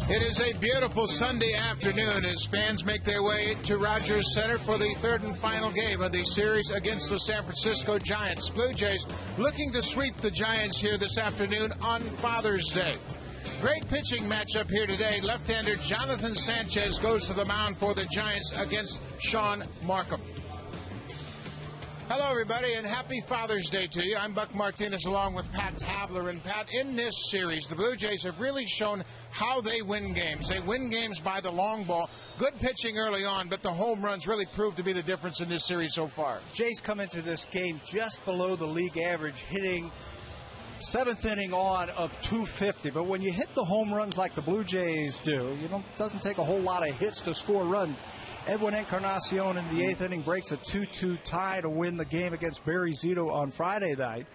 It is a beautiful Sunday afternoon as fans make their way to Rogers Center for the third and final game of the series against the San Francisco Giants. Blue Jays looking to sweep the Giants here this afternoon on Father's Day. Great pitching matchup here today. Left-hander Jonathan Sanchez goes to the mound for the Giants against Sean Markham. Hello, everybody, and happy Father's Day to you. I'm Buck Martinez along with Pat Tabler. And, Pat, in this series, the Blue Jays have really shown how they win games. They win games by the long ball. Good pitching early on, but the home runs really proved to be the difference in this series so far. Jays come into this game just below the league average, hitting seventh inning on of 250. But when you hit the home runs like the Blue Jays do, it doesn't take a whole lot of hits to score a run. Edwin Encarnacion in the eighth inning breaks a 2-2 tie to win the game against Barry Zito on Friday night.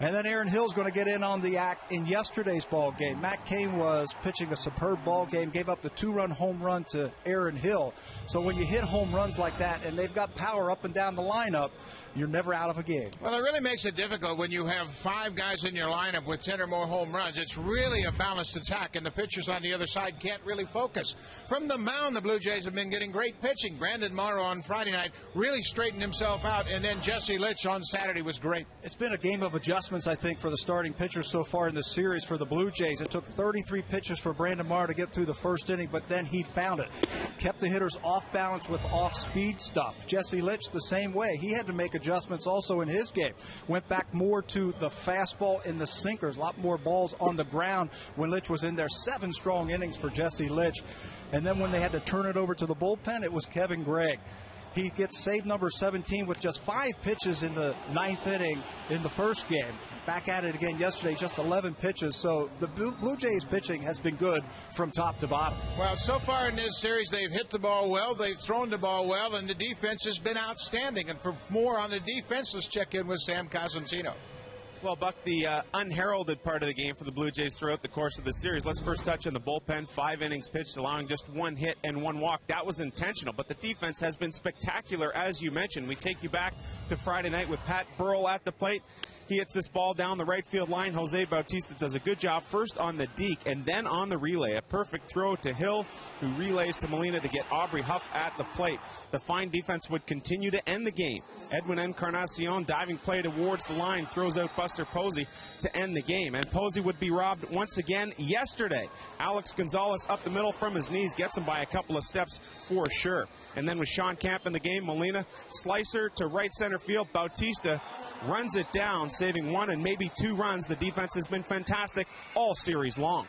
And then Aaron Hill's going to get in on the act in yesterday's ball game. Matt Cain was pitching a superb ball game, gave up the two-run home run to Aaron Hill. So when you hit home runs like that and they've got power up and down the lineup, you're never out of a game. Well, it really makes it difficult when you have five guys in your lineup with 10 or more home runs. It's really a balanced attack, and the pitchers on the other side can't really focus. From the mound, the Blue Jays have been getting great pitching. Brandon Morrow on Friday night really straightened himself out, and then Jesse Litch on Saturday was great. It's been a game of adjustments, I think, for the starting pitchers so far in this series for the Blue Jays. It took 33 pitches for Brandon Morrow to get through the first inning, but then he found it. Kept the hitters off balance with off-speed stuff. Jesse Litch the same way. He had to make adjustments also in his game. Went back more to the fastball and the sinkers. A lot more balls on the ground when Litch was in there. 7 strong innings for Jesse Litch. And then when they had to turn it over to the bullpen, it was Kevin Gregg. He gets save number 17 with just 5 pitches in the 9th inning in the first game. Back at it again yesterday, just 11 pitches. So the Blue Jays pitching has been good from top to bottom. Well, so far in this series, they've hit the ball well, they've thrown the ball well, and the defense has been outstanding. And for more on the defense, let's check in with Sam Cosentino. Well, Buck, the unheralded part of the game for the Blue Jays throughout the course of the series. Let's first touch on the bullpen. 5 innings pitched, allowing just 1 hit and 1 walk. That was intentional, but the defense has been spectacular, as you mentioned. We take you back to Friday night with Pat Burrell at the plate. He hits this ball down the right field line. Jose Bautista does a good job first on the deke and then on the relay. A perfect throw to Hill, who relays to Molina to get Aubrey Huff at the plate. The fine defense would continue to end the game. Edwin Encarnacion diving play towards the line, throws out Buster Posey to end the game. And Posey would be robbed once again yesterday. Alex Gonzalez up the middle from his knees, gets him by a couple of steps for sure. And then with Sean Camp in the game, Molina slicer to right center field. Bautista runs it down, saving 1 and maybe 2 runs. The defense has been fantastic all series long.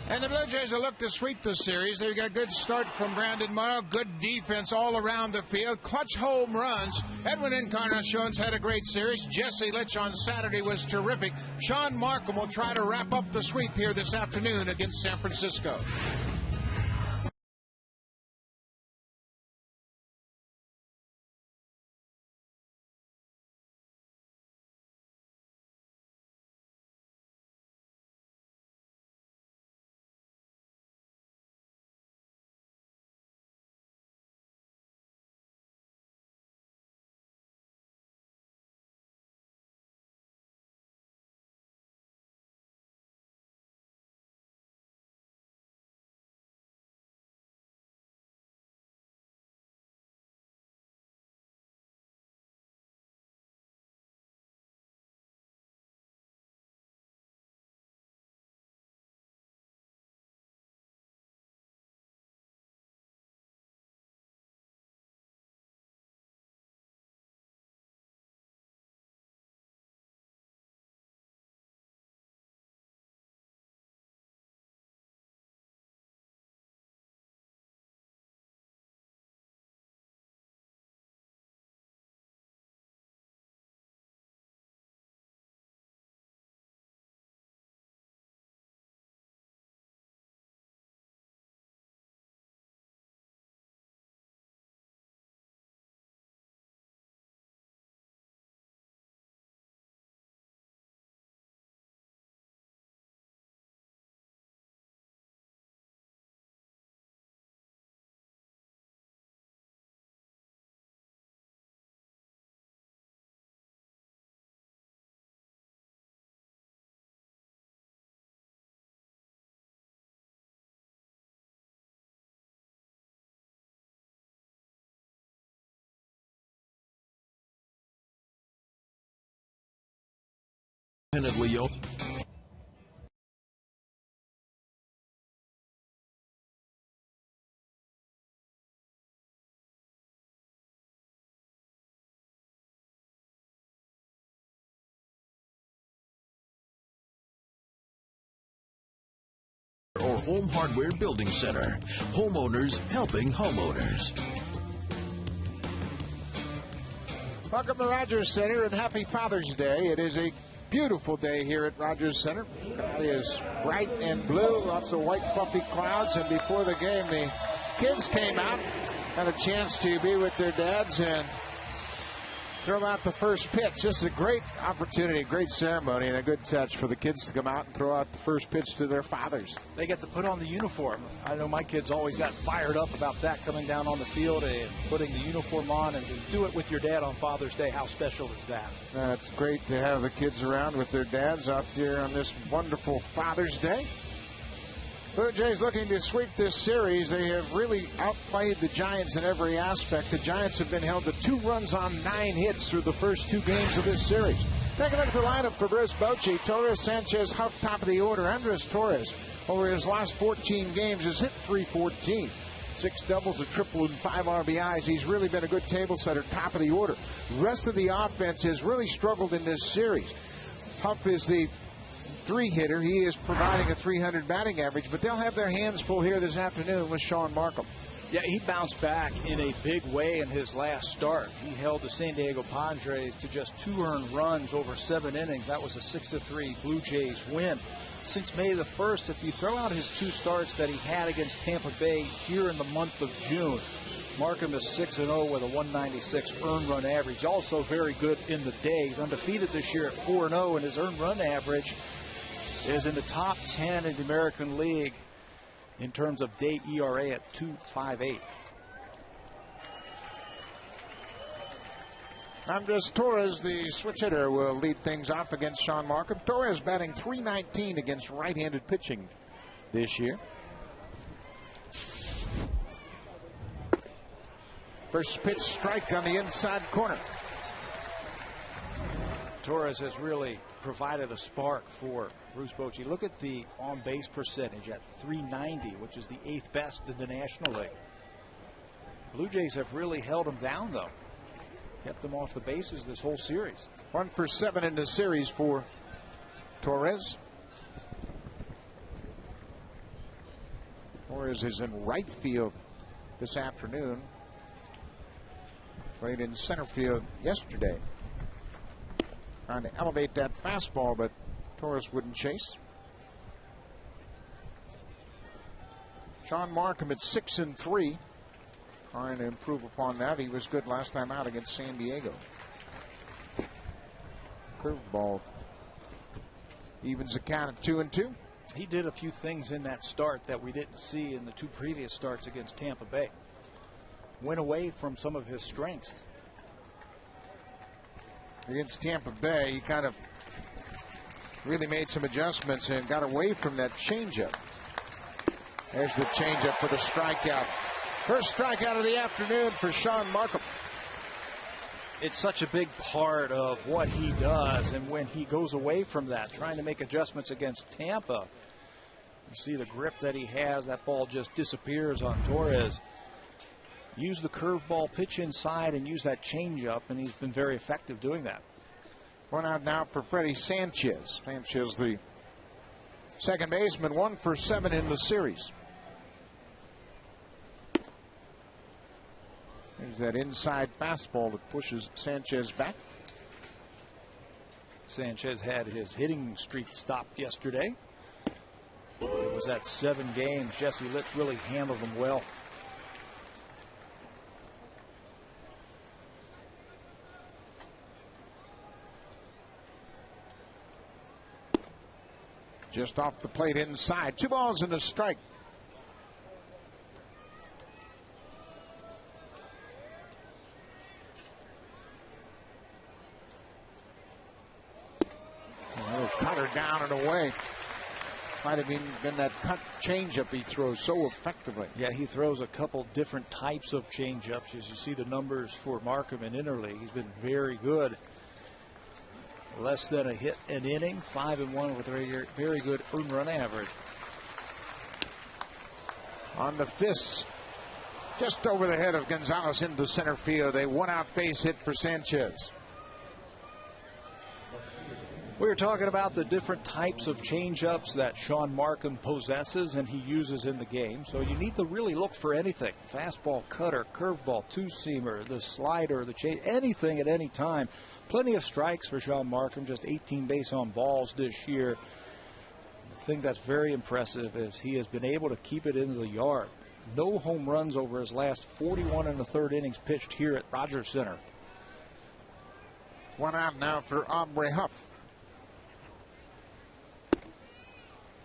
And the Blue Jays will look to sweep the series. They've got a good start from Brandon Morrow. Good defense all around the field. Clutch home runs. Edwin Encarnacion's had a great series. Jesse Litch on Saturday was terrific. Sean Markham will try to wrap up the sweep here this afternoon against San Francisco. independently owned. Or Home Hardware Building Center. Homeowners helping homeowners. Welcome to Rogers Center and happy Father's Day. It is a beautiful day here at Rogers Center. Sky is bright and blue, lots of white fluffy clouds, and before the game the kids came out, had a chance to be with their dads and throw out the first pitch. This is a great opportunity, great ceremony, and a good touch for the kids to come out and throw out the first pitch to their fathers. They get to put on the uniform. I know my kids always got fired up about that, coming down on the field and putting the uniform on, and to do it with your dad on Father's Day. How special is that? It's great to have the kids around with their dads out there on this wonderful Father's Day. Blue Jays looking to sweep this series. They have really outplayed the Giants in every aspect. The Giants have been held to 2 runs on 9 hits through the first 2 games of this series. Take a look at the lineup for Bruce Bochy. Torres, Sanchez, Huff, top of the order. Andres Torres, over his last 14 games, has hit .314. 6 doubles, a triple, and 5 RBIs. He's really been a good table setter, top of the order. The rest of the offense has really struggled in this series. Huff is the 3-hitter. He is providing a .300 batting average, but they'll have their hands full here this afternoon with Sean Markham. Yeah, he bounced back in a big way in his last start. He held the San Diego Padres to just 2 earned runs over 7 innings. That was a 6-3 Blue Jays win. Since May the 1st, if you throw out his 2 starts that he had against Tampa Bay here in the month of June, Markham is 6-0 with a 196 earned run average. Also very good in the day. He's undefeated this year at 4-0, and his earned run average is in the top 10 in the American League in terms of day ERA at 2.58. Andres Torres, the switch hitter, will lead things off against Sean Markham. Torres batting .319 against right-handed pitching this year. First pitch strike on the inside corner. Torres has really provided a spark for Bruce Bochy. Look at the on-base percentage at .390, which is the 8th best in the National League. Blue Jays have really held him down, though. Kept him off the bases this whole series. 1 for 7 in the series for Torres. Torres is in right field this afternoon. Played in center field yesterday. Trying to elevate that fastball, but Torres wouldn't chase. Sean Markham at 6-3. Trying to improve upon that. He was good last time out against San Diego. Curveball evens the count at 2-2. He did a few things in that start that we didn't see in the 2 previous starts against Tampa Bay. Went away from some of his strengths. Against Tampa Bay, he kind of really made some adjustments and got away from that changeup. There's the changeup for the strikeout. First strikeout of the afternoon for Sean Markham. It's such a big part of what he does, and when he goes away from that, trying to make adjustments against Tampa, you see the grip that he has. That ball just disappears on Torres. Use the curveball pitch inside and use that changeup, and he's been very effective doing that. One out now for Freddie Sanchez. Sanchez, the second baseman, 1 for 7 in the series. There's that inside fastball that pushes Sanchez back. Sanchez had his hitting streak stopped yesterday. It was at 7 games. Jesse Litz really handled him well. Just off the plate inside. 2 balls and a strike. Cutter down and away. Might have been that cut changeup he throws so effectively. Yeah, he throws a couple different types of changeups. As you see the numbers for Markham in interleague, he's been very good less than a hit an inning, 5-1 with a very good earned run average. On the fists, just over the head of Gonzalez into center field. A one-out base hit for Sanchez. We were talking about the different types of changeups that Sean Markham possesses and he uses in the game. So you need to really look for anything. Fastball, cutter, curveball, two-seamer, the slider, the change, anything at any time. Plenty of strikes for Sean Markham, just 18 base on balls this year. The thing that's very impressive is he has been able to keep it into the yard. No home runs over his last 41 1/3 innings pitched here at Rogers Center. One out now for Aubrey Huff.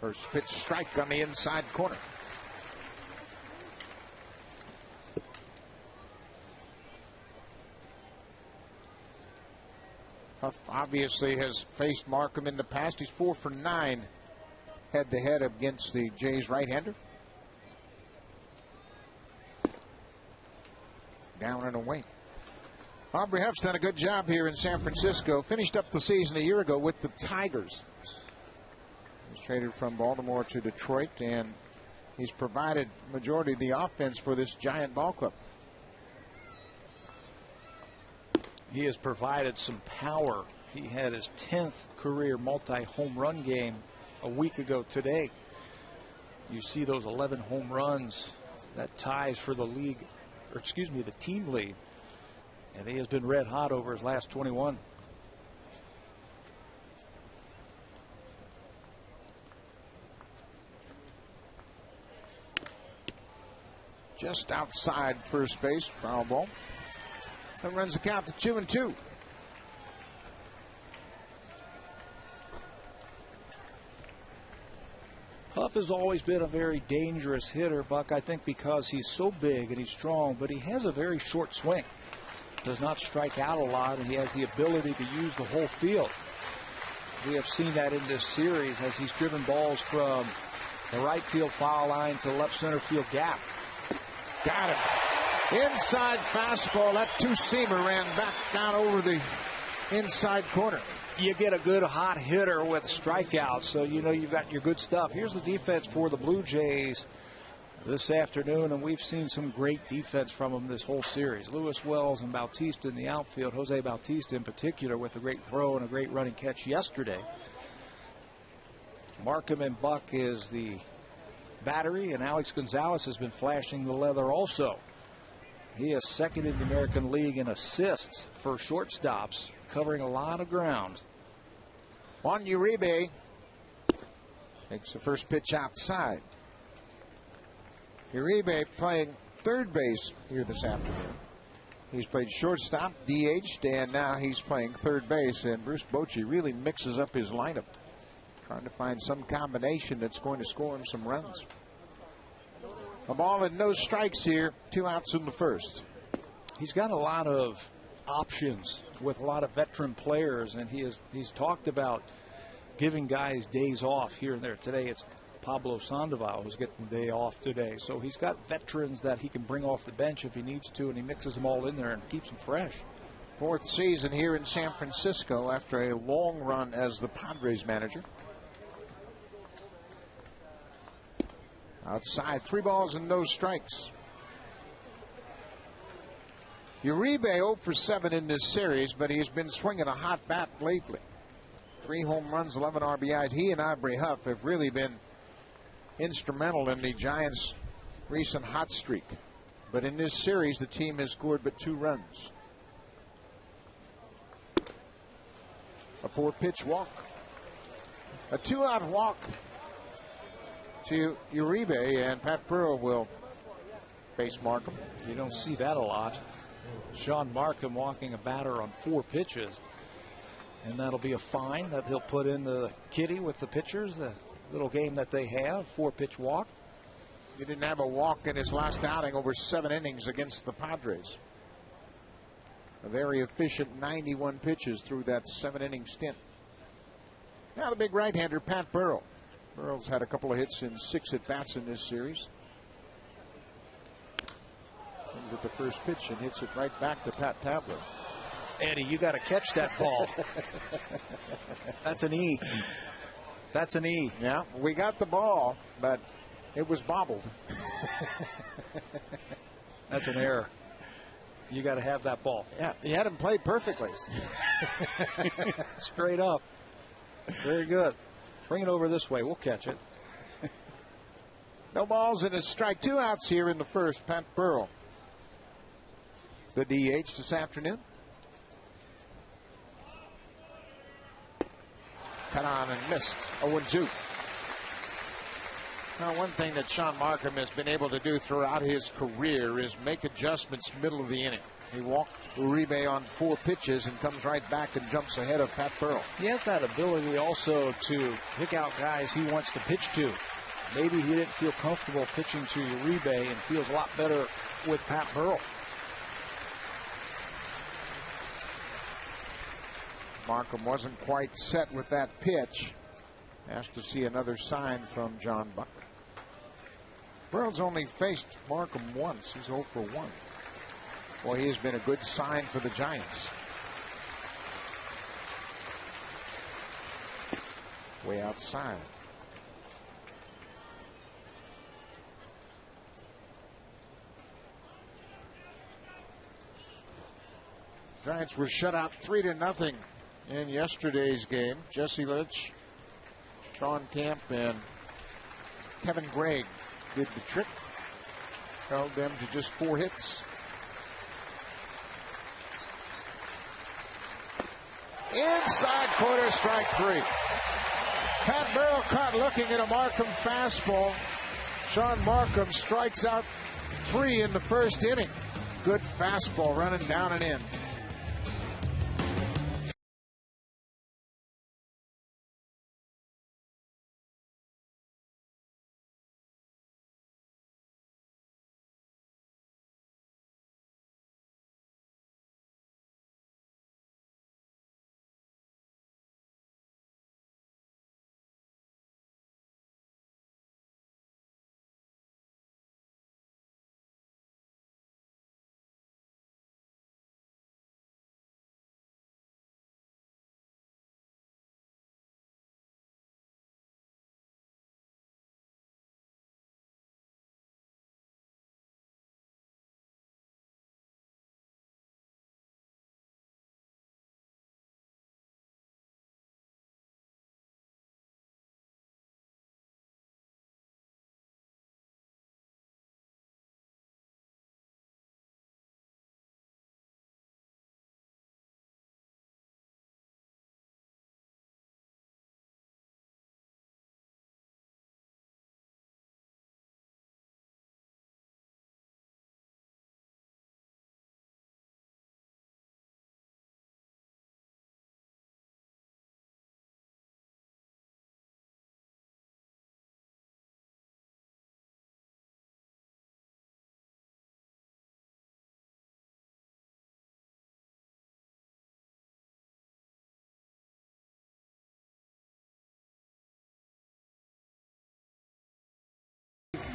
First pitch strike on the inside corner. Huff obviously has faced Markham in the past. He's 4 for 9 head-to-head against the Jays right-hander. Down and away. Aubrey Huff's done a good job here in San Francisco. Finished up the season a year ago with the Tigers. He was traded from Baltimore to Detroit, and he's provided majority of the offense for this Giant ball club. He has provided some power. He had his 10th career multi-home run game a week ago today. You see those 11 home runs. That ties for the league, or excuse me, the team lead. And he has been red hot over his last 21. Just outside first base, foul ball. That runs the count to 2-2. Huff has always been a very dangerous hitter, Buck, I think because he's so big and he's strong, but he has a very short swing. Does not strike out a lot, and he has the ability to use the whole field. We have seen that in this series as he's driven balls from the right field foul line to left center field gap. Got it. Inside fastball. That two-seamer ran back down over the inside corner. You get a good hot hitter with strikeouts, so you know you've got your good stuff. Here's the defense for the Blue Jays this afternoon, and we've seen some great defense from them this whole series. Lewis Wells and Bautista in the outfield. Jose Bautista in particular with a great throw and a great running catch yesterday. Markham and Buck is the battery, and Alex Gonzalez has been flashing the leather also. He is second in the American League in assists for shortstops, covering a lot of ground. Juan Uribe takes the first pitch outside. Uribe playing third base here this afternoon. He's played shortstop, DH'd, and now he's playing third base. And Bruce Bochy really mixes up his lineup, trying to find some combination that's going to score him some runs. A ball and no strikes here. 2 outs in the first. He's got a lot of options with a lot of veteran players, and he's talked about giving guys days off here and there. Today it's Pablo Sandoval who's getting the day off today. So he's got veterans that he can bring off the bench if he needs to, and he mixes them all in there and keeps them fresh. 4th season here in San Francisco after a long run as the Padres manager. Outside, 3 balls and no strikes. Uribe 0 for 7 in this series, but he's been swinging a hot bat lately. 3 home runs, 11 RBIs. He and Aubrey Huff have really been instrumental in the Giants' recent hot streak. But in this series, the team has scored but 2 runs. A 4-pitch walk. A 2-out walk to Uribe, and Pat Burrow will face Markham. You don't see that a lot. Sean Markham walking a batter on 4 pitches. And that'll be a fine that he'll put in the kitty with the pitchers, the little game that they have, 4-pitch walk. He didn't have a walk in his last outing over 7 innings against the Padres. A very efficient 91 pitches through that 7-inning stint. Now the big right-hander, Pat Burrow. Burrow's had a couple of hits in 6 at-bats in this series. Comes at the first pitch and hits it right back to Pat Tabler. Eddie, you got to catch that ball. That's an E. That's an E. Yeah, we got the ball, but it was bobbled. That's an error. You got to have that ball. Yeah, he had him played perfectly. Straight up. Very good. Bring it over this way. We'll catch it. No balls and a strike. 2 outs here in the first. Pat Burrell, the DH this afternoon. Cut on and missed. 0-2. Now, one thing that Sean Markham has been able to do throughout his career is make adjustments middle of the inning. He walked Uribe on 4 pitches and comes right back and jumps ahead of Pat Burrell. He has that ability also to pick out guys he wants to pitch to. Maybe he didn't feel comfortable pitching to Uribe and feels a lot better with Pat Burrell. Markham wasn't quite set with that pitch. Asked to see another sign from John Buck. Burrell's only faced Markham once. He's 0 for 1. Boy, he has been a good sign for the Giants. Way outside. Giants were shut out 3-0 in yesterday's game. Jesse Lynch, Sean Camp, and Kevin Gregg did the trick. Held them to just 4 hits. Inside corner, strike 3. Pat Burrell caught looking at a Markham fastball. Sean Markham strikes out 3 in the first inning. Good fastball running down and in.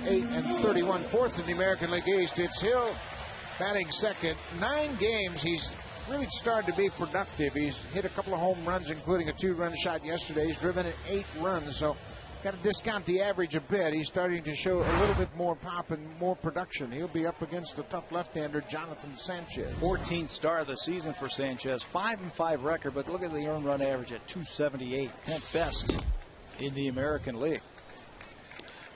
And 31 fourth in the American League East. It's Hill batting second. 9 games. He's really started to be productive. He's hit a couple of home runs, including a 2-run shot yesterday. He's driven in 8 runs, so got to discount the average a bit. He's starting to show a little bit more pop and more production. He'll be up against the tough left-hander Jonathan Sanchez. 14th star of the season for Sanchez. 5-5 record, but look at the earned run average at 278, 10th best in the American League.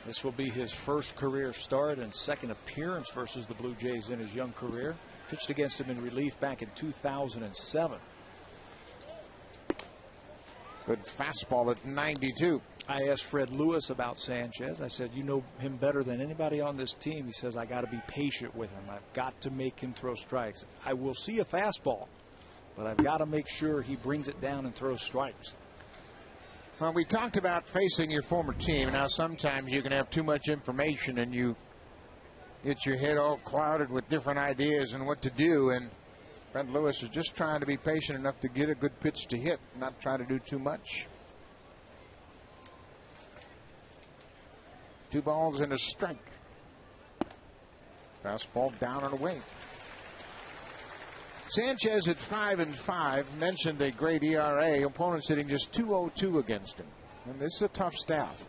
This will be his first career start and second appearance versus the Blue Jays in his young career. Pitched against him in relief back in 2007. Good fastball at 92. I asked Fred Lewis about Sanchez. I said, you know him better than anybody on this team. He says, I got to be patient with him. I've got to make him throw strikes. I will see a fastball, but I've got to make sure he brings it down and throws strikes. Well, we talked about facing your former team. Now, sometimes you can have too much information and you get your head all clouded with different ideas and what to do. And Fred Lewis is just trying to be patient enough to get a good pitch to hit, not try to do too much. 2 balls and a strike. Fastball down and away. Sanchez at 5-5 mentioned a great ERA. Opponents hitting just .202 against him. And this is a tough staff.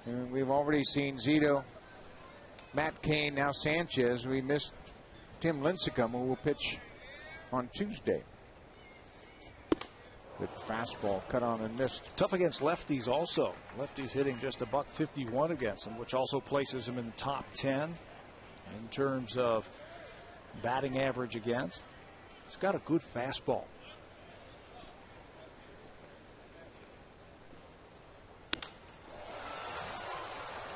And we've already seen Zito, Matt Cain, now Sanchez. We missed Tim Lincecum, who will pitch on Tuesday. Good fastball cut on and missed. Tough against lefties also. Lefties hitting just a .151 against him, which also places him in the top 10 in terms of batting average against. He's got a good fastball.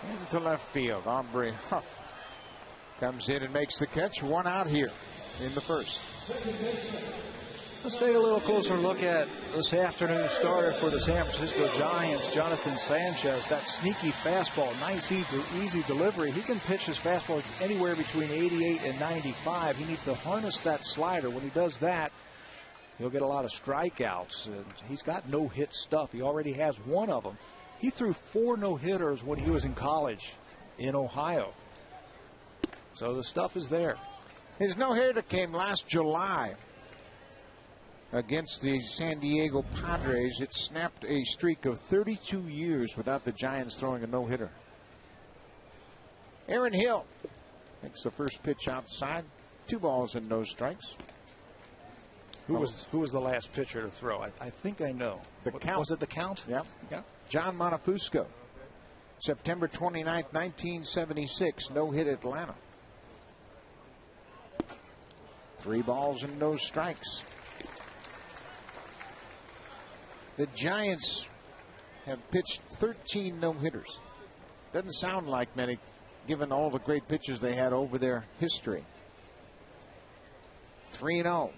Into left field. Aubrey Huff comes in and makes the catch. One out here in the first. Let's take a little closer look at this afternoon's starter for the San Francisco Giants, Jonathan Sanchez. That sneaky fastball, nice easy delivery. He can pitch his fastball anywhere between 88 and 95. He needs to harness that slider. When he does that, he'll get a lot of strikeouts. And he's got no-hit stuff. He already has one of them. He threw 4 no-hitters when he was in college in Ohio. So the stuff is there. His no-hitter came last July against the San Diego Padres. It snapped a streak of 32 years without the Giants throwing a no-hitter. Aaron Hill makes the first pitch outside. 2 balls and no strikes. Who was the last pitcher to throw? I think I know. The Count. Was it the Count? Yeah. John Montefusco. September 29th, 1976. No-hit Atlanta. 3 balls and no strikes. The Giants have pitched 13 no-hitters. Doesn't sound like many, given all the great pitchers they had over their history. 3-0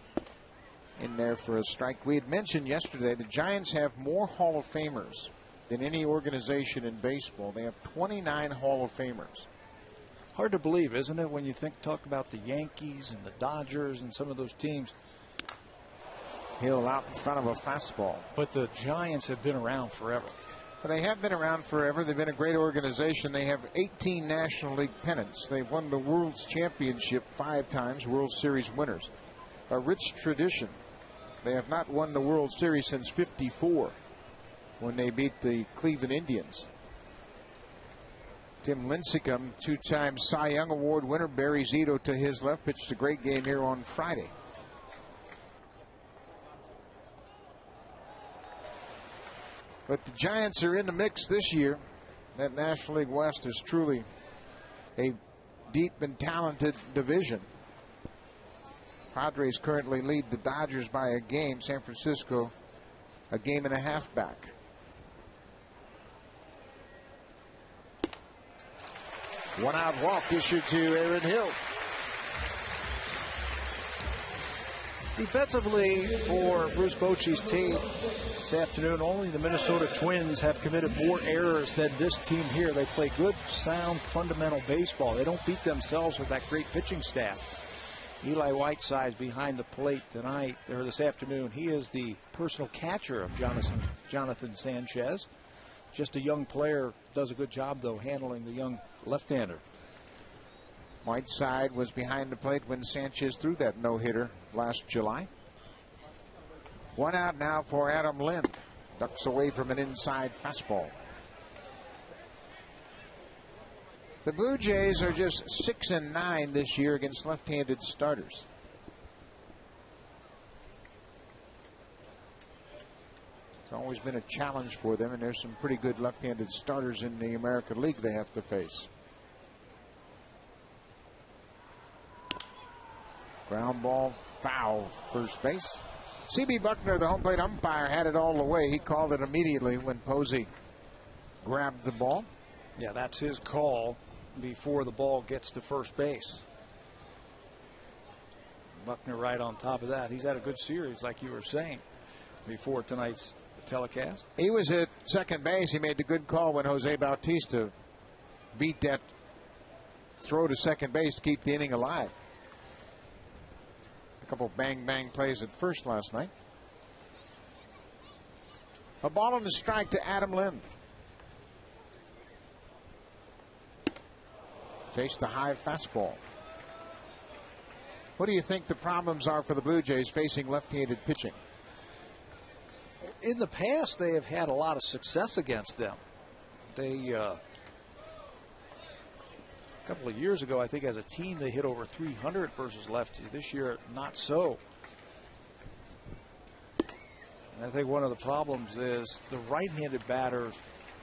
in there for a strike. We had mentioned yesterday the Giants have more Hall of Famers than any organization in baseball. They have 29 Hall of Famers. Hard to believe, isn't it, when you talk about the Yankees and the Dodgers and some of those teams. Hill out in front of a fastball. But the Giants have been around forever. Well, they have been around forever. They've been a great organization. They have 18 National League pennants. They've won the World's Championship 5 times, World Series winners. A rich tradition. They have not won the World Series since '54 when they beat the Cleveland Indians. Tim Lincecum, 2-time Cy Young Award winner. Barry Zito to his left pitched a great game here on Friday. But the Giants are in the mix this year. That National League West is truly a deep and talented division. Padres currently lead the Dodgers by a game. San Francisco a game and a half back. One out walk issued to Aaron Hill. Defensively for Bruce Bochy's team this afternoon, only the Minnesota Twins have committed more errors than this team here. They play good, sound, fundamental baseball. They don't beat themselves with that great pitching staff. Eli Whiteside's behind the plate tonight, or this afternoon. He is the personal catcher of Jonathan Sanchez. Just a young player, does a good job, though, handling the young left-hander. Whiteside was behind the plate when Sanchez threw that no-hitter last July. One out now for Adam Lind. Ducks away from an inside fastball. The Blue Jays are just 6-9 this year against left-handed starters. It's always been a challenge for them, and there's some pretty good left-handed starters in the American League they have to face. Ground ball, foul, first base. C.B. Buckner, the home plate umpire, had it all the way. He called it immediately when Posey grabbed the ball. Yeah, that's his call before the ball gets to first base. Buckner right on top of that. He's had a good series, like you were saying, before tonight's telecast. He was at second base. He made the good call when Jose Bautista beat that throw to second base to keep the inning alive. A couple bang-bang plays at first last night. A ball and a strike to Adam Lind. Chased the high fastball. What do you think the problems are for the Blue Jays facing left-handed pitching? In the past, they have had a lot of success against them. They, a couple of years ago, I think as a team, they hit over 300 versus lefties. This year, not so. And I think one of the problems is the right-handed batters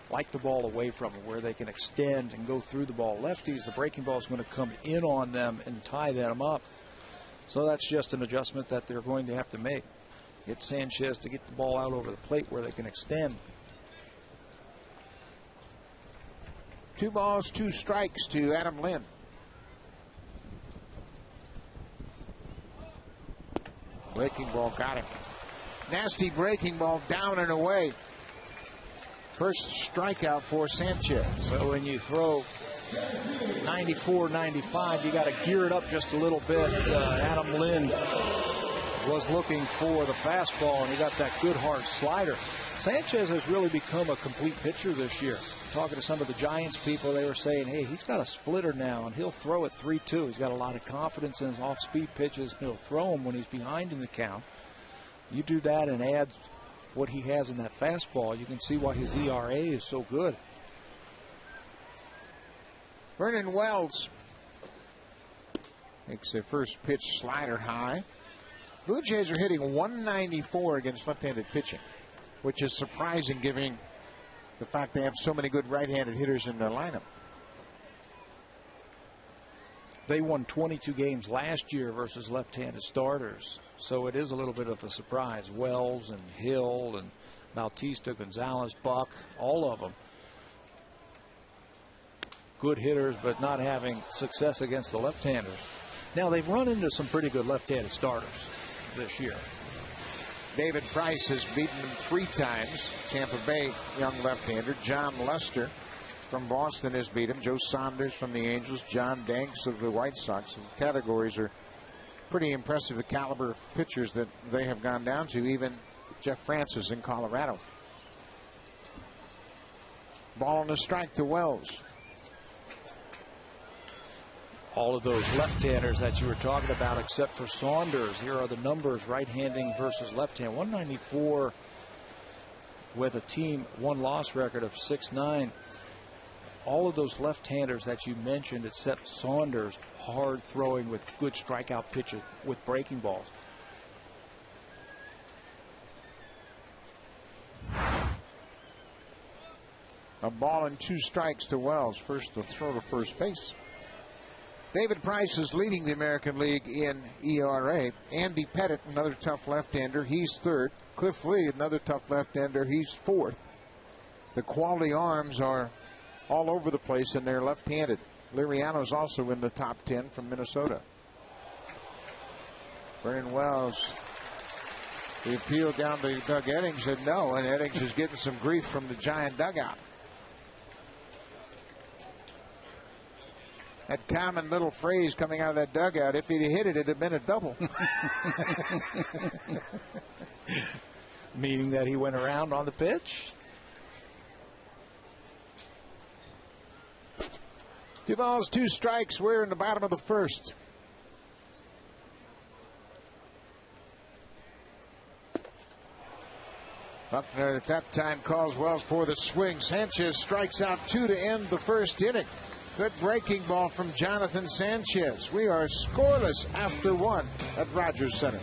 like the ball away from them, where they can extend and go through the ball. Lefties, the breaking ball is going to come in on them and tie them up. So that's just an adjustment that they're going to have to make. Get Sanchez to get the ball out over the plate where they can extend. 2 balls, 2 strikes to Adam Lind. Breaking ball got him. Nasty breaking ball down and away. First strikeout for Sanchez. So when you throw 94, 95, you got to gear it up just a little bit. Adam Lind was looking for the fastball, and he got that good hard slider. Sanchez has really become a complete pitcher this year. Talking to some of the Giants people, they were saying, hey, he's got a splitter now, and he'll throw it 3-2. He's got a lot of confidence in his off-speed pitches, and he'll throw them when he's behind in the count. You do that and add what he has in that fastball, you can see why his ERA is so good. Vernon Wells makes the first pitch slider high. Blue Jays are hitting 194 against left-handed pitching, which is surprising given the fact they have so many good right-handed hitters in their lineup. They won 22 games last year versus left-handed starters, so it is a little bit of a surprise. Wells and Hill and Bautista, Gonzalez, Buck, all of them good hitters, but not having success against the left-handers. Now, they've run into some pretty good left-handed starters this year. David Price has beaten them 3 times. Tampa Bay young left-hander. John Lester from Boston has beat him. Joe Saunders from the Angels. John Danks of the White Sox. The categories are pretty impressive, the caliber of pitchers that they have gone down to, even Jeff Francis in Colorado. Ball and a strike to Wells. All of those left-handers that you were talking about, except for Saunders. Here are the numbers, right-handing versus left-hand. 194 with a team one-loss record of 6-9. All of those left-handers that you mentioned, except Saunders, hard throwing with good strikeout pitches with breaking balls. A ball and 2 strikes to Wells. First to throw to first base. David Price is leading the American League in ERA. Andy Pettit, another tough left-hander, he's 3rd. Cliff Lee, another tough left-hander, he's 4th. The quality arms are all over the place, and they're left-handed. Liriano's also in the top 10 from Minnesota. Vernon Wells, the appeal down to Doug Eddings, said no, and Eddings is getting some grief from the Giant dugout. That common little phrase coming out of that dugout, if he'd hit it, it'd have been a double. Meaning that he went around on the pitch. 2 balls, 2 strikes. We're in the bottom of the first. Buckner at that time calls Wells for the swing. Sanchez strikes out 2 to end the first inning. Good breaking ball from Jonathan Sanchez. We are scoreless after 1 at Rogers Center.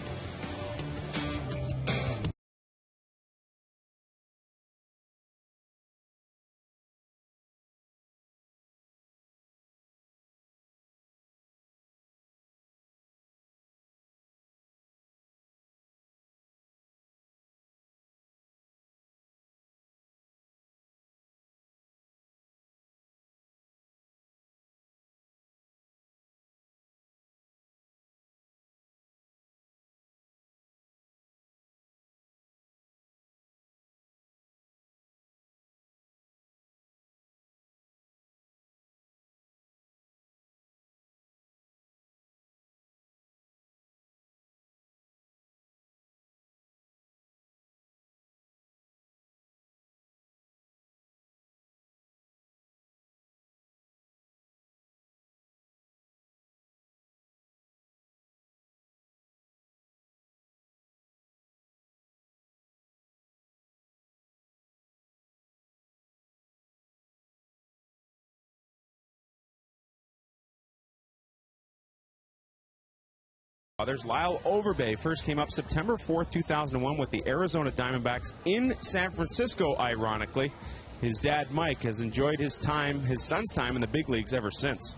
Others, Lyle Overbay first came up September 4th, 2001 with the Arizona Diamondbacks in San Francisco, ironically. His dad, Mike, has enjoyed his son's time in the big leagues ever since.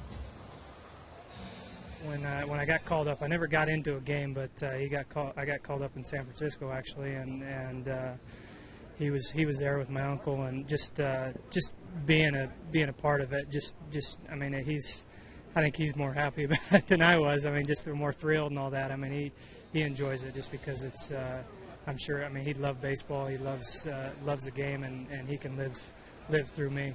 When I got called up, I never got into a game, but I got called up in San Francisco, actually, and he was there with my uncle, and just being a part of it, I mean, I think he's more happy about it than I was. I mean, just more thrilled and all that. I mean, he enjoys it just because it's. I'm sure. I mean, he loved baseball. He loves the game, and he can live through me.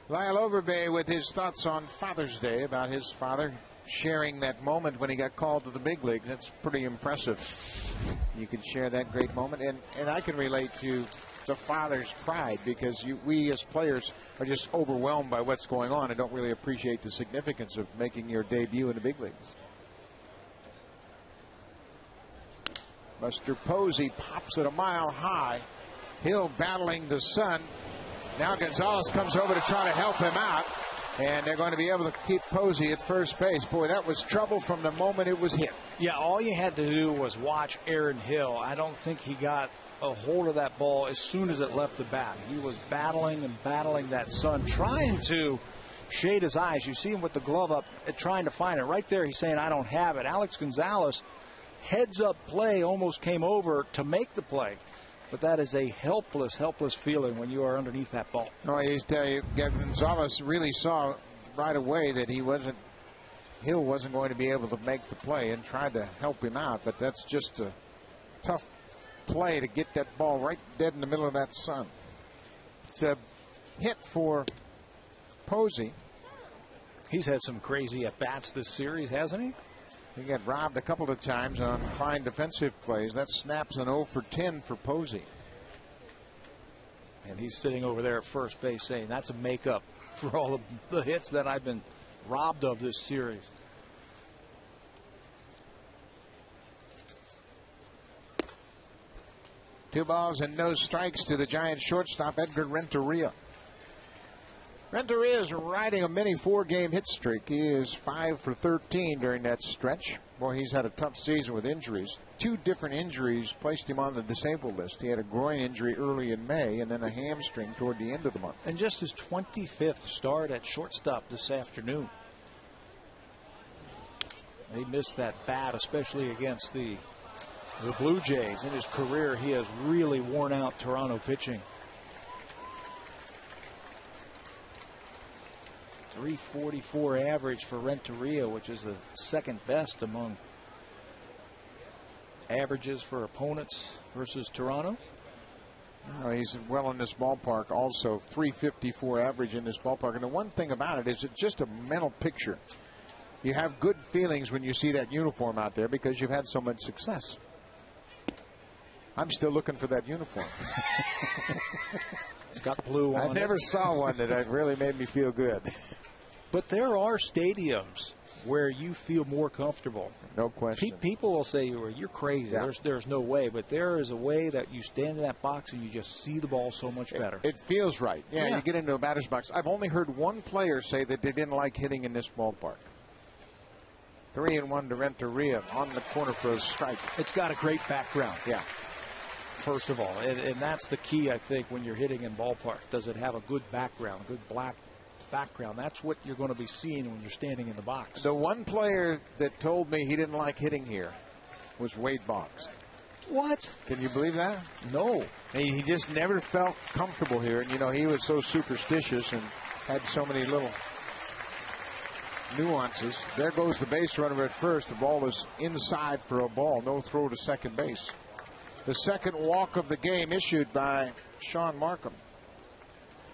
Lyle Overbay with his thoughts on Father's Day about his father sharing that moment when he got called to the big leagues. That's pretty impressive. You can share that great moment, and I can relate to the father's pride, because we as players are just overwhelmed by what's going on and don't really appreciate the significance of making your debut in the big leagues. Buster Posey pops it a mile high. Hill battling the sun. Now Gonzalez comes over to try to help him out, and they're going to be able to keep Posey at first base. Boy, that was trouble from the moment it was hit. Yeah, all you had to do was watch Aaron Hill. I don't think he got a hold of that ball as soon as it left the bat. He was battling and battling that sun, trying to shade his eyes. You see him with the glove up, trying to find it. Right there, he's saying, I don't have it. Alex Gonzalez, heads up play, almost came over to make the play. But that is a helpless feeling when you are underneath that ball. No, Gonzalez really saw right away that Hill wasn't going to be able to make the play, and tried to help him out. But that's just a tough play to get that ball right dead in the middle of that sun. It's a hit for Posey. He's had some crazy at-bats this series, hasn't he? He got robbed a couple of times on fine defensive plays. That snaps an 0 for 10 for Posey. And he's sitting over there at first base saying, that's a makeup for all of the hits that I've been robbed of this series. Two balls and no strikes to the Giants shortstop, Edgar Renteria. Renteria is riding a mini 4-game hit streak. He is 5 for 13 during that stretch. Boy, he's had a tough season with injuries. 2 different injuries placed him on the disabled list. He had a groin injury early in May and then a hamstring toward the end of the month. And just his 25th start at shortstop this afternoon. He missed that bat, especially against the Blue Jays. In his career, he has really worn out Toronto pitching. .344 average for Renteria, which is the second best among averages for opponents versus Toronto. Oh, he's well in this ballpark also. .354 average in this ballpark. And the one thing about it is it's just a mental picture. You have good feelings when you see that uniform out there because you've had so much success. I'm still looking for that uniform. It's got blue on it. I never saw one that really made me feel good. But there are stadiums where you feel more comfortable. No question. People will say, you're crazy. Yeah. There's no way. But there is a way that you stand in that box and you just see the ball so much better. It feels right. Yeah, you get into a batter's box. I've only heard one player say that they didn't like hitting in this ballpark. 3-1 to Renteria on the corner for a strike. It's got a great background. Yeah. First of all, and that's the key, I think, when you're hitting in ballpark. Does it have a good background, good black background? That's what you're going to be seeing when you're standing in the box. The one player that told me he didn't like hitting here was Wade Boggs. What? Can you believe that? No. He just never felt comfortable here. And, he was so superstitious and had so many little nuances. There goes the base runner at first. The ball is inside for a ball. No throw to second base. The second walk of the game issued by Sean Markham.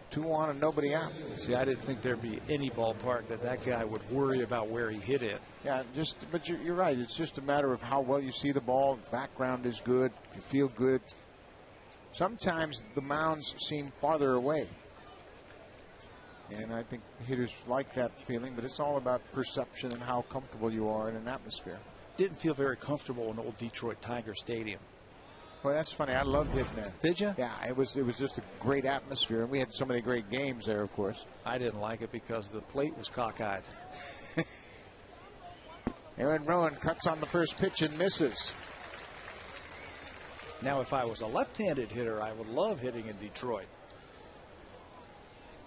2 on and nobody out. See, I didn't think there'd be any ballpark that guy would worry about where he hit it. Yeah, but you're right. It's just a matter of how well you see the ball. Background is good. You feel good. Sometimes the mounds seem farther away. And I think hitters like that feeling, but it's all about perception and how comfortable you are in an atmosphere. Didn't feel very comfortable in old Detroit Tiger Stadium. Well, that's funny. I loved hitting there. Did you? Yeah, it was just a great atmosphere, and we had so many great games there, of course. I didn't like it because the plate was cockeyed. Aaron Rowan cuts on the first pitch and misses. Now, if I was a left-handed hitter, I would love hitting in Detroit.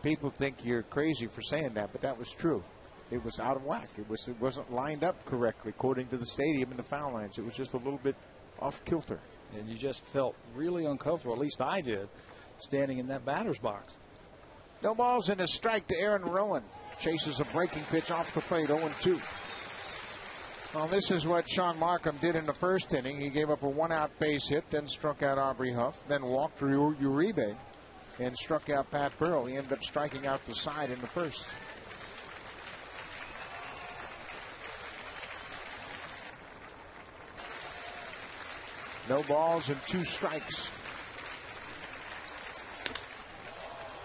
People think you're crazy for saying that, but that was true. It was out of whack. It wasn't lined up correctly according to the stadium and the foul lines. It was just a little bit off kilter. And you just felt really uncomfortable, at least I did, standing in that batter's box. No balls and a strike to Aaron Rowan. Chases a breaking pitch off the plate, 0-2. Well, this is what Sean Markham did in the first inning. He gave up a one-out base hit, then struck out Aubrey Huff, then walked Uribe, and struck out Pat Burrell. He ended up striking out the side in the first. No balls and 2 strikes.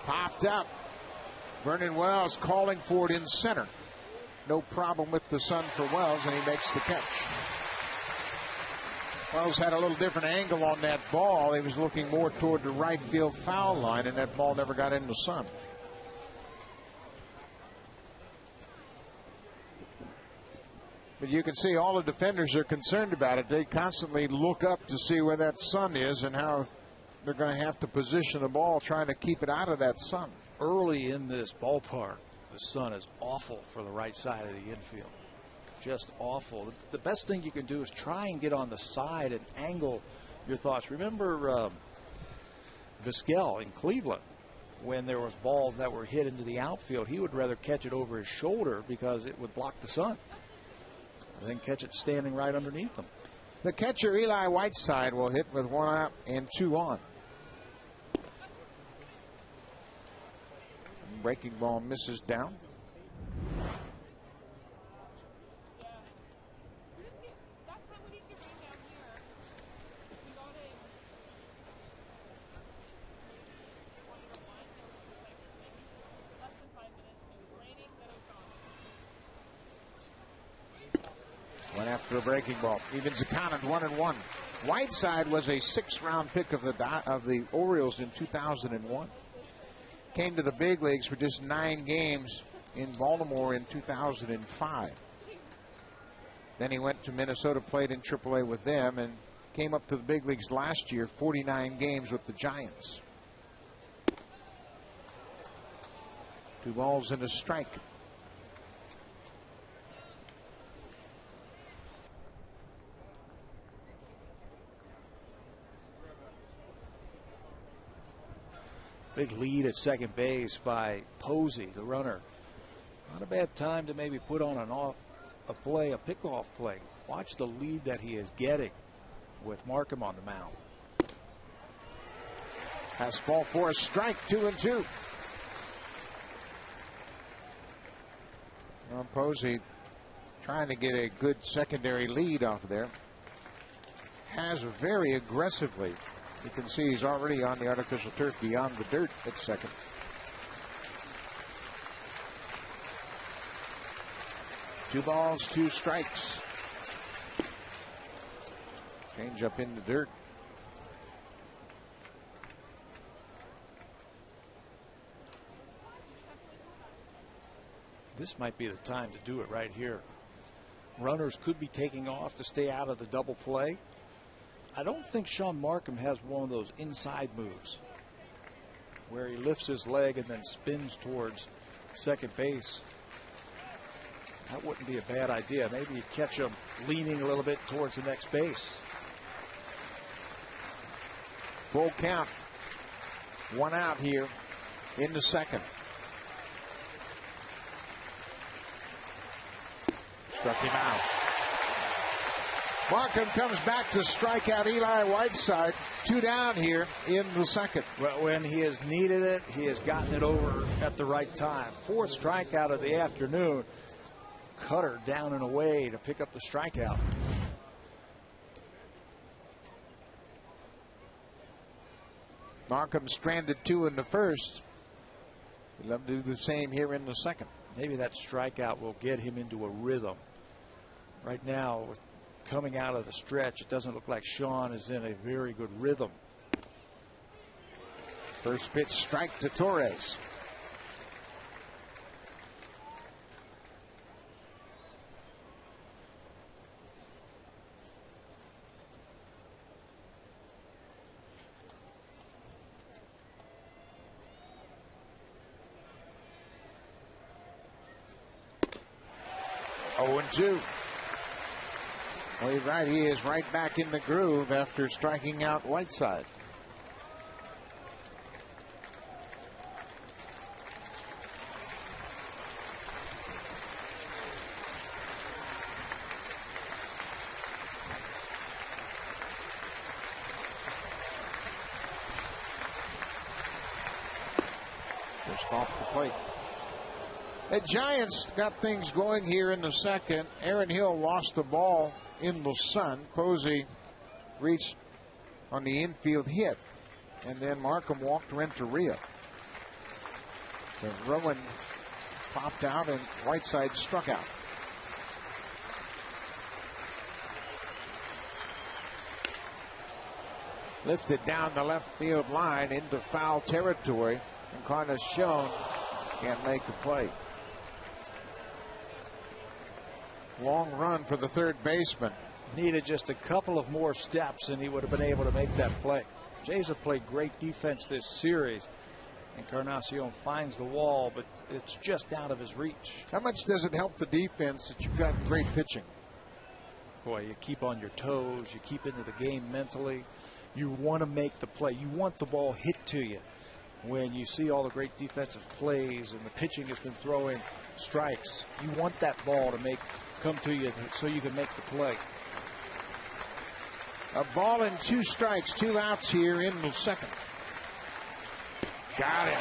Popped up. Vernon Wells calling for it in center. No problem with the sun for Wells, and he makes the catch. Wells had a little different angle on that ball. He was looking more toward the right field foul line, and that ball never got in the sun. But you can see all the defenders are concerned about it. They constantly look up to see where that sun is and how they're going to have to position the ball, trying to keep it out of that sun. Early in this ballpark, the sun is awful for the right side of the infield. Just awful. The best thing you can do is try and get on the side and angle your thoughts. Remember Vizquel in Cleveland, when there was balls that were hit into the outfield, he would rather catch it over his shoulder because it would block the sun, and then catch it standing right underneath them. The catcher, Eli Whiteside, will hit with 1 out and 2 on. Breaking ball misses down. One after a breaking ball. Evens the count at 1-1. Whiteside was a 6th-round pick of the Orioles in 2001. Came to the big leagues for just 9 games in Baltimore in 2005. Then he went to Minnesota, played in AAA with them, and came up to the big leagues last year, 49 games with the Giants. 2 balls and a strike. Big lead at second base by Posey, the runner. Not a bad time to maybe put on a pickoff play. Watch the lead that he is getting with Markham on the mound. Fastball for a strike, 2-2. Well, Posey trying to get a good secondary lead off there. Has very aggressively. You can see he's already on the artificial turf beyond the dirt at second. Two balls, 2 strikes. Change up in the dirt. This might be the time to do it right here. Runners could be taking off to stay out of the double play. I don't think Sean Markham has one of those inside moves where he lifts his leg and then spins towards second base. That wouldn't be a bad idea. Maybe you catch him leaning a little bit towards the next base. Full count. 1 out here in the second. Struck him out. Markham comes back to strike out Eli Whiteside. 2 down here in the second. Well, when he has needed it, he has gotten it over at the right time. 4th strikeout of the afternoon. Cutter down and away to pick up the strikeout. Markham stranded 2 in the first. He'd love to do the same here in the second. Maybe that strikeout will get him into a rhythm. Right now, with coming out of the stretch, it doesn't look like Sean is in a very good rhythm. First pitch strike to Torres. 0-2. Well, you're right. He is right back in the groove after striking out Whiteside. Just off the plate. The Giants got things going here in the second. Aaron Hill lost the ball in the sun. Posey reached on the infield hit. And then Markham walked Renteria. So Rowan popped out and Whiteside struck out. Lifted down the left field line into foul territory. Encarnacion can't make the play. Long run for the third baseman. Needed just a couple of more steps and he would have been able to make that play. Jays have played great defense this series. Encarnacion finds the wall, but it's just out of his reach. How much does it help the defense that you've got great pitching? Boy, you keep on your toes. You keep into the game mentally. You want to make the play. You want the ball hit to you. When you see all the great defensive plays and the pitching has been throwing strikes, you want that ball to come to you so you can make the play. A ball and 2 strikes, 2 outs here in the second. Got him.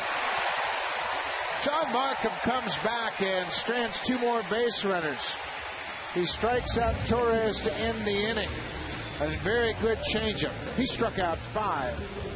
John Markham comes back and strands 2 more base runners. He strikes out Torres to end the inning. A very good changeup. He struck out 5.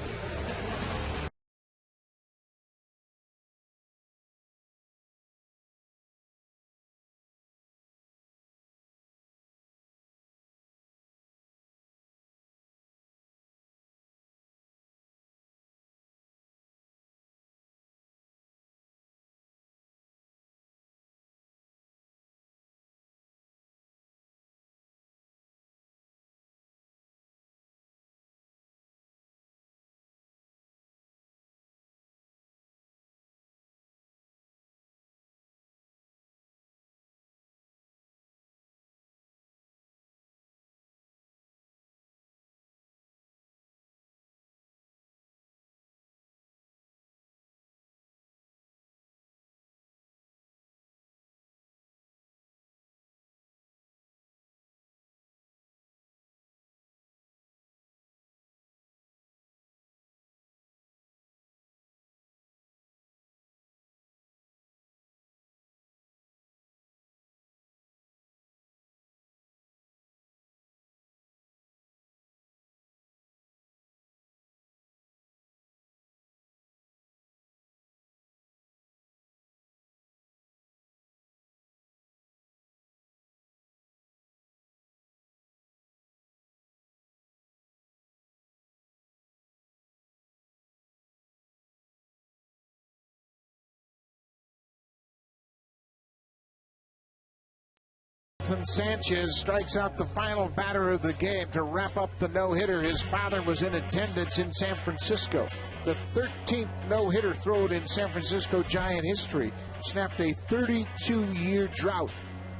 Sanchez strikes out the final batter of the game to wrap up the no-hitter. His father was in attendance in San Francisco. The 13th no-hitter thrown in San Francisco Giant history. Snapped a 32-year drought.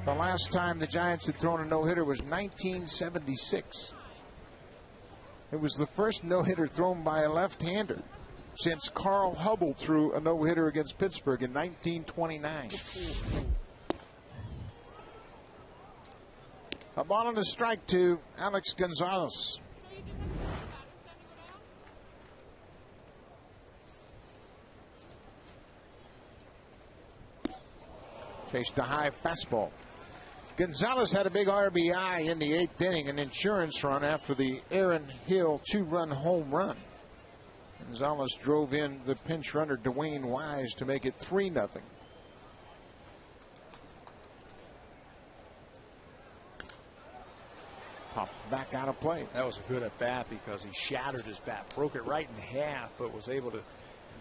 The last time the Giants had thrown a no-hitter was 1976. It was the first no-hitter thrown by a left-hander since Carl Hubble threw a no-hitter against Pittsburgh in 1929. A ball and a strike to Alex Gonzalez. Chased a high fastball. Gonzalez had a big RBI in the 8th inning, an insurance run after the Aaron Hill 2-run home run. Gonzalez drove in the pinch runner Dwayne Wise to make it 3-0. Popped back out of play. That was a good at bat because he shattered his bat, broke it right in half, but was able to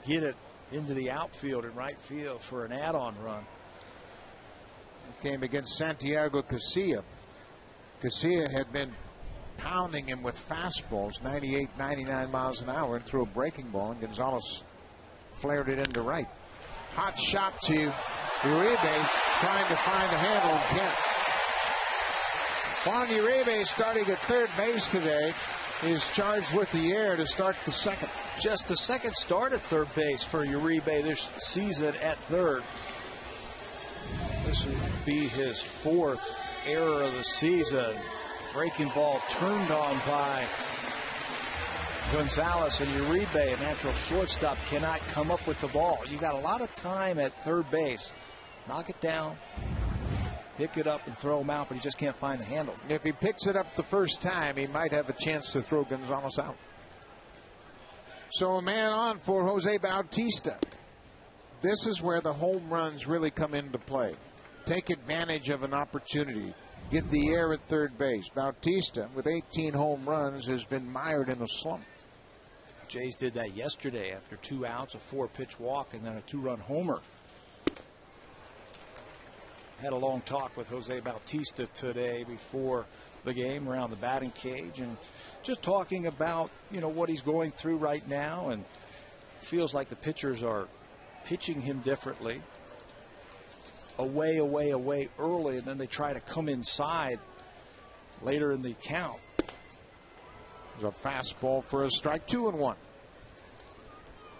get it into the outfield and right field for an add-on run. It came against Santiago Casilla. Casilla had been pounding him with fastballs, 98, 99 miles an hour, and threw a breaking ball, and Gonzalez flared it into right. Hot shot to Uribe, trying to find the handle and can't. Juan Uribe, starting at third base today, is charged with the air to start the second. Just the second start at third base for Uribe this season at third. This would be his fourth error of the season. Breaking ball turned on by Gonzalez, and Uribe, a natural shortstop, cannot come up with the ball. You got a lot of time at third base. Knock it down, pick it up, and throw him out, but he just can't find the handle. If he picks it up the first time, he might have a chance to throw Gonzalez out. So a man on for Jose Bautista. This is where the home runs really come into play. Take advantage of an opportunity. Get the air at third base. Bautista, with 18 home runs, has been mired in a slump. Jays did that yesterday after 2 outs, a 4-pitch walk, and then a 2-run homer. Had a long talk with Jose Bautista today before the game around the batting cage, and just talking about, what he's going through right now, and feels like the pitchers are pitching him differently. Away early, and then they try to come inside later in the count. There's a fastball for a strike, 2-1.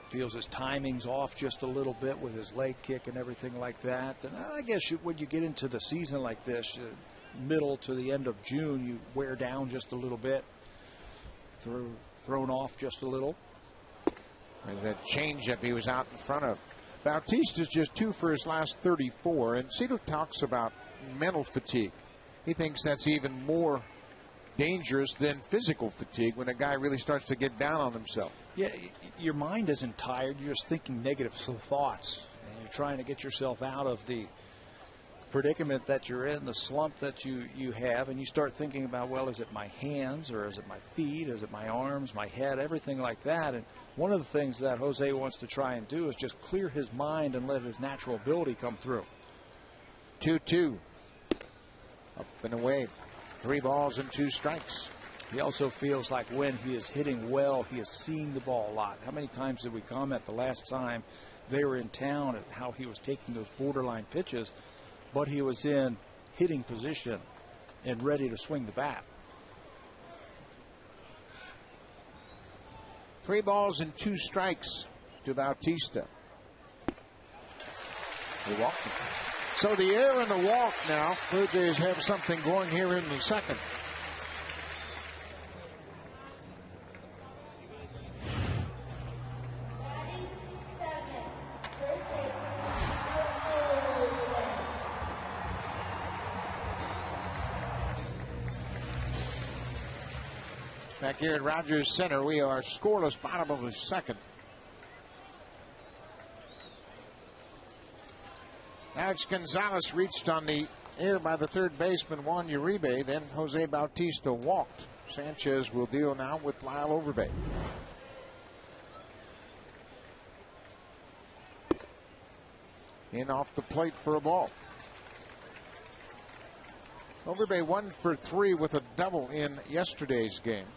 Feels his timing's off just a little bit with his leg kick and everything like that. And I guess when you get into the season like this, middle to the end of June, you wear down just a little bit. Thrown off just a little. And that changeup he was out in front of. Bautista's just 2 for his last 34, and Cito talks about mental fatigue. He thinks that's even more dangerous than physical fatigue when a guy really starts to get down on himself. Yeah, your mind isn't tired. You're just thinking negative thoughts, and you're trying to get yourself out of the predicament that you're in, the slump that you have, and you start thinking about, well, is it my hands, or is it my feet, is it my arms, my head, everything like that. And one of the things that Jose wants to try and do is just clear his mind and let his natural ability come through. 2-2. Up and away. 3 balls and 2 strikes. He also feels like when he is hitting well, he is seeing the ball a lot. How many times did we comment the last time they were in town at how he was taking those borderline pitches, but he was in hitting position and ready to swing the bat. 3 balls and 2 strikes to Bautista. He walked him. So the air and the walk now. Blue Jays have something going here in the second. Back here at Rogers Center, we are scoreless, bottom of the second. Alex Gonzalez reached on the air by the third baseman Juan Uribe. Then Jose Bautista walked. Sanchez will deal now with Lyle Overbay. In off the plate for a ball. Overbay 1 for 3 with a double in yesterday's game.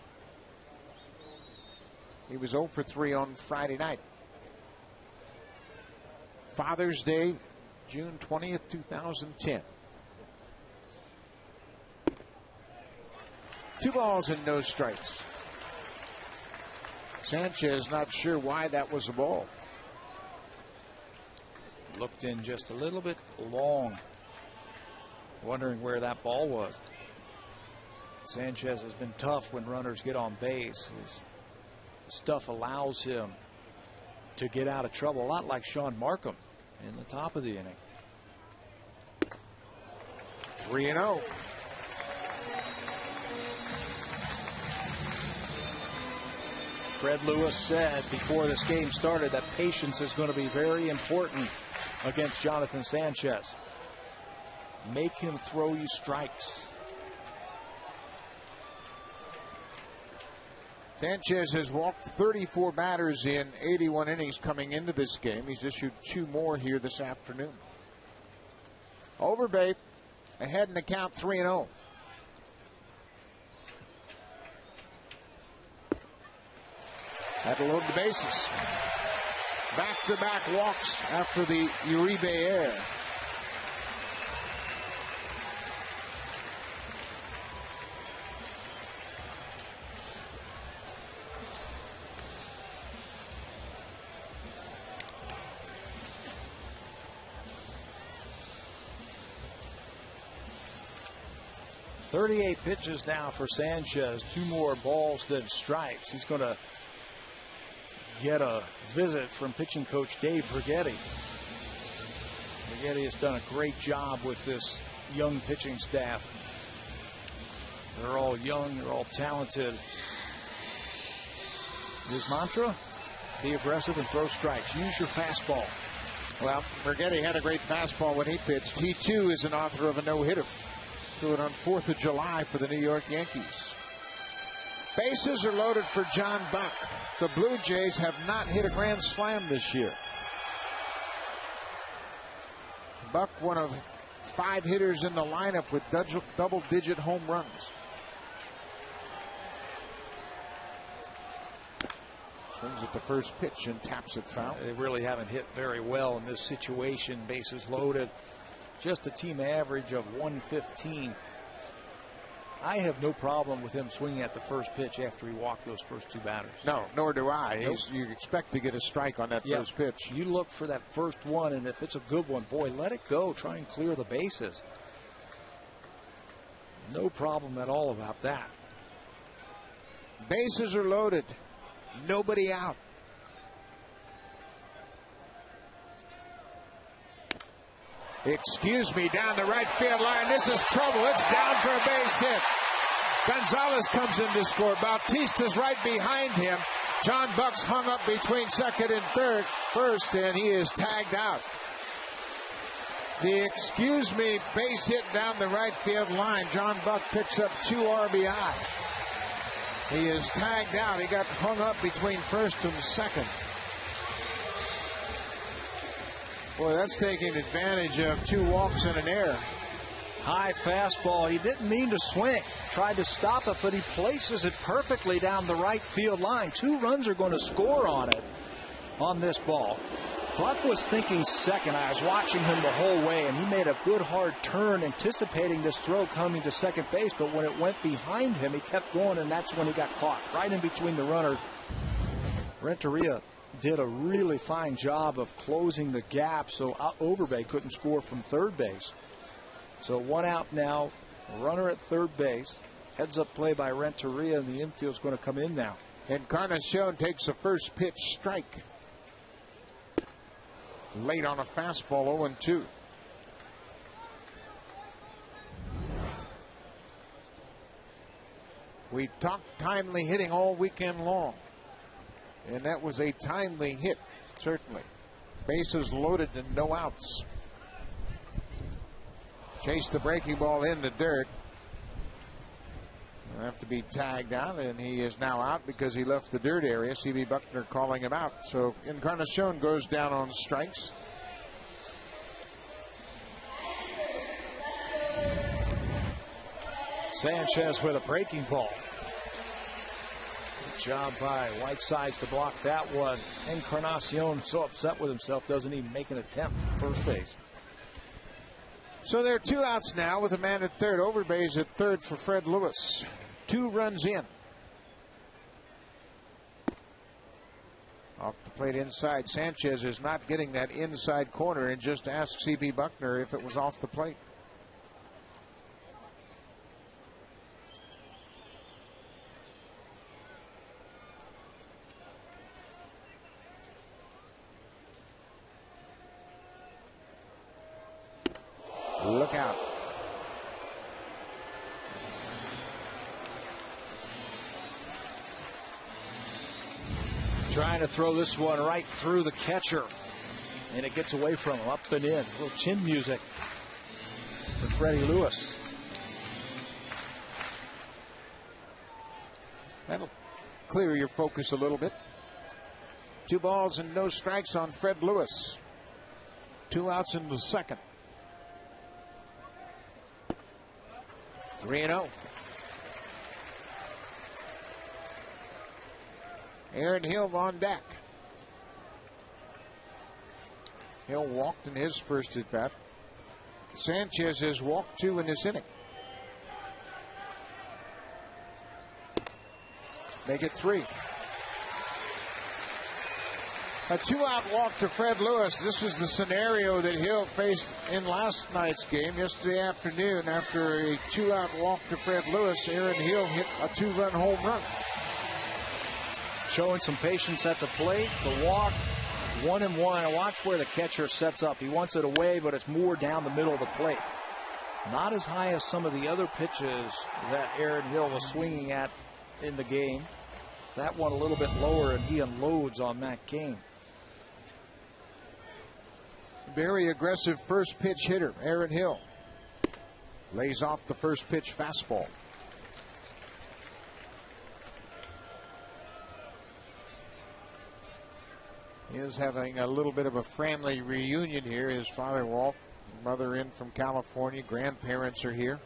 He was 0 for 3 on Friday night. Father's Day, June 20th, 2010. 2 balls and no strikes. Sanchez not sure why that was a ball. Looked in just a little bit long, wondering where that ball was. Sanchez has been tough when runners get on base. His stuff allows him to get out of trouble, a lot like Sean Markham in the top of the inning. 3-0. Fred Lewis said before this game started that patience is going to be very important against Jonathan Sanchez. Make him throw you strikes. Sanchez has walked 34 batters in 81 innings coming into this game. He's issued 2 more here this afternoon. Overbay ahead in the count, 3-0. That'll load the bases. Back-to-back walks after the Uribe error. 38 pitches now for Sanchez. 2 more balls than strikes. He's going to get a visit from pitching coach Dave Brigetti. Brigetti has done a great job with this young pitching staff. They're all young, they're all talented. His mantra, be aggressive and throw strikes. Use your fastball. Well, Brigetti had a great fastball when he pitched. He, too, is an author of a no-hitter. Threw it on 4th of July for the New York Yankees. Bases are loaded for John Buck. The Blue Jays have not hit a grand slam this year. Buck, one of 5 hitters in the lineup with double-digit home runs. Swings at the first pitch and taps it foul. They really haven't hit very well in this situation. Bases loaded. Just a team average of 115. I have no problem with him swinging at the first pitch after he walked those first 2 batters. No, nor do I. Nope. You expect to get a strike on that first pitch. You look for that first one, and if it's a good one, boy, let it go. Try and clear the bases. No problem at all about that. Bases are loaded. Nobody out. Excuse me, down the right field line. This is trouble. It's down for a base hit. Gonzalez comes in to score. Bautista's right behind him. John Buck's hung up between second and first, and he is tagged out. The excuse me base hit down the right field line. John Buck picks up 2 RBI. He is tagged out. He got hung up between first and second. Boy, that's taking advantage of 2 walks and an error. High fastball. He didn't mean to swing. Tried to stop it, but he places it perfectly down the right field line. 2 runs are going to score on it, on this ball. Buck was thinking second. I was watching him the whole way, and he made a good hard turn anticipating this throw coming to second base, but when it went behind him, he kept going, and that's when he got caught, right in between the runner. Renteria did a really fine job of closing the gap so Overbay couldn't score from third base. So 1 out now, runner at third base. Heads up play by Renteria, and the infield's going to come in now. Encarnacion takes a first pitch strike. Late on a fastball, 0-2. We talked timely hitting all weekend long. And that was a timely hit, certainly. Bases loaded and no outs. Chased the breaking ball in the dirt. He'll have to be tagged out, and he is now out because he left the dirt area. C.B. Buckner calling him out. So Encarnacion goes down on strikes. Sanchez with a breaking ball. Good job by Whitesides to block that one. Encarnacion so upset with himself, doesn't even make an attempt at first base. So there are 2 outs now with a man at third. Overbay's at third for Fred Lewis. 2 runs in. Off the plate inside. Sanchez is not getting that inside corner, and just asked C.B. Buckner if it was off the plate. Look out. Trying to throw this one right through the catcher, and it gets away from him, up and in. A little chin music for Freddie Lewis. That'll clear your focus a little bit. 2 balls and no strikes on Fred Lewis. 2 outs in the second. 3-0. Aaron Hill on deck. Hill walked in his first at bat. Sanchez has walked 2 in this inning. Make it 3. A 2-out walk to Fred Lewis. This was the scenario that Hill faced in last night's game, yesterday afternoon. After a 2-out walk to Fred Lewis, Aaron Hill hit a 2-run home run. Showing some patience at the plate. The walk, 1-1. Watch where the catcher sets up. He wants it away, but it's more down the middle of the plate. Not as high as some of the other pitches that Aaron Hill was swinging at in the game. That one a little bit lower, and he unloads on Matt Cain. Very aggressive first pitch hitter, Aaron Hill. Lays off the first pitch fastball. He is having a little bit of a family reunion here. His father, Walt, mother in from California. Grandparents are here.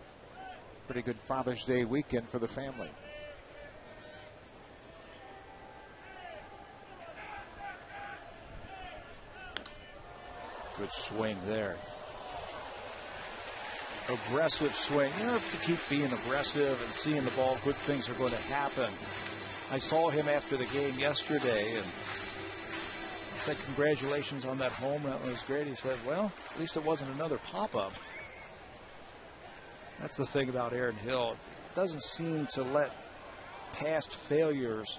Pretty good Father's Day weekend for the family. Good swing there. Aggressive swing. You have to keep being aggressive and seeing the ball. Good things are going to happen. I saw him after the game yesterday, and I said, congratulations on that home run. It was great. He said, well, at least it wasn't another pop-up. That's the thing about Aaron Hill. It doesn't seem to let past failures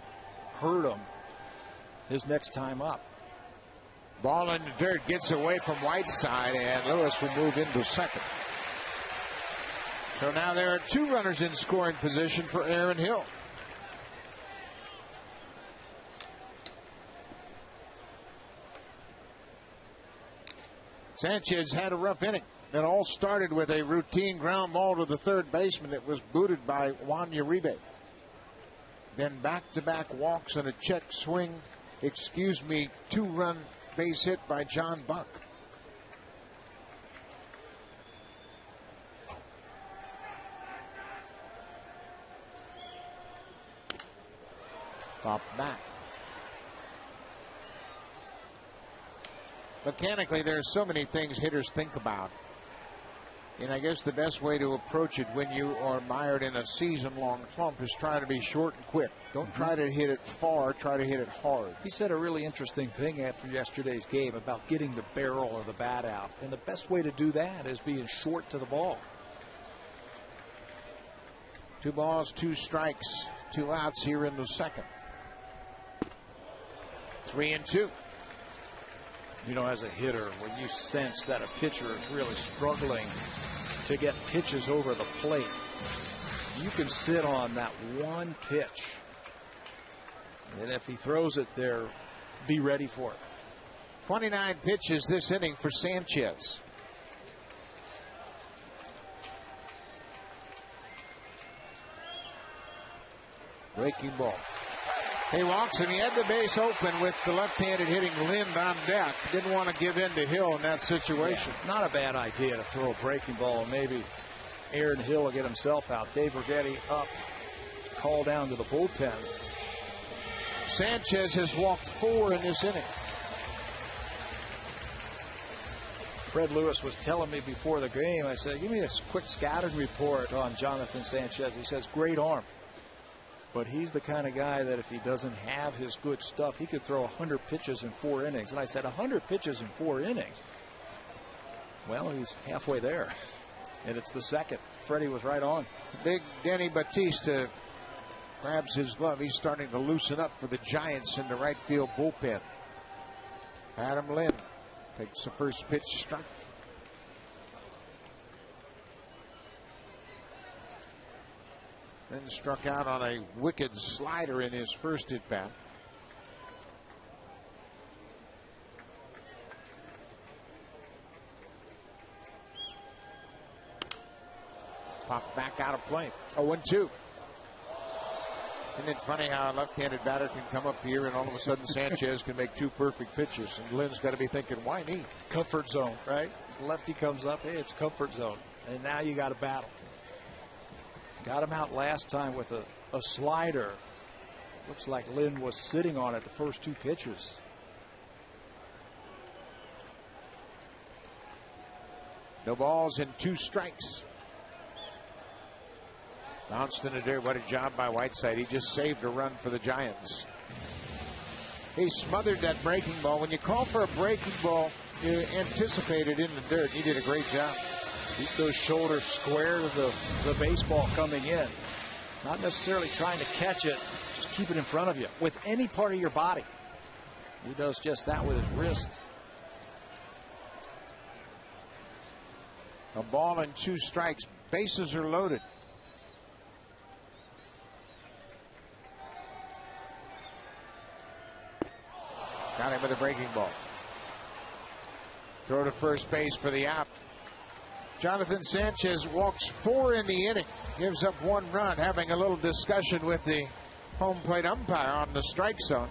hurt him his next time up. Ball in the dirt, gets away from Whiteside, and Lewis will move into second. So now there are 2 runners in scoring position for Aaron Hill. Sanchez had a rough inning. It all started with a routine ground ball to the third baseman that was booted by Juan Uribe. Then back-to-back walks and a check swing, 2-run base hit by John Buck. Pop back. Mechanically, there are so many things hitters think about. And I guess the best way to approach it when you are mired in a season-long slump is try to be short and quick. Don't try to hit it far, try to hit it hard. He said a really interesting thing after yesterday's game about getting the barrel of the bat out. And the best way to do that is being short to the ball. 2 balls, 2 strikes, 2 outs here in the second. 3-2. You know, as a hitter, when you sense that a pitcher is really struggling to get pitches over the plate, you can sit on that one pitch. And if he throws it there, be ready for it. 29 pitches this inning for Sanchez. Breaking ball. He walks and he had the base open with the left-handed hitting Lind on deck. Didn't want to give in to Hill in that situation. Yeah, not a bad idea to throw a breaking ball. Maybe Aaron Hill will get himself out. Dave Rigetti up, call down to the bullpen. Sanchez has walked 4 in this inning. Fred Lewis was telling me before the game, I said, give me a quick scouting report on Jonathan Sanchez. He says, great arm. But he's the kind of guy that if he doesn't have his good stuff, he could throw 100 pitches in 4 innings. And I said, 100 pitches in 4 innings? Well, he's halfway there. And it's the second. Freddie was right on. Big Denny Batista grabs his glove. He's starting to loosen up for the Giants in the right field bullpen. Adam Lind takes the first pitch strike. Then struck out on a wicked slider in his first at bat. Popped back out of play. 0-2. Isn't it funny how a left-handed batter can come up here and all of a sudden Sanchez can make 2 perfect pitches, and Lynn's got to be thinking, why me? Comfort zone, right? Lefty comes up, hey, it's comfort zone. And now you got to battle. Got him out last time with a slider. Looks like Lynn was sitting on it the first 2 pitches. No balls and 2 strikes. Bounced in the dirt. What a job by Whiteside. He just saved a run for the Giants. He smothered that breaking ball. When you call for a breaking ball, you anticipate it in the dirt. He did a great job. Keep those shoulders square to the baseball coming in. Not necessarily trying to catch it, just keep it in front of you with any part of your body. He does just that with his wrist. A ball and 2 strikes. Bases are loaded. Got him with a breaking ball. Throw to first base for the out. Jonathan Sanchez walks 4 in the inning. Gives up 1 run, having a little discussion with the home plate umpire on the strike zone.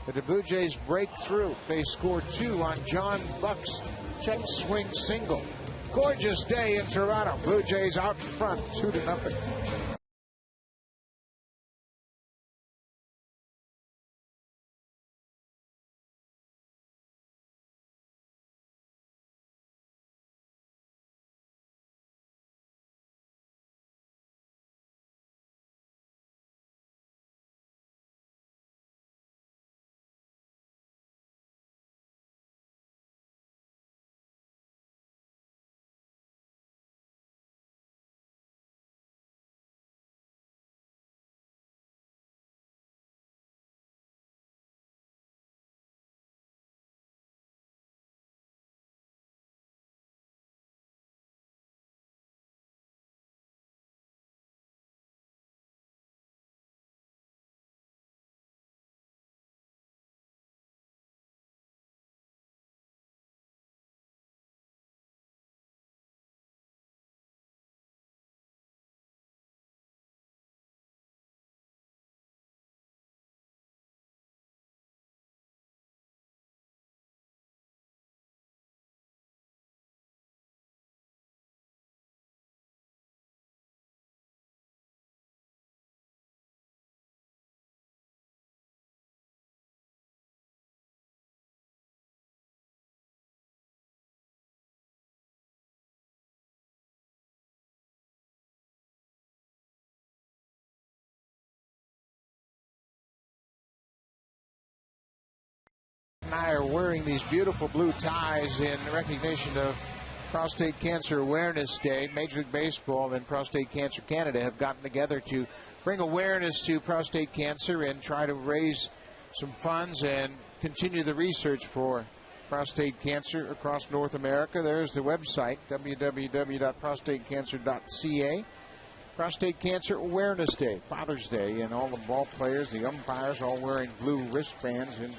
But the Blue Jays break through. They score 2 on John Buck's check swing single. Gorgeous day in Toronto. Blue Jays out in front, 2-0. And I are wearing these beautiful blue ties in recognition of Prostate Cancer Awareness Day. Major League Baseball and Prostate Cancer Canada have gotten together to bring awareness to prostate cancer and try to raise some funds and continue the research for prostate cancer across North America. There's the website, www.prostatecancer.ca. Prostate Cancer Awareness Day, Father's Day, and all the ball players, the umpires, all wearing blue wristbands in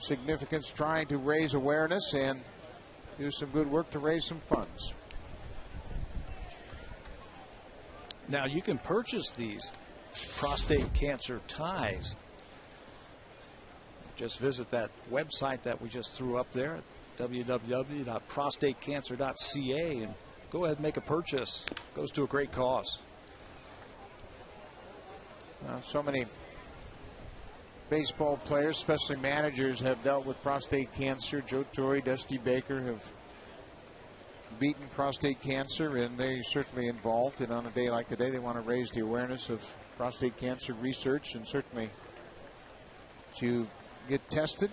significance, trying to raise awareness and do some good work to raise some funds. Now you can purchase these prostate cancer ties. Just visit that website that we just threw up there, www.prostatecancer.ca, and go ahead and make a purchase. It goes to a great cause. So many baseball players, especially managers, have dealt with prostate cancer. Joe Torre, Dusty Baker have beaten prostate cancer, and they're certainly involved. And on a day like today, they want to raise the awareness of prostate cancer research and certainly to get tested.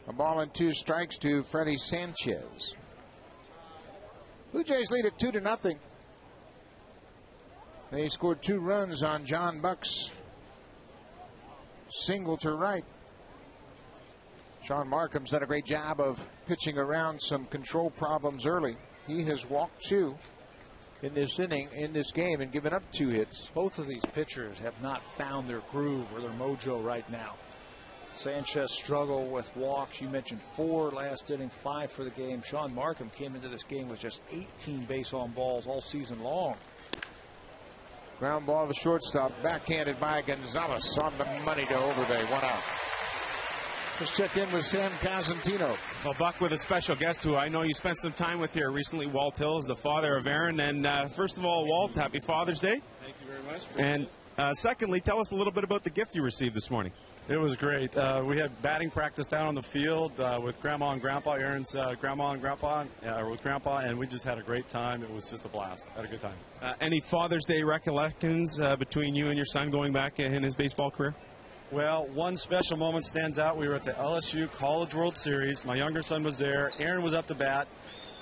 A ball and 2 strikes to Freddie Sanchez. Blue Jays lead at 2-0. They scored 2 runs on John Buck's single to right. Sean Markham's done a great job of pitching around some control problems early. He has walked 2 in this inning, in this game, and given up 2 hits. Both of these pitchers have not found their groove or their mojo right now. Sanchez struggled with walks. You mentioned 4 last inning, 5 for the game. Sean Markham came into this game with just 18 base on balls all season long. Ground ball to the shortstop, backhanded by Gonzalez on the money to Overbay. 1 out. Let's check in with Sam Casentino. Well, Buck, with a special guest who I know you spent some time with here recently. Walt Hill is the father of Aaron. And first of all, Walt, happy Father's Day. Thank you very much. And secondly, tell us a little bit about the gift you received this morning. It was great. We had batting practice down on the field with Grandma and Grandpa, Aaron's Grandma and Grandpa, with Grandpa, and we just had a great time. It was just a blast. Had a good time. Any Father's Day recollections between you and your son going back in his baseball career? Well, one special moment stands out. We were at the LSU College World Series. My younger son was there. Aaron was up to bat.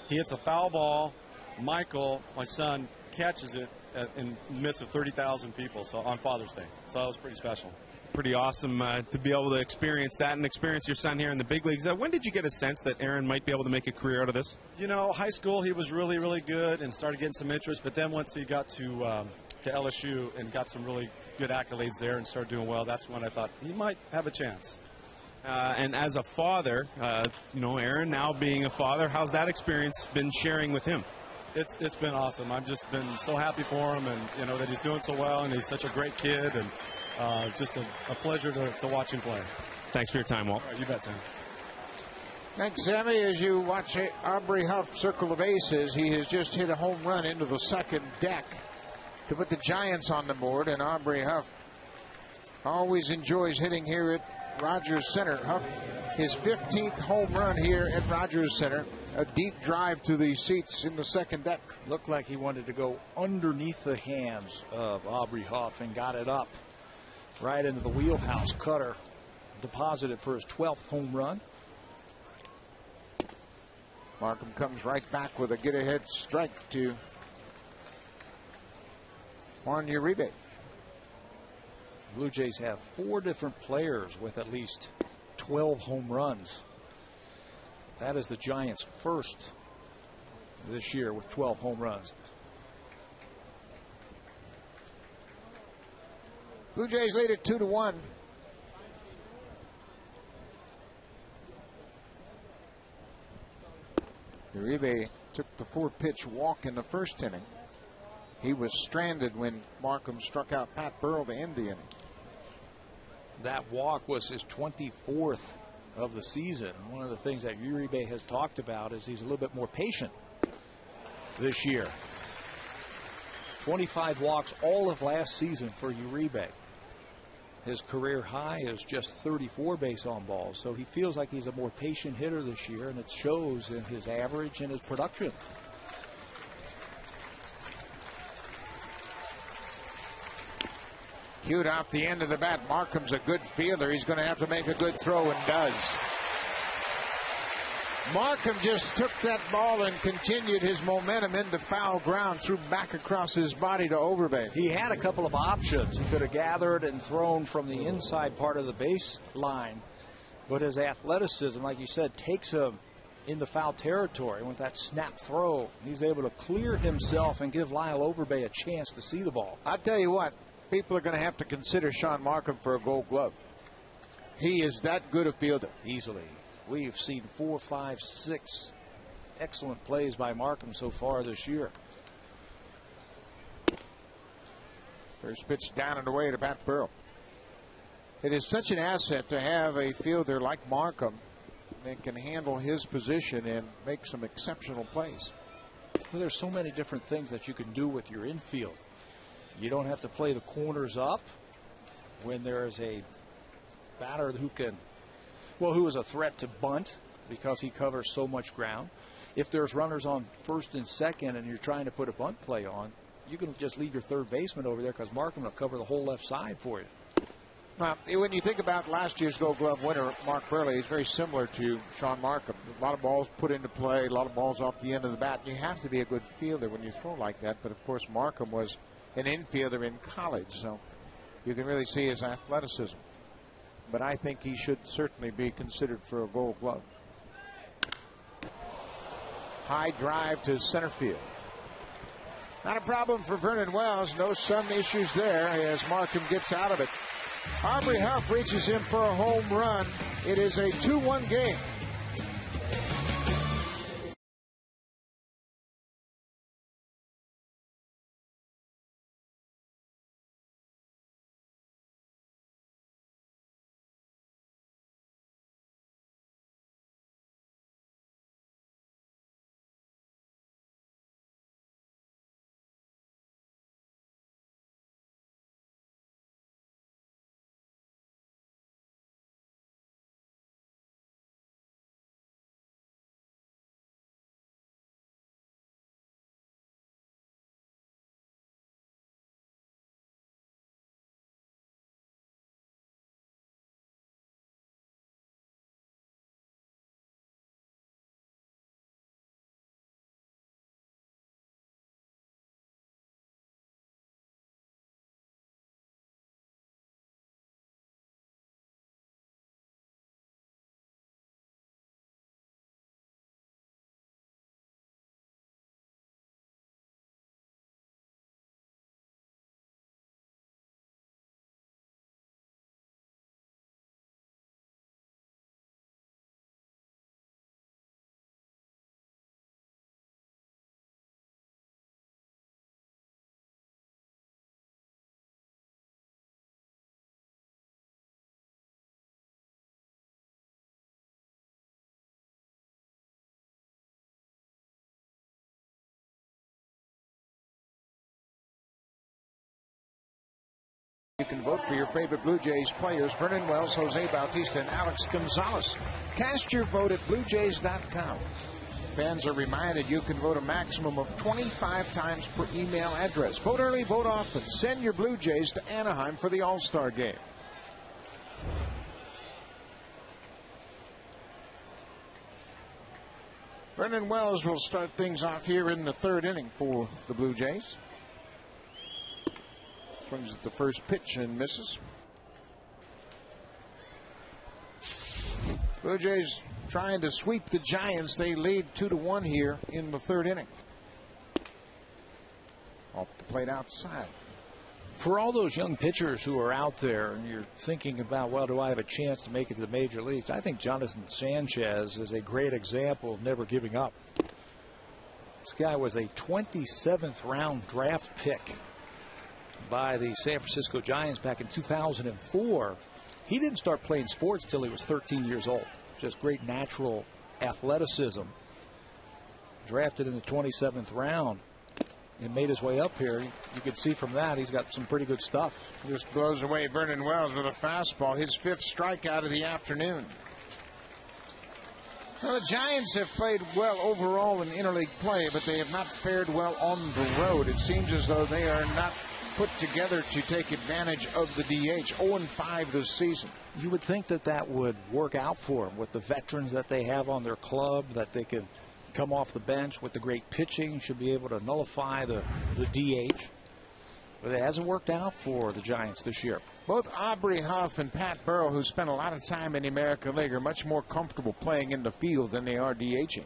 He hits a foul ball. Michael, my son, catches it in the midst of 30,000 people on Father's Day. So that was pretty special. Pretty awesome to be able to experience that and experience your son here in the big leagues. When did you get a sense that Aaron might be able to make a career out of this? You know, high school he was really, really good and started getting some interest. But then once he got to LSU and got some really good accolades there and started doing well, that's when I thought he might have a chance. And as a father, Aaron now being a father, how's that experience been sharing with him? It's been awesome. I've just been so happy for him, and that he's doing so well, and he's such a great kid, and just a pleasure to watch him play. Thanks for your time, Walt. All right, you bet, Sam. Thanks, Sammy. As you watch Aubrey Huff circle the bases, he has just hit a home run into the second deck to put the Giants on the board, and Aubrey Huff always enjoys hitting here at Rogers Center. Huff, his 15th home run here at Rogers Center. A deep drive to the seats in the second deck. Looked like he wanted to go underneath the hands of Aubrey Huff and got it up right into the wheelhouse. Cutter deposited for his 12th home run. Markham comes right back with a get-ahead strike to Juan Uribe. Blue Jays have 4 different players with at least 12 home runs. That is the Giants' first this year with 12 home runs. Blue Jays lead at 2-1. Uribe took the 4-pitch walk in the first inning. He was stranded when Markham struck out Pat Burrell to end the inning. That walk was his 24th of the season. One of the things that Uribe has talked about is he's a little bit more patient this year. 25 walks all of last season for Uribe. His career high is just 34 base on balls, so he feels like he's a more patient hitter this year, and it shows in his average and his production. Cued off the end of the bat. Markham's a good fielder. He's going to have to make a good throw, and does. Markham just took that ball and continued his momentum into foul ground, threw back across his body to Overbay. He had a couple of options. He could have gathered and thrown from the inside part of the baseline, but his athleticism, like you said, takes him into foul territory. And with that snap throw, he's able to clear himself and give Lyle Overbay a chance to see the ball. I'll tell you what, people are going to have to consider Sean Markham for a Gold Glove. He is that good a fielder. Easily. We've seen 4, 5, 6 excellent plays by Markham so far this year. First pitch down and away to Pat Burrell. It is such an asset to have a fielder like Markham that can handle his position and make some exceptional plays. Well, there's so many different things that you can do with your infield. You don't have to play the corners up when there's a batter who is a threat to bunt because he covers so much ground. If there's runners on first and second and you're trying to put a bunt play on, you can just leave your third baseman over there because Markham will cover the whole left side for you. Now, when you think about last year's Gold Glove winner, Mark Burley, he's very similar to Sean Markham. A lot of balls put into play, a lot of balls off the end of the bat. You have to be a good fielder when you throw like that. But, of course, Markham was an infielder in college, so you can really see his athleticism. But I think he should certainly be considered for a Gold Glove. High drive to center field. Not a problem for Vernon Wells. No sun issues there as Markham gets out of it. Aubrey Huff reaches him for a home run. It is a 2-1 game. You can vote for your favorite Blue Jays players, Vernon Wells, Jose Bautista, and Alex Gonzalez. Cast your vote at BlueJays.com. Fans are reminded you can vote a maximum of 25 times per email address. Vote early, vote often. Send your Blue Jays to Anaheim for the All-Star Game. Vernon Wells will start things off here in the third inning for the Blue Jays. Swings at the first pitch and misses. Blue Jays trying to sweep the Giants. They lead 2-1 here in the third inning. Off the plate outside. For all those young pitchers who are out there and you're thinking about, well, do I have a chance to make it to the major leagues? I think Jonathan Sanchez is a great example of never giving up. This guy was a 27th round draft pick by the San Francisco Giants back in 2004. He didn't start playing sports till he was 13 years old. Just great natural athleticism. Drafted in the 27th round and made his way up here. You could see from that he's got some pretty good stuff. Just blows away Vernon Wells with a fastball. His 5th strikeout of the afternoon. Well, the Giants have played well overall in interleague play, but they have not fared well on the road. It seems as though they are not put together to take advantage of the DH. 0-5 this season. You would think that that would work out for them with the veterans that they have on their club, that they could come off the bench with the great pitching, should be able to nullify the DH. But it hasn't worked out for the Giants this year. Both Aubrey Huff and Pat Burrell, who spent a lot of time in the American League, are much more comfortable playing in the field than they are DHing.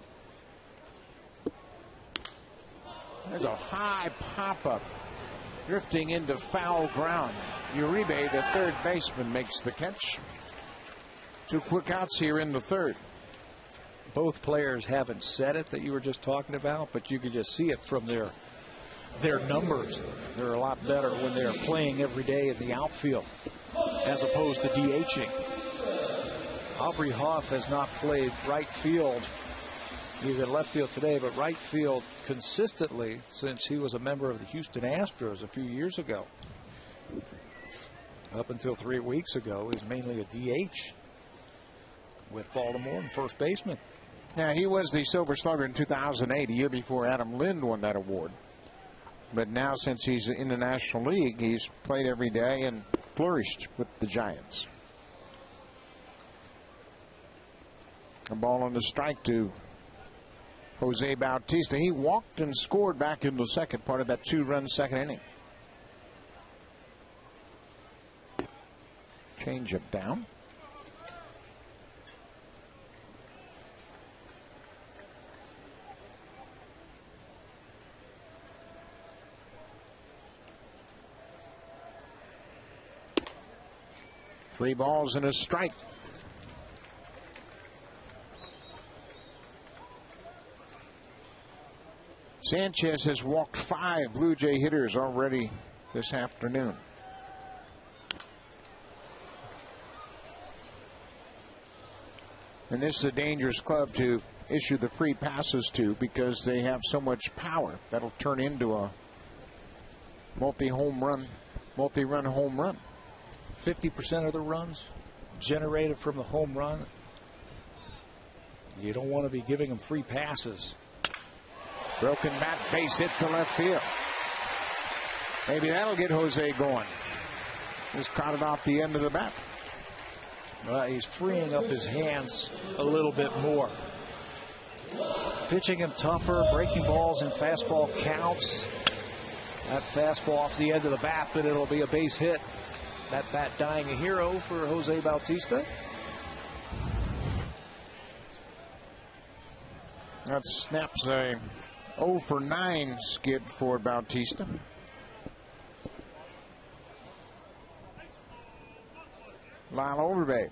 There's a high pop-up. Drifting into foul ground. Uribe, the third baseman, makes the catch. 2 quick outs here in the third. Both players haven't said it that you were just talking about, but you could just see it from their numbers. They're a lot better when they're playing every day in the outfield as opposed to DHing. Aubrey Huff has not played right field. He's at left field today, but right field consistently since he was a member of the Houston Astros a few years ago. Up until 3 weeks ago, he was mainly a DH with Baltimore and first baseman. Now, he was the Silver Slugger in 2008, a year before Adam Lind won that award. But now, since he's in the National League, he's played every day and flourished with the Giants. A ball on the strike to Jose Bautista. He walked and scored back in the second part of that 2-run second inning. Change up down. Three balls and a strike. Sanchez has walked 5 Blue Jay hitters already this afternoon. And this is a dangerous club to issue the free passes to because they have so much power. That'll turn into a multi-run home run. 50% of the runs generated from the home run. You don't want to be giving them free passes. Broken bat, base hit to left field. Maybe that'll get Jose going. Just caught it off the end of the bat. He's freeing up his hands a little bit more. Pitching him tougher, breaking balls in fastball counts. That fastball off the end of the bat, but it'll be a base hit. That bat dying a hero for Jose Bautista. That snaps a 0-for-9 skid for Bautista. Lyle Overbay.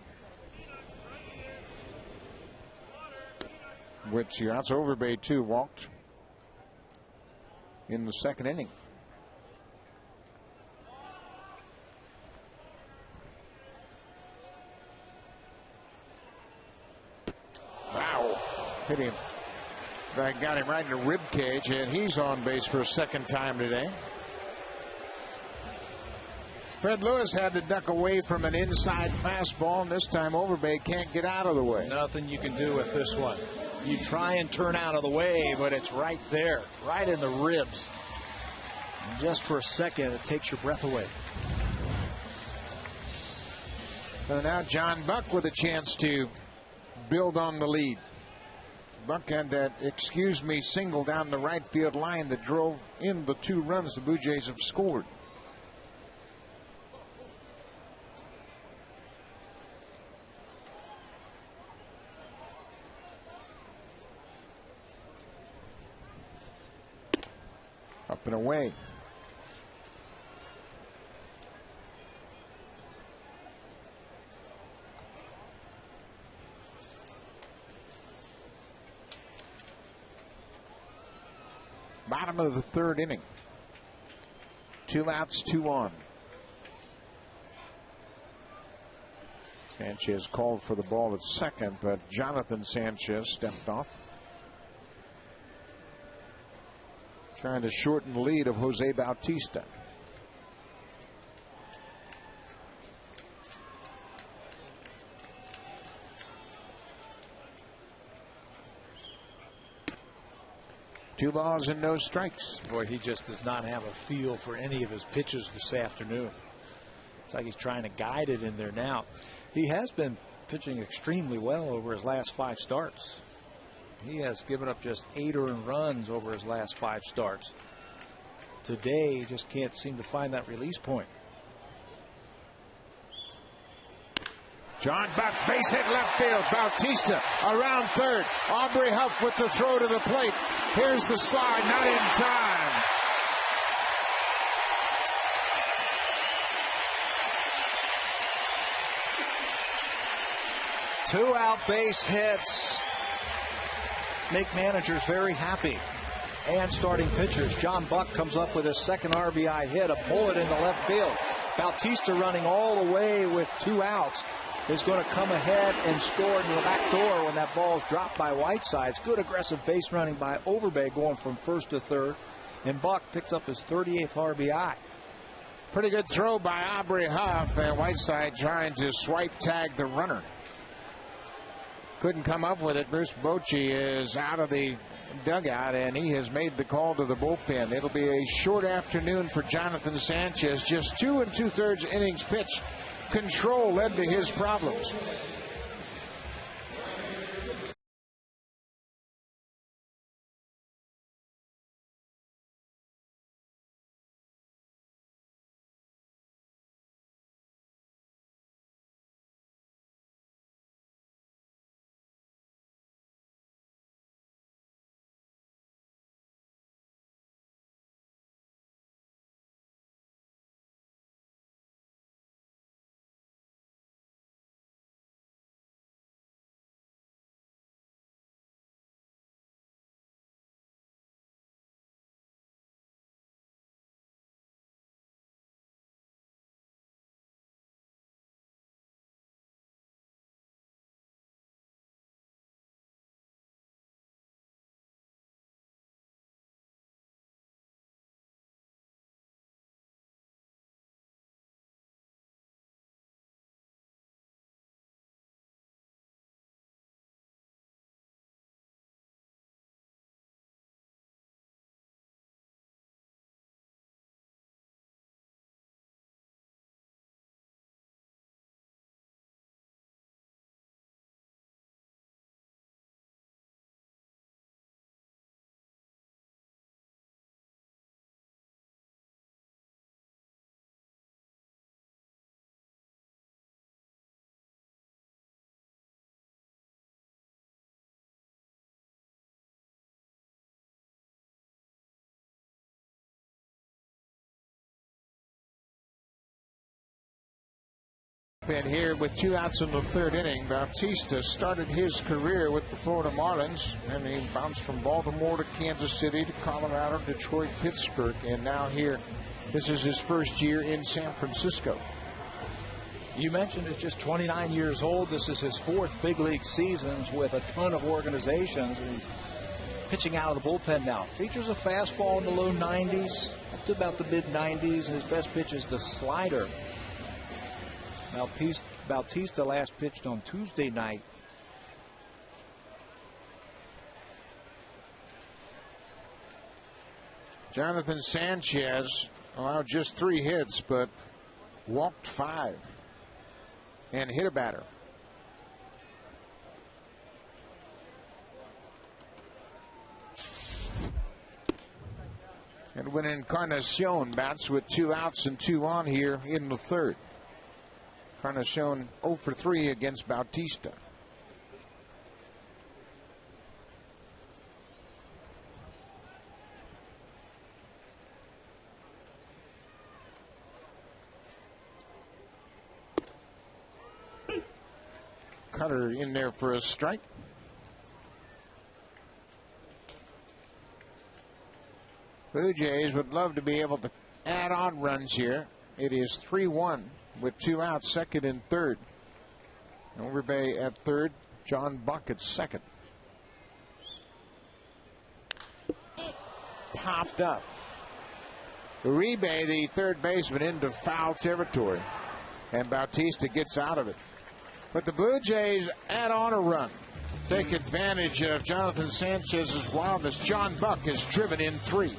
Which, that's Overbay too, walked in the second inning. Wow. Hit him. That got him right in the rib cage, and he's on base for a second time today. Fred Lewis had to duck away from an inside fastball, and this time Overbay can't get out of the way. Nothing you can do with this one. You try and turn out of the way, but it's right there, right in the ribs. And just for a second, it takes your breath away. So now John Buck with a chance to build on the lead. Buck had that excuse me single down the right field line that drove in the 2 runs the Blue Jays have scored. Up and away. Bottom of the 3rd inning. 2 outs, 2 on. Sanchez called for the ball at second, but Jonathan Sanchez stepped off. Trying to shorten the lead of Jose Bautista. Two balls and no strikes. Boy, he just does not have a feel for any of his pitches this afternoon. It's like he's trying to guide it in there now. He has been pitching extremely well over his last 5 starts. He has given up just 8 earned runs over his last 5 starts. Today, he just can't seem to find that release point. John Buck, base hit left field. Bautista around third. Aubrey Huff with the throw to the plate. Here's the slide, not in time. Two-out base hits make managers very happy. And starting pitchers. John Buck comes up with his second RBI hit, a bullet in the left field. Bautista running all the way with 2 outs is going to come ahead and score into the back door when that ball is dropped by Whitesides. Good aggressive base running by Overbay going from first to third. And Buck picks up his 38th RBI. Pretty good throw by Aubrey Huff, and Whiteside trying to swipe tag the runner. Couldn't come up with it. Bruce Bochy is out of the dugout, and he has made the call to the bullpen. It'll be a short afternoon for Jonathan Sanchez. Just 2 2/3 innings pitched. Control led to his problems. And here with 2 outs in the 3rd inning, Bautista started his career with the Florida Marlins, and he bounced from Baltimore to Kansas City to Colorado, Detroit, Pittsburgh, and now here, this is his first year in San Francisco. You mentioned he's just 29 years old. This is his 4th big league seasons with a ton of organizations. And he's pitching out of the bullpen now. Features a fastball in the low 90s, up to about the mid 90s. His best pitch is the slider. Bautista last pitched on Tuesday night. Jonathan Sanchez allowed just 3 hits, but walked 5 and hit a batter. And when Encarnacion bats with 2 outs and 2 on here in the third. Encarnacion 0 for 3 against Bautista. Cutter in there for a strike. Blue Jays would love to be able to add on runs here. It is 3-1 with 2 outs, second and third. Overbay at third, John Buck at second. Popped up. Uribe, the third baseman, into foul territory, and Bautista gets out of it. But the Blue Jays add on a run. Take advantage of Jonathan Sanchez's wildness. John Buck has driven in 3.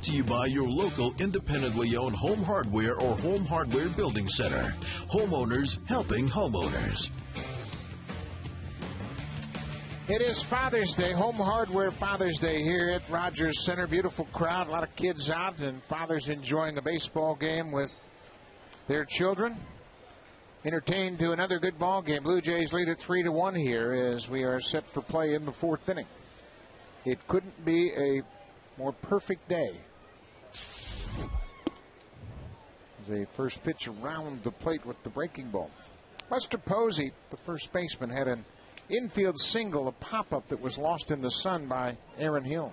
To you by your local independently owned home hardware or home hardware building center. Homeowners helping homeowners. It is Father's Day, Home Hardware Father's Day here at Rogers Center. Beautiful crowd, a lot of kids out, and fathers enjoying a baseball game with their children. Entertained to another good ball game. Blue Jays lead it 3-1 here as we are set for play in the 4th inning. It couldn't be a more perfect day. The first pitch around the plate with the breaking ball. Buster Posey, the first baseman, had an infield single, a pop-up that was lost in the sun by Aaron Hill.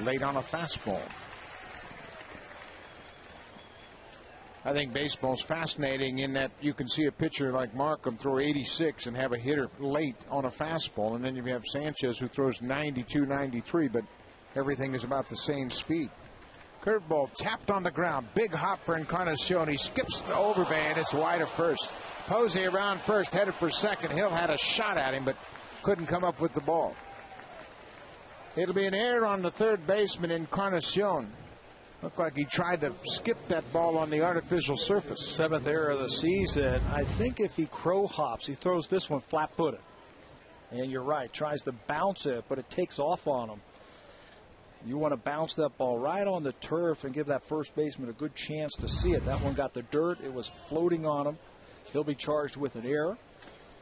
Late on a fastball. I think baseball's fascinating in that you can see a pitcher like Markham throw 86 and have a hitter late on a fastball, and then you have Sanchez who throws 92, 93, but everything is about the same speed. Curveball tapped on the ground. Big hop for Encarnacion. He skips the Overbay, and it's wide of first. Posey around first, headed for second. Hill had a shot at him, but couldn't come up with the ball. It'll be an error on the third baseman, Encarnacion. Looked like he tried to skip that ball on the artificial surface. 7th error of the season. I think if he crow hops, he throws this one flat-footed. And you're right, tries to bounce it, but it takes off on him. You want to bounce that ball right on the turf and give that first baseman a good chance to see it. That one got the dirt. It was floating on him. He'll be charged with an error.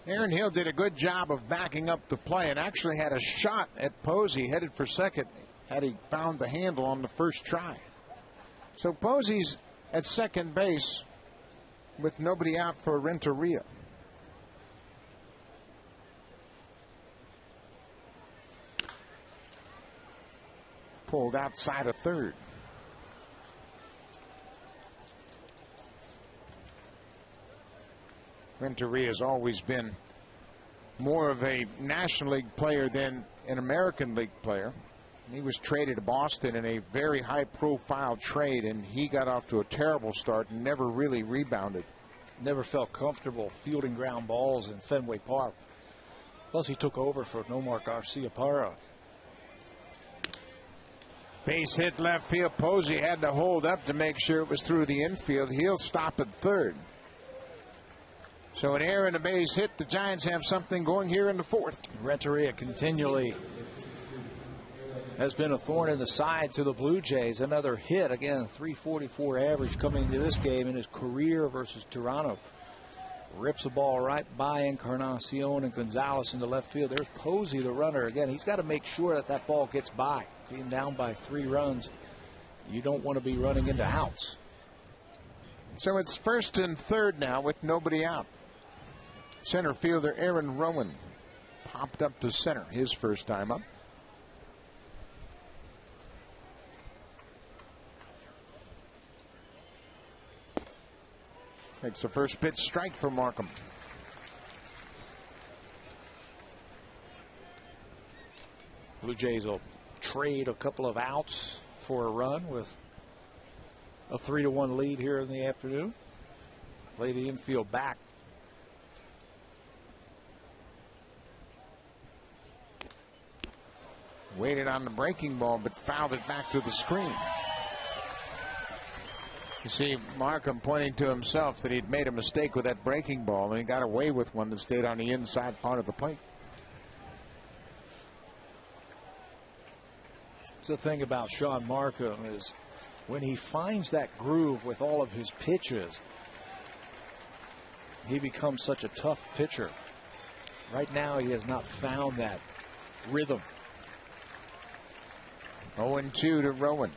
Aaron Hill did a good job of backing up the play and actually had a shot at Posey headed for second had he found the handle on the first try. So Posey's at second base with nobody out for Renteria. Pulled outside of third. Renteria has always been more of a National League player than an American League player. He was traded to Boston in a very high-profile trade, and he got off to a terrible start and never really rebounded. Never felt comfortable fielding ground balls in Fenway Park. Plus, he took over for Nomar Garcia-Parra. Base hit left field. Posey had to hold up to make sure it was through the infield. He'll stop at third. So an error and a base hit. The Giants have something going here in the fourth. Renteria continually has been a thorn in the side to the Blue Jays. Another hit. Again, 344 average coming into this game in his career versus Toronto. Rips the ball right by Encarnacion and Gonzalez in the left field. There's Posey, the runner. Again, he's got to make sure that that ball gets by. Being down by 3 runs, you don't want to be running into outs. So it's first and third now with nobody out. Center fielder Aaron Rowan popped up to center his first time up. Makes the first pitch strike for Markham. Blue Jays will trade a couple of outs for a run with a 3-1 lead here in the afternoon. Play the infield back. Waited on the breaking ball, but fouled it back to the screen. You see Markham pointing to himself that he'd made a mistake with that breaking ball, and he got away with one that stayed on the inside part of the plate. The thing about Sean Markham is when he finds that groove with all of his pitches, he becomes such a tough pitcher. Right now, he has not found that rhythm. 0-2 to Rowan.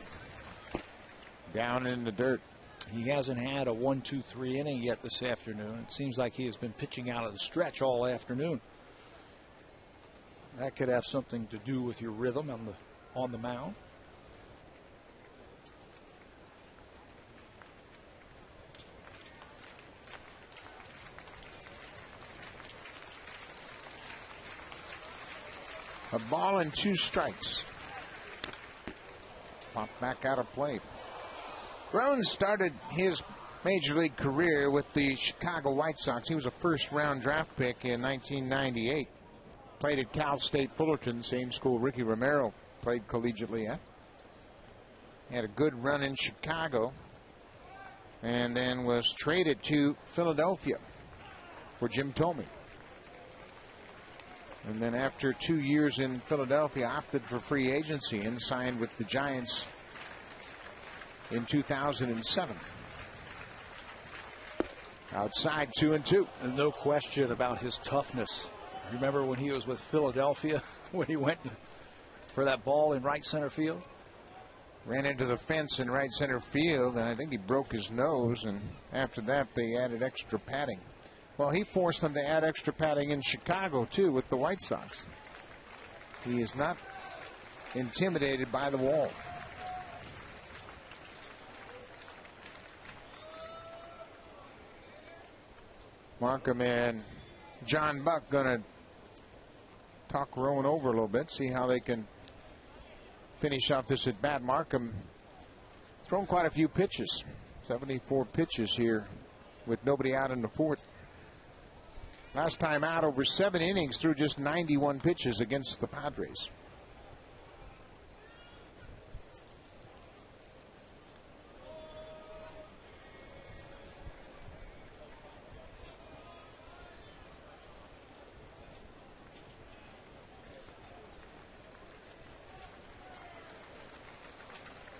Down in the dirt. He hasn't had a 1-2-3 inning yet this afternoon. It seems like he has been pitching out of the stretch all afternoon. That could have something to do with your rhythm on the mound. A ball and 2 strikes. Popped back out of play. Rowan started his major league career with the Chicago White Sox. He was a first-round draft pick in 1998. Played at Cal State Fullerton, same school Ricky Romero played collegiately at. Had a good run in Chicago, and then was traded to Philadelphia for Jim Thome. And then after 2 years in Philadelphia, opted for free agency and signed with the Giants in 2007. Outside 2-2. And no question about his toughness. Remember when he was with Philadelphia, when he went for that ball in right center field? Ran into the fence in right center field, and I think he broke his nose, and after that they added extra padding. Well, he forced them to add extra padding in Chicago, too, with the White Sox. He is not intimidated by the wall. Markham and John Buck going to talk Rowan over a little bit, see how they can finish off this at bat. Markham thrown quite a few pitches, 74 pitches here with nobody out in the fourth. Last time out over 7 innings through just 91 pitches against the Padres.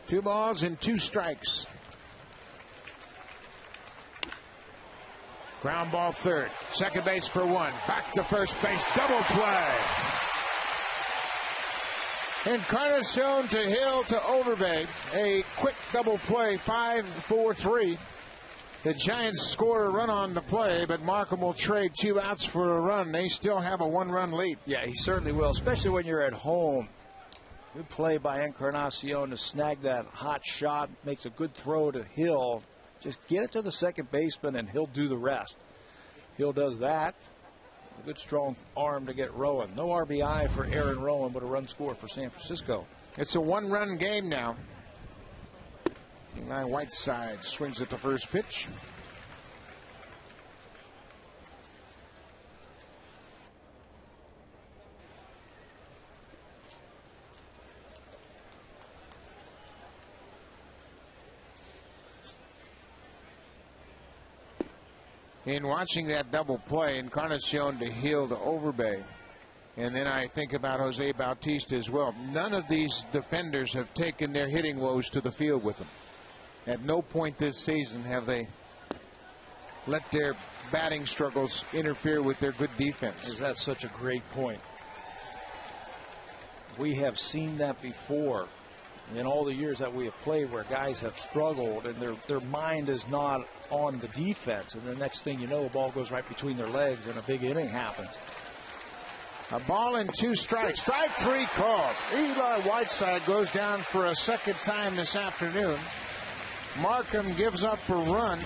Two balls and 2 strikes. Ground ball third. Second base for one. Back to first base. Double play. Encarnacion to Hill to Overbay. A quick double play. 5-4-3. The Giants score a run on the play, but Markham will trade 2 outs for a run. They still have a 1-run lead. Yeah, he certainly will, especially when you're at home. Good play by Encarnacion to snag that hot shot. Makes a good throw to Hill. Just get it to the second baseman, and he'll do the rest. Hill does that. A good strong arm to get Rowan. No RBI for Aaron Rowan, but a run score for San Francisco. It's a 1-run game now. Eli Whiteside swings at the first pitch. In watching that double play, Encarnacion to Hill to Overbay, and then I think about Jose Bautista as well. None of these defenders have taken their hitting woes to the field with them. At no point this season have they let their batting struggles interfere with their good defense. That's such a great point. We have seen that before in all the years that we have played, where guys have struggled and their mind is not on the defense, and the next thing you know, the ball goes right between their legs and a big inning happens. A ball and 2 strikes. Strike 3 called. Eli Whiteside goes down for a second time this afternoon. Markham gives up a run,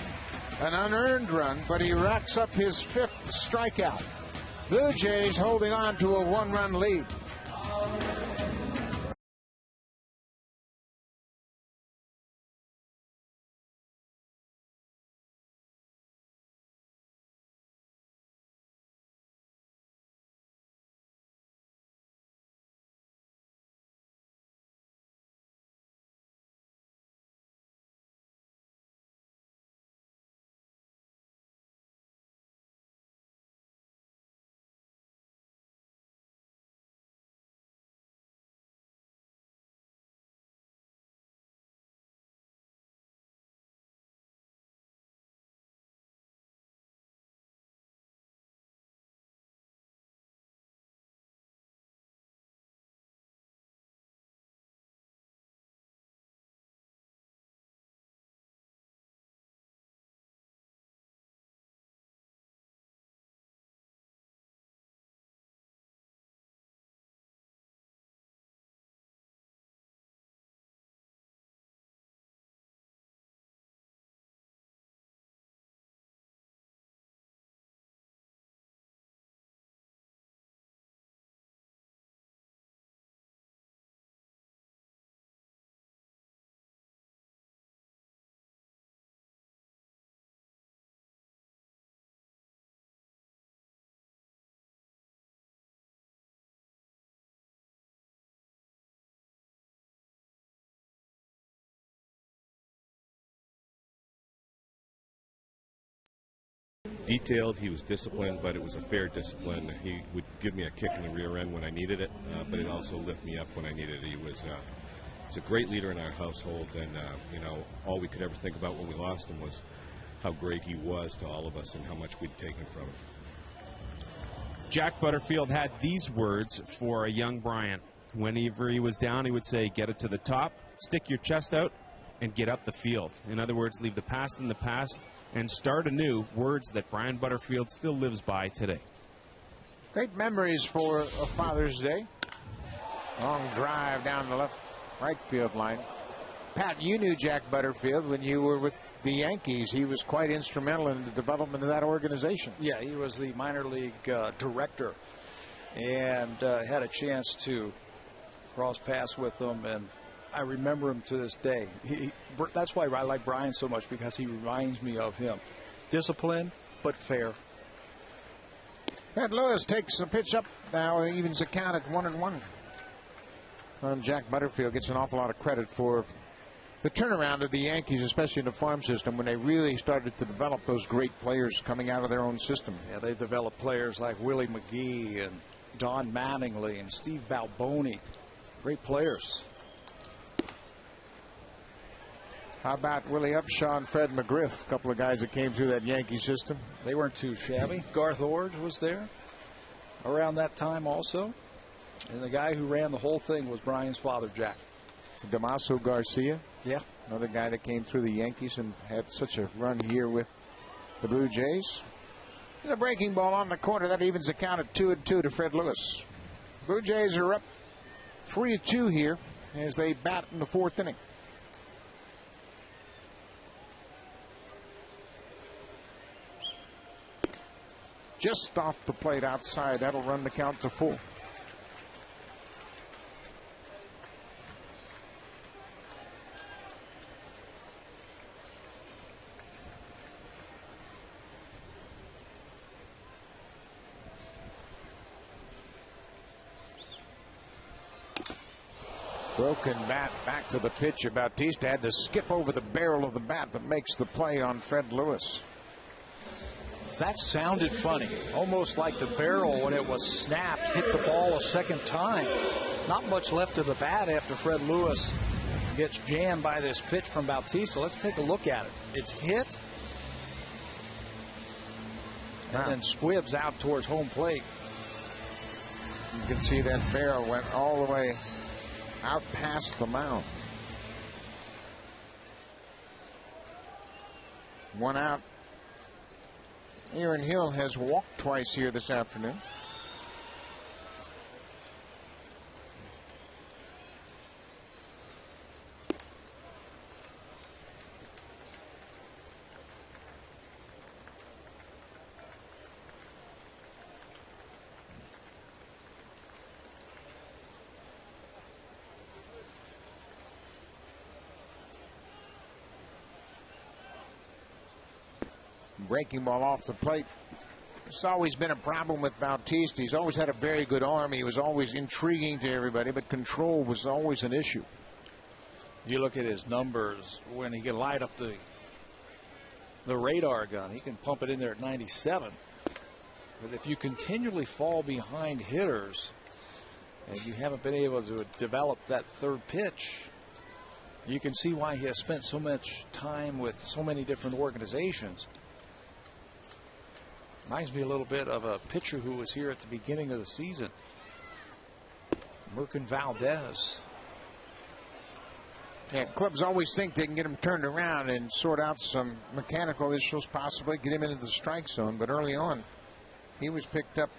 an unearned run, but he racks up his 5th strikeout. Blue Jays holding on to a 1-run lead. Detailed, he was disciplined, but it was a fair discipline. He would give me a kick in the rear end when I needed it, but it also lifted me up when I needed it. He was a great leader in our household, and all we could ever think about when we lost him was how great he was to all of us and how much we'd taken from him. Jack Butterfield had these words for a young Bryant. Whenever he was down, he would say, get it to the top, stick your chest out, and get up the field. In other words, leave the past in the past and start anew, words that Brian Butterfield still lives by today. Great memories for a Father's Day. Long drive down the right field line. Pat, you knew Jack Butterfield when you were with the Yankees. He was quite instrumental in the development of that organization. Yeah, he was the minor league director, and had a chance to cross paths with him, and I remember him to this day. That's why I like Brian so much, because he reminds me of him. Disciplined, but fair. Pat Lewis takes the pitch up now, evens the count at 1-1. Jack Butterfield gets an awful lot of credit for the turnaround of the Yankees, especially in the farm system, when they really started to develop those great players coming out of their own system. Yeah, they developed players like Willie McGee and Don Mattingly and Steve Balboni. Great players. How about Willie Upshaw and Fred McGriff? A couple of guys that came through that Yankee system. They weren't too shabby. Garth Orge was there around that time also. And the guy who ran the whole thing was Brian's father, Jack. Damaso Garcia. Yeah. Another guy that came through the Yankees and had such a run here with the Blue Jays. And a breaking ball on the corner. That evens the count at 2-2 to Fred Lewis. Blue Jays are up 3-2 here as they bat in the fourth inning. Just off the plate outside. That'll run the count to 4. Broken bat back to the pitcher. Bautista had to skip over the barrel of the bat, but makes the play on Fred Lewis. That sounded funny, almost like the barrel when it was snapped hit the ball a second time. Not much left of the bat after Fred Lewis gets jammed by this pitch from Bautista. Let's take a look at it. It's hit and then squibs out towards home plate. You can see that barrel went all the way out past the mound. One out. Aaron Hill has walked twice here this afternoon. Breaking ball off the plate. It's always been a problem with Bautista. He's always had a very good arm. He was always intriguing to everybody, but control was always an issue. You look at his numbers when he can light up the radar gun. He can pump it in there at 97. But if you continually fall behind hitters and you haven't been able to develop that third pitch, you can see why he has spent so much time with so many different organizations. Reminds me a little bit of a pitcher who was here at the beginning of the season, Merkin Valdez. Yeah, clubs always think they can get him turned around and sort out some mechanical issues, possibly get him into the strike zone. But early on, he was picked up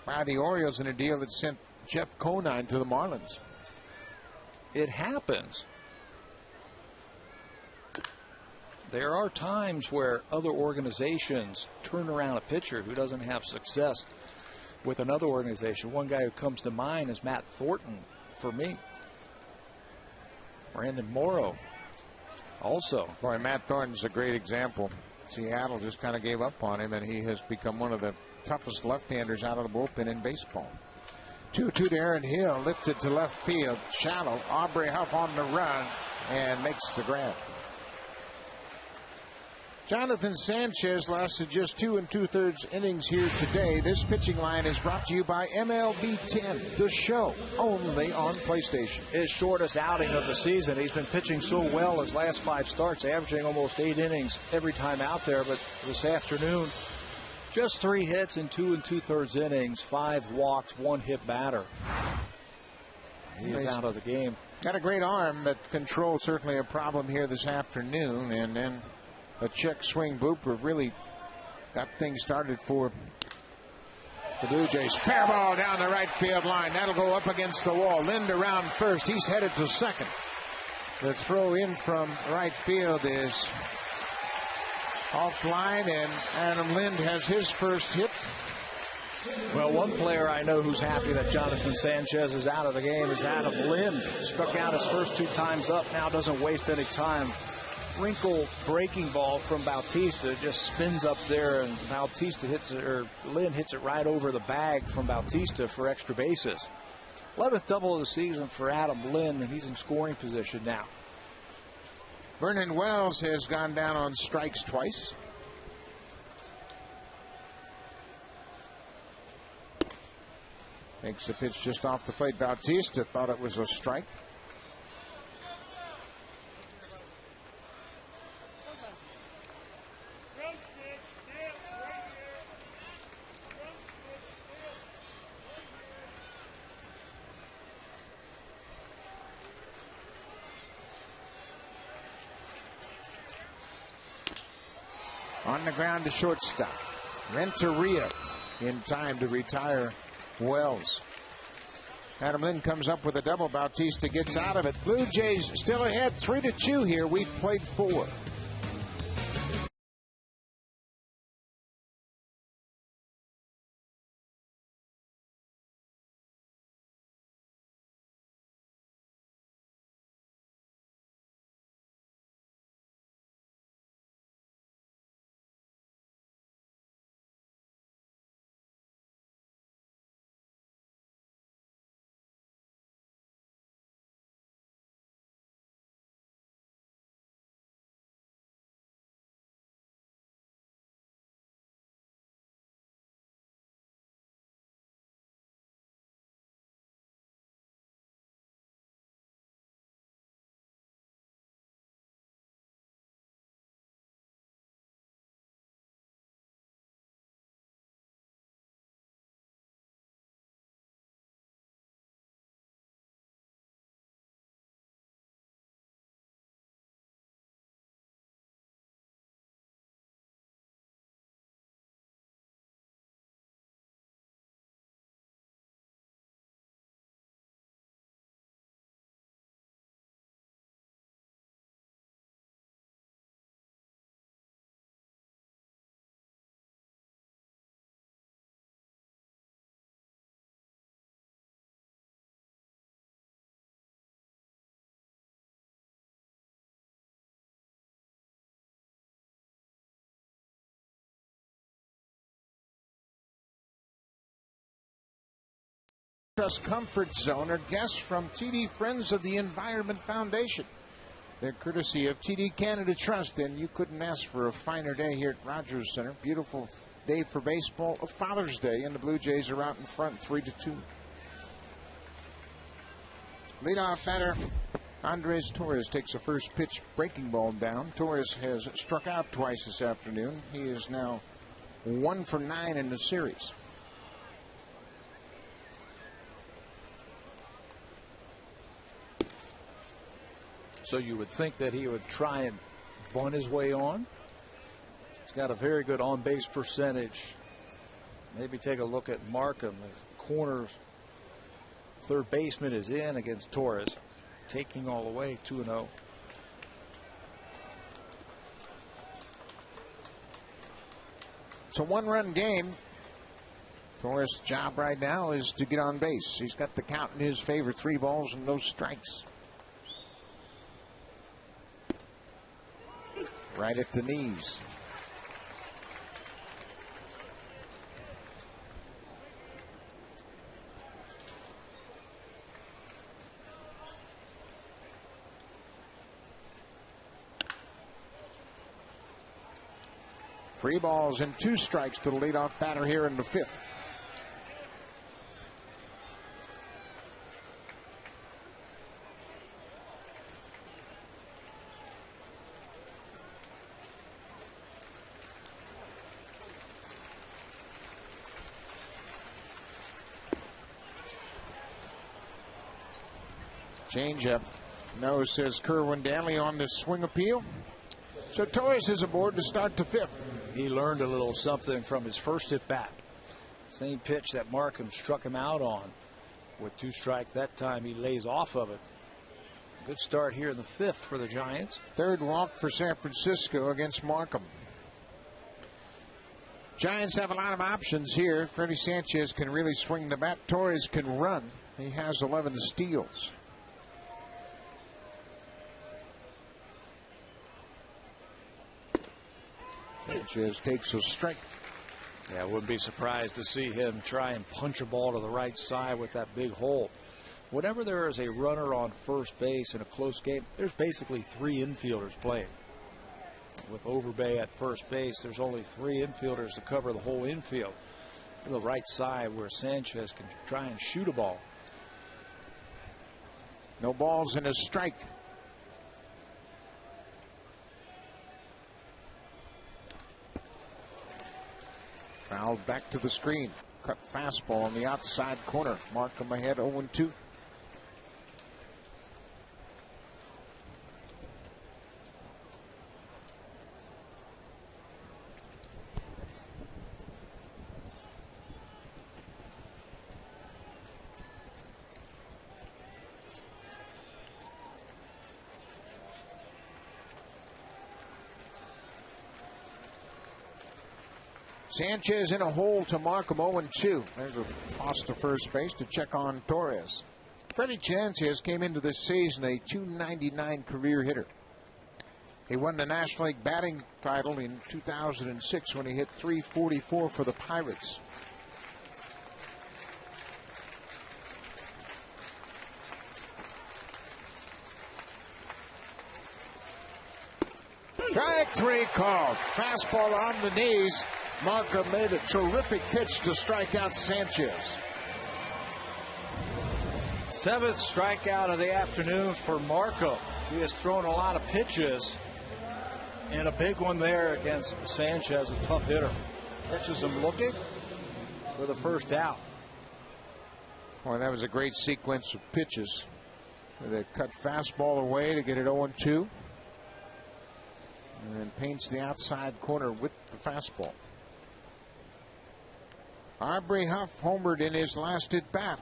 by the Orioles in a deal that sent Jeff Conine to the Marlins. It happens. There are times where other organizations turn around a pitcher who doesn't have success with another organization. One guy who comes to mind is Matt Thornton for me. Brandon Morrow also. Boy, Matt Thornton's a great example. Seattle just kind of gave up on him, and he has become one of the toughest left-handers out of the bullpen in baseball. 2-2 to Aaron Hill, lifted to left field, shallow. Aubrey Huff on the run and makes the grab. Jonathan Sanchez lasted just 2 2/3 innings here today. This pitching line is brought to you by MLB 10, the show, only on PlayStation. His shortest outing of the season. He's been pitching so well his last 5 starts, averaging almost 8 innings every time out there. But this afternoon, just 3 hits in 2 2/3 innings, 5 walks, 1 hit batter. He is out of the game. Got a great arm, but control certainly a problem here this afternoon. And then a check swing booper really got things started for the Blue Jays. Fair ball down the right field line. That'll go up against the wall. Lind around first. He's headed to second. The throw in from right field is offline, and Adam Lind has his first hit. Well, one player I know who's happy that Jonathan Sanchez is out of the game is Adam Lind. Struck out his first 2 times up, now doesn't waste any time. Wrinkle breaking ball from Bautista just spins up there, and Bautista hits it, or Lind hits it right over the bag from Bautista for extra bases. 11th double of the season for Adam Lind, and he's in scoring position now. Vernon Wells has gone down on strikes twice. Makes the pitch just off the plate. Bautista thought it was a strike. On the ground to shortstop. Renteria in time to retire Wells. Adam Lynn comes up with a double. Bautista gets out of it. Blue Jays still ahead, 3-2 here. We've played 4. Trust Comfort Zone are guests from TD Friends of the Environment Foundation. They're courtesy of TD Canada Trust, and you couldn't ask for a finer day here at Rogers Center. Beautiful day for baseball, a Father's Day, and the Blue Jays are out in front 3-2. Leadoff batter Andres Torres takes a first pitch breaking ball down. Torres has struck out twice this afternoon. He is now 1 for 9 in the series. So you would think that he would try and bunt his way on. He's got a very good on-base percentage. Maybe take a look at Markham. The corner's third baseman is in against Torres, taking all the way 2-0. It's a one-run game. Torres' job right now is to get on base. He's got the count in his favor, 3 balls and no strikes. Right at the knees. Free balls and 2 strikes to the leadoff batter here in the 5th. Changeup. No, says Kerwin Danley on the swing appeal. So Torres is aboard to start the 5th. He learned a little something from his first at bat. Same pitch that Markham struck him out on. With 2 strikes that time, he lays off of it. Good start here in the 5th for the Giants. 3rd walk for San Francisco against Markham. Giants have a lot of options here. Freddie Sanchez can really swing the bat. Torres can run. He has 11 steals. Sanchez takes a strike. Yeah, I wouldn't be surprised to see him try and punch a ball to the right side with that big hole. Whenever there is a runner on first base in a close game, there's basically 3 infielders playing. With Overbay at first base, there's only 3 infielders to cover the whole infield. To the right side where Sanchez can try and shoot a ball. No balls and a strike. Fouled back to the screen. Cut fastball on the outside corner. Markham ahead 0-2. Sanchez in a hole to Markham 0-2. There's a toss to first base to check on Torres. Freddie Sanchez came into this season a .299 career hitter. He won the National League batting title in 2006 when he hit .344 for the Pirates. Strike three called. Fastball on the knees. Markham made a terrific pitch to strike out Sanchez. 7th strikeout of the afternoon for Markham. He has thrown a lot of pitches, and a big one there against Sanchez, a tough hitter. Catches him looking for the first out. Boy, that was a great sequence of pitches. They cut fastball away to get it 0-2. And then paints the outside corner with the fastball. Aubrey Huff homered in his last at bat.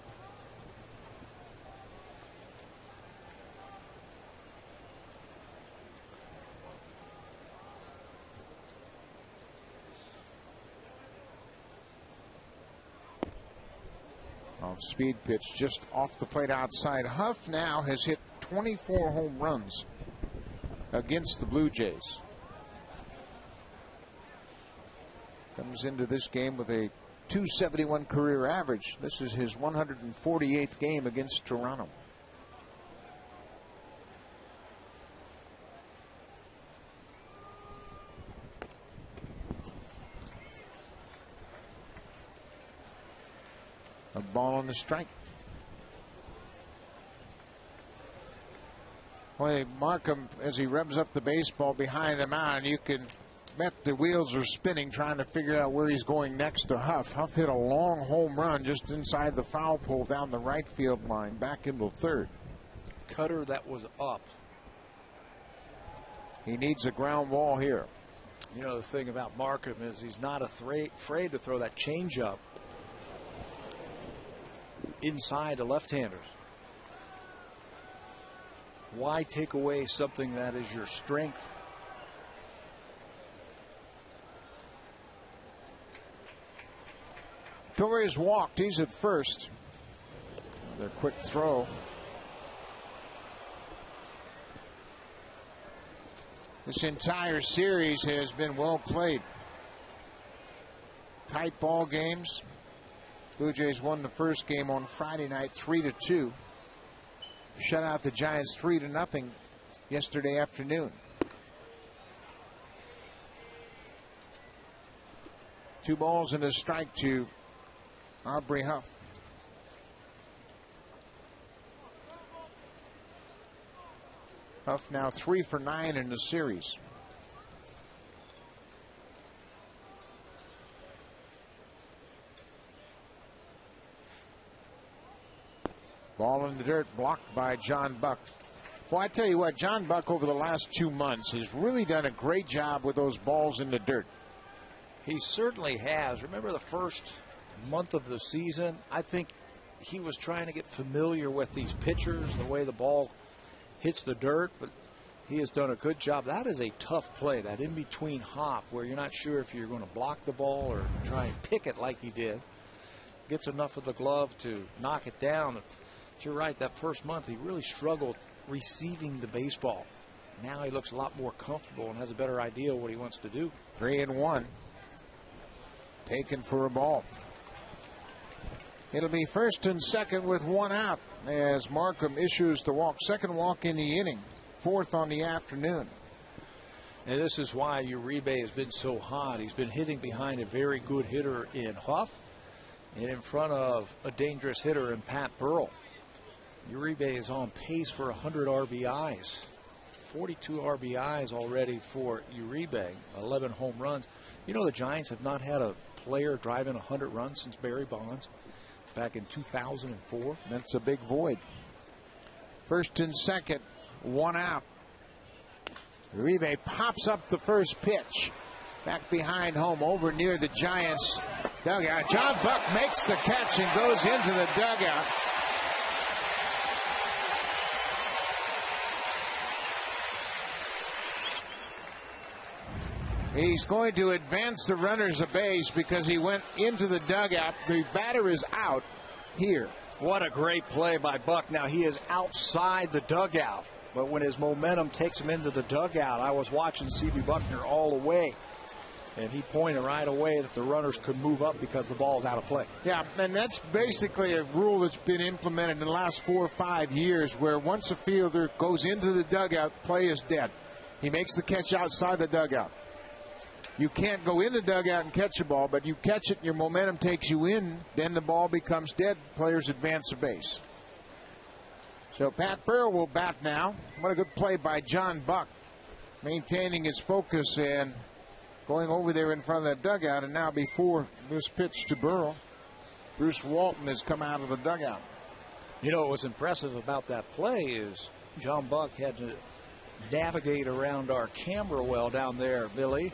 Speed pitch just off the plate outside. Huff now has hit 24 home runs against the Blue Jays. Comes into this game with a .271 career average. This is his 148th game against Toronto. A ball on the strike. Boy, Markham, as he revs up the baseball behind the mound, you can bet the wheels are spinning trying to figure out where he's going next to Huff. Huff hit a long home run just inside the foul pole down the right field line, back into third. Cutter that was up. He needs a ground ball here. You know, the thing about Markham is he's not afraid to throw that changeup inside the left-handers. Why take away something that is your strength? Torres walked. He's at first. Another quick throw. This entire series has been well played. Tight ball games. Blue Jays won the first game on Friday night 3-2. Shut out the Giants 3-0 yesterday afternoon. 2 balls and a strike to Aubrey Huff. Huff now 3 for 9 in the series. Ball in the dirt, blocked by John Buck. Well, I tell you what, John Buck over the last 2 months has really done a great job with those balls in the dirt. He certainly has. Remember the first month of the season? I think he was trying to get familiar with these pitchers, the way the ball hits the dirt, but he has done a good job. That is a tough play, that in-between hop where you're not sure if you're going to block the ball or try and pick it like he did. Gets enough of the glove to knock it down. But you're right, that first month he really struggled receiving the baseball. Now he looks a lot more comfortable and has a better idea of what he wants to do. 3-1. Taken for a ball. It'll be first and second with 1 out as Markham issues the walk. Second walk in the inning. 4th on the afternoon. And this is why Uribe has been so hot. He's been hitting behind a very good hitter in Huff and in front of a dangerous hitter in Pat Burrell. Uribe is on pace for 100 RBIs. 42 RBIs already for Uribe. 11 home runs. You know, the Giants have not had a player driving 100 runs since Barry Bonds back in 2004. That's a big void. First and second, 1 out. Uribe pops up the first pitch. Back behind home, over near the Giants dugout. John Buck makes the catch and goes into the dugout. He's going to advance the runners a base because he went into the dugout. The batter is out here. What a great play by Buck. Now he is outside the dugout, but when his momentum takes him into the dugout, I was watching C.B. Buckner all the way, and he pointed right away that the runners could move up because the ball is out of play. Yeah, and that's basically a rule that's been implemented in the last 4 or 5 years, where once a fielder goes into the dugout, play is dead. He makes the catch outside the dugout. You can't go in the dugout and catch a ball, but you catch it and your momentum takes you in, then the ball becomes dead. Players advance a base. So Pat Burrell will bat now. What a good play by John Buck, maintaining his focus and going over there in front of that dugout. And now before this pitch to Burrell, Bruce Walton has come out of the dugout. You know what was impressive about that play is John Buck had to navigate around our camera well down there, Billy.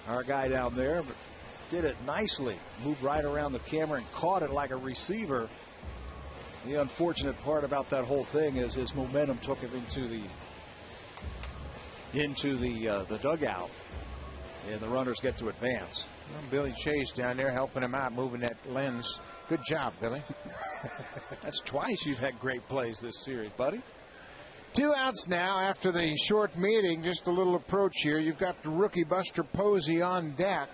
Our guy down there, but did it nicely. Moved right around the camera and caught it like a receiver. The unfortunate part about that whole thing is his momentum took him into the dugout, and the runners get to advance. Well, Billy Chase down there helping him out, moving that lens. Good job, Billy. That's twice you've had great plays this series, buddy. 2 outs now after the short meeting. Just a little approach here. You've got the rookie Buster Posey on deck,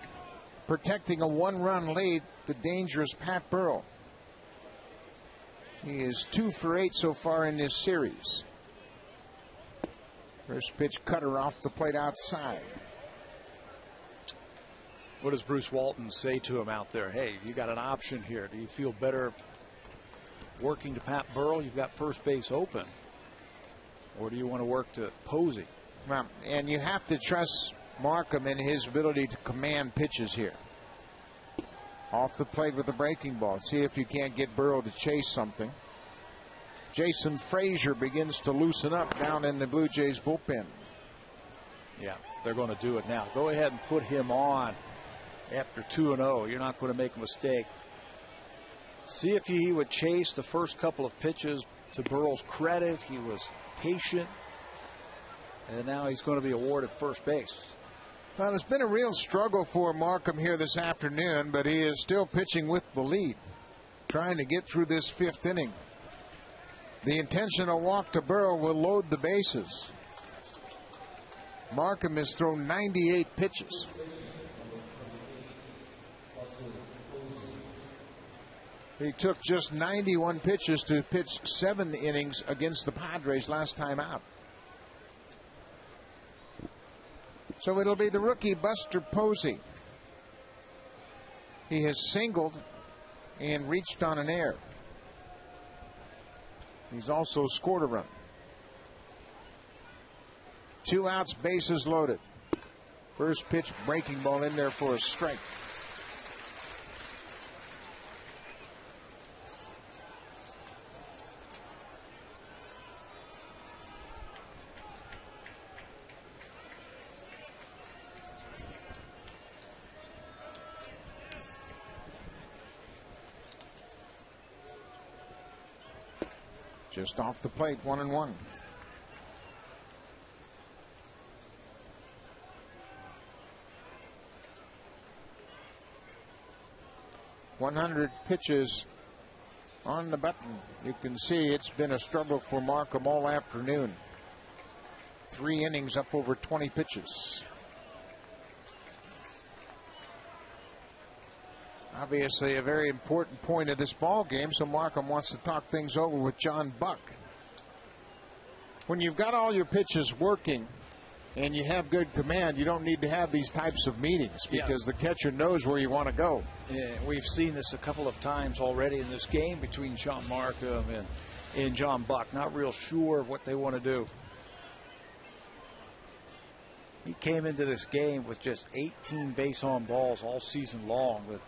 protecting a 1-run lead, the dangerous Pat Burrell. He is 2 for 8 so far in this series. First pitch cutter off the plate outside. What does Bruce Walton say to him out there? Hey, you got an option here. Do you feel better working to Pat Burrell? You've got first base open. Or do you want to work to Posey? Well, and you have to trust Markham in his ability to command pitches here. Off the plate with the breaking ball. See if you can't get Burrell to chase something. Jason Frazier begins to loosen up down in the Blue Jays bullpen. Yeah, they're going to do it now. Go ahead and put him on after 2-0. You're not going to make a mistake. See if he would chase the first couple of pitches. To Burrell's credit, he was patient, and now he's going to be awarded first base. Well, it's been a real struggle for Markham here this afternoon, but he is still pitching with the lead, trying to get through this 5th inning. The intentional walk to Burrell will load the bases. Markham has thrown 98 pitches. He took just 91 pitches to pitch 7 innings against the Padres last time out. So it'll be the rookie Buster Posey. He has singled and reached on an error. He's also scored a run. 2 outs, bases loaded. First pitch breaking ball in there for a strike. Just off the plate, 1-1. .100 pitches on the button. You can see it's been a struggle for Markham all afternoon. 3 innings, up over 20 pitches. Obviously a very important point of this ball game, so Markham wants to talk things over with John Buck. When you've got all your pitches working and you have good command, you don't need to have these types of meetings because the catcher knows where you want to go. Yeah, we've seen this a couple of times already in this game between Sean Markham and John Buck. Not real sure of what they want to do. He came into this game with just 18 base on balls all season long, but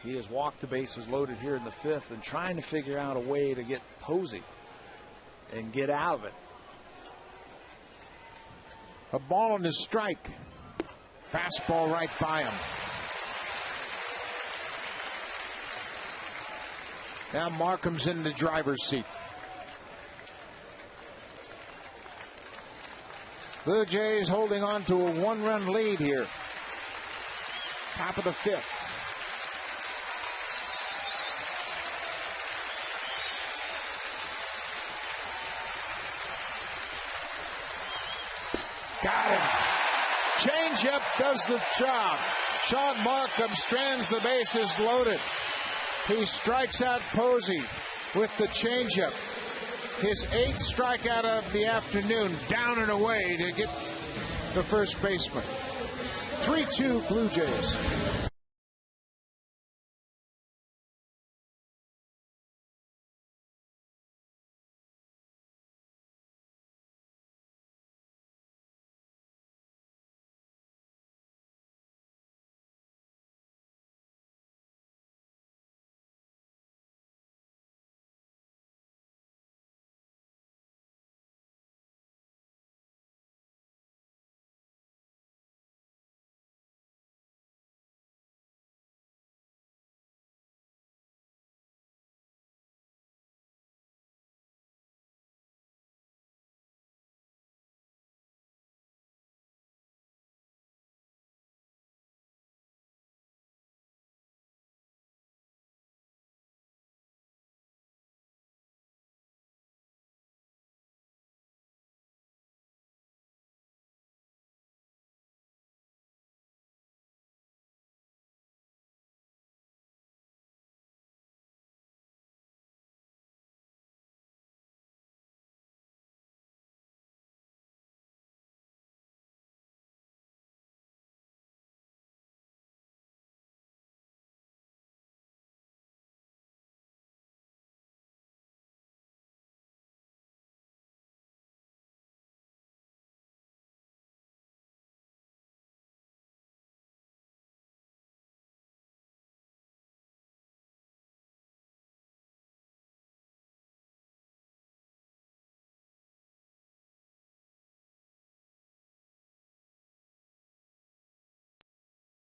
he has walked the bases loaded here in the 5th and trying to figure out a way to get Posey and get out of it. A ball and a strike. Fastball right by him. Now Markham's in the driver's seat. Blue Jays holding on to a 1-run lead here. Top of the 5th. Got him. Changeup does the job. Sean Markham strands the bases loaded. He strikes out Posey with the changeup. His 8th strikeout of the afternoon, down and away to get the first baseman. 3-2 Blue Jays.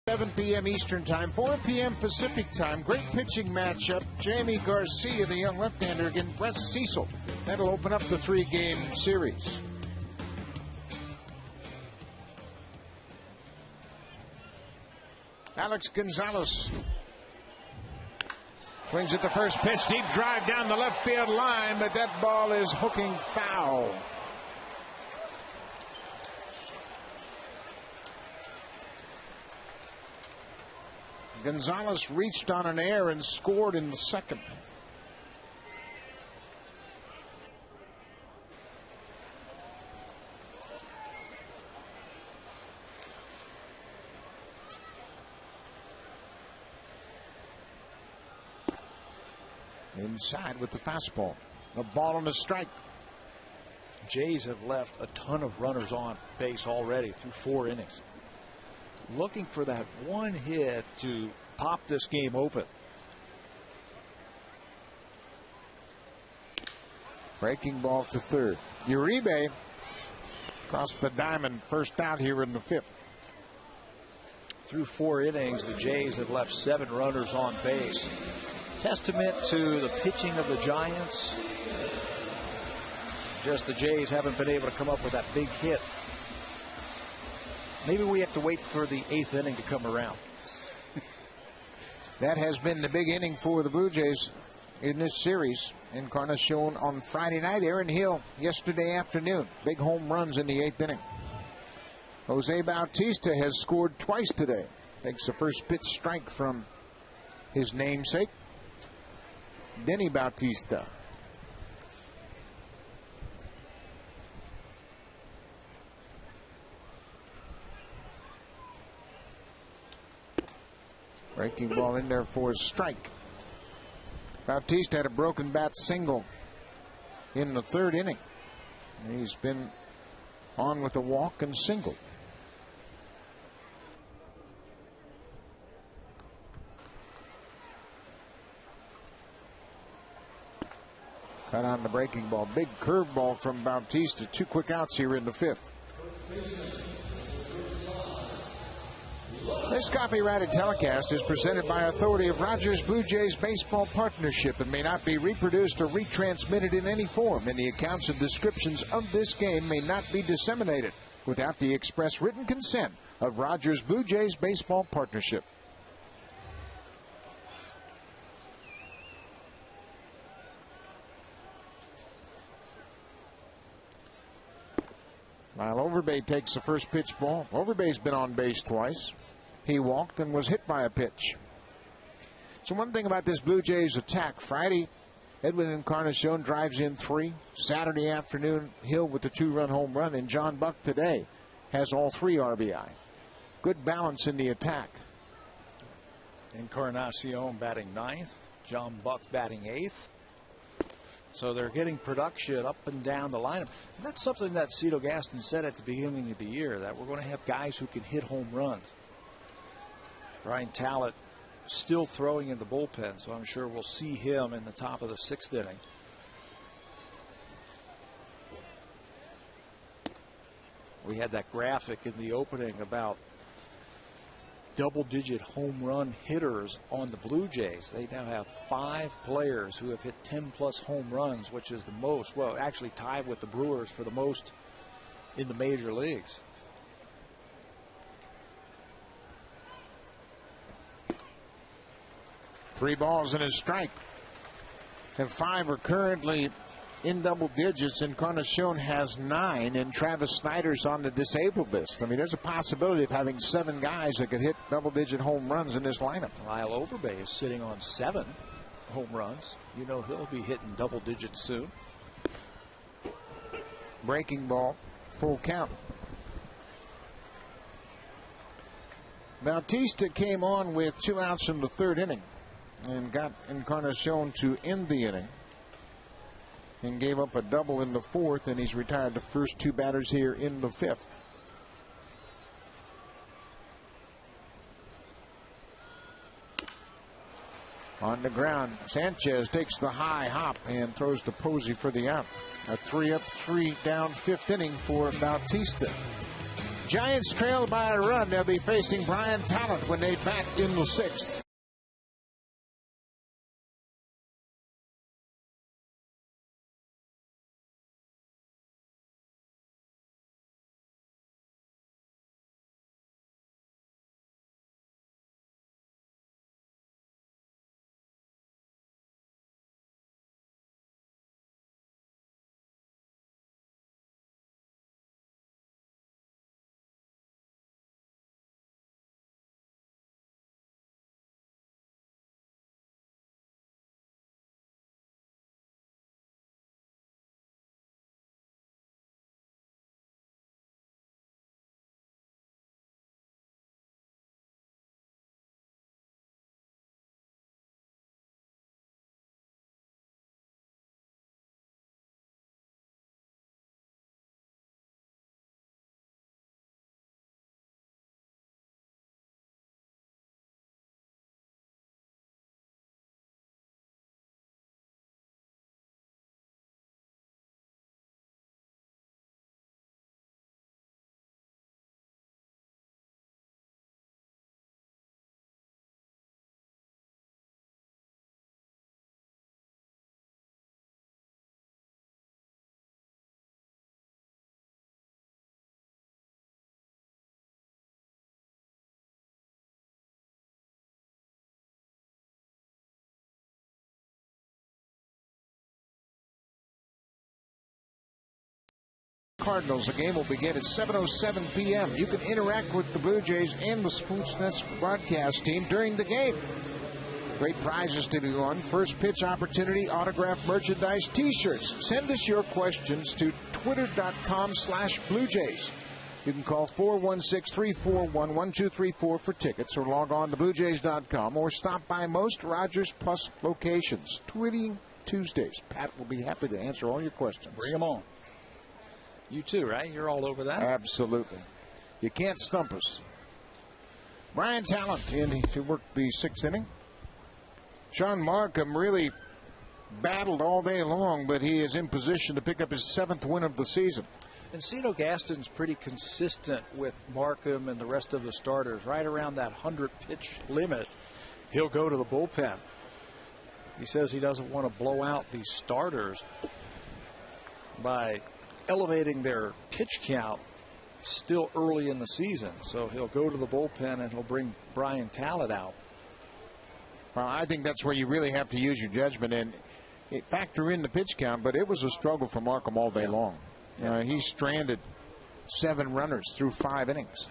Seven p.m. Eastern Time, 4 p.m. Pacific Time. Great pitching matchup. Jamie Garcia, the young left-hander, against Wes Cecil. That'll open up the 3-game series. Alex Gonzalez swings at the first pitch. Deep drive down the left field line, but that ball is hooking foul. Gonzalez reached on an air and scored in the second. Inside with the fastball. The ball and a strike. Jays have left a ton of runners on base already through 4 innings. Looking for that one hit to pop this game open. Breaking ball to third. Uribe across the diamond, first out here in the 5th. Through 4 innings, the Jays have left 7 runners on base. Testament to the pitching of the Giants. Just the Jays haven't been able to come up with that big hit. Maybe we have to wait for the 8th inning to come around. That has been the big inning for the Blue Jays in this series. Encarnacion on Friday night. Aaron Hill yesterday afternoon. Big home runs in the 8th inning. Jose Bautista has scored twice today. Takes the first pitch strike from his namesake, Denny Bautista. Breaking ball in there for a strike. Bautista had a broken bat single in the 3rd inning. He's been on with a walk and single. Cut on the breaking ball. Big curveball from Bautista. 2 quick outs here in the 5th. This copyrighted telecast is presented by authority of Rogers Blue Jays Baseball Partnership and may not be reproduced or retransmitted in any form, and the accounts and descriptions of this game may not be disseminated without the express written consent of Rogers Blue Jays Baseball Partnership. Overbay takes the first pitch ball. Overbay's been on base twice. He walked and was hit by a pitch. So one thing about this Blue Jays attack, Friday, Edwin Encarnacion drives in 3. Saturday afternoon, Hill with the 2-run home run, and John Buck today has all 3 RBI. Good balance in the attack. Encarnacion batting 9th. John Buck batting 8th. So they're getting production up and down the lineup. And that's something that Cito Gaston said at the beginning of the year, that we're going to have guys who can hit home runs. Brian Talent still throwing in the bullpen, so I'm sure we'll see him in the top of the 6th inning. We had that graphic in the opening about double-digit home run hitters on the Blue Jays. They now have 5 players who have hit 10-plus home runs, which is the most, well, actually tied with the Brewers for the most in the major leagues. Three balls and a strike. And 5 are currently in double digits. Encarnacion has 9, and Travis Snyder's on the disabled list. I mean, there's a possibility of having 7 guys that could hit double-digit home runs in this lineup. Lyle Overbay is sitting on 7 home runs. You know he'll be hitting double digits soon. Breaking ball, full count. Bautista came on with 2 outs in the 3rd inning and got Encarnacion to end the inning, and gave up a double in the 4th, and he's retired the first 2 batters here in the 5th. On the ground, Sanchez takes the high hop and throws to Posey for the out. A 3 up, 3 down 5th inning for Bautista. Giants trail by a run. They'll be facing Brian Talent when they bat in the 6th. Cardinals. The game will begin at 7:07 p.m. You can interact with the Blue Jays and the Sportsnet broadcast team during the game. Great prizes to be won. First pitch opportunity, autographed merchandise, T-shirts. Send us your questions to twitter.com/Blue Jays. You can call 416-341-1234 for tickets, or log on to BlueJays.com, or stop by most Rogers Plus locations. Tweeting Tuesdays. Pat will be happy to answer all your questions. Bring them on. You too, right? You're all over that? Absolutely. You can't stump us. Brian Talent in to work the 6th inning. Sean Markham really battled all day long, but he is in position to pick up his 7th win of the season. And Cito Gaston's pretty consistent with Markham and the rest of the starters. Right around that 100-pitch limit, he'll go to the bullpen. He says he doesn't want to blow out these starters by elevating their pitch count still early in the season. So he'll go to the bullpen and he'll bring Brian Talent out. Well, I think that's where you really have to use your judgment and factor in the pitch count, but it was a struggle for Markham all day long. He's stranded 7 runners through 5 innings.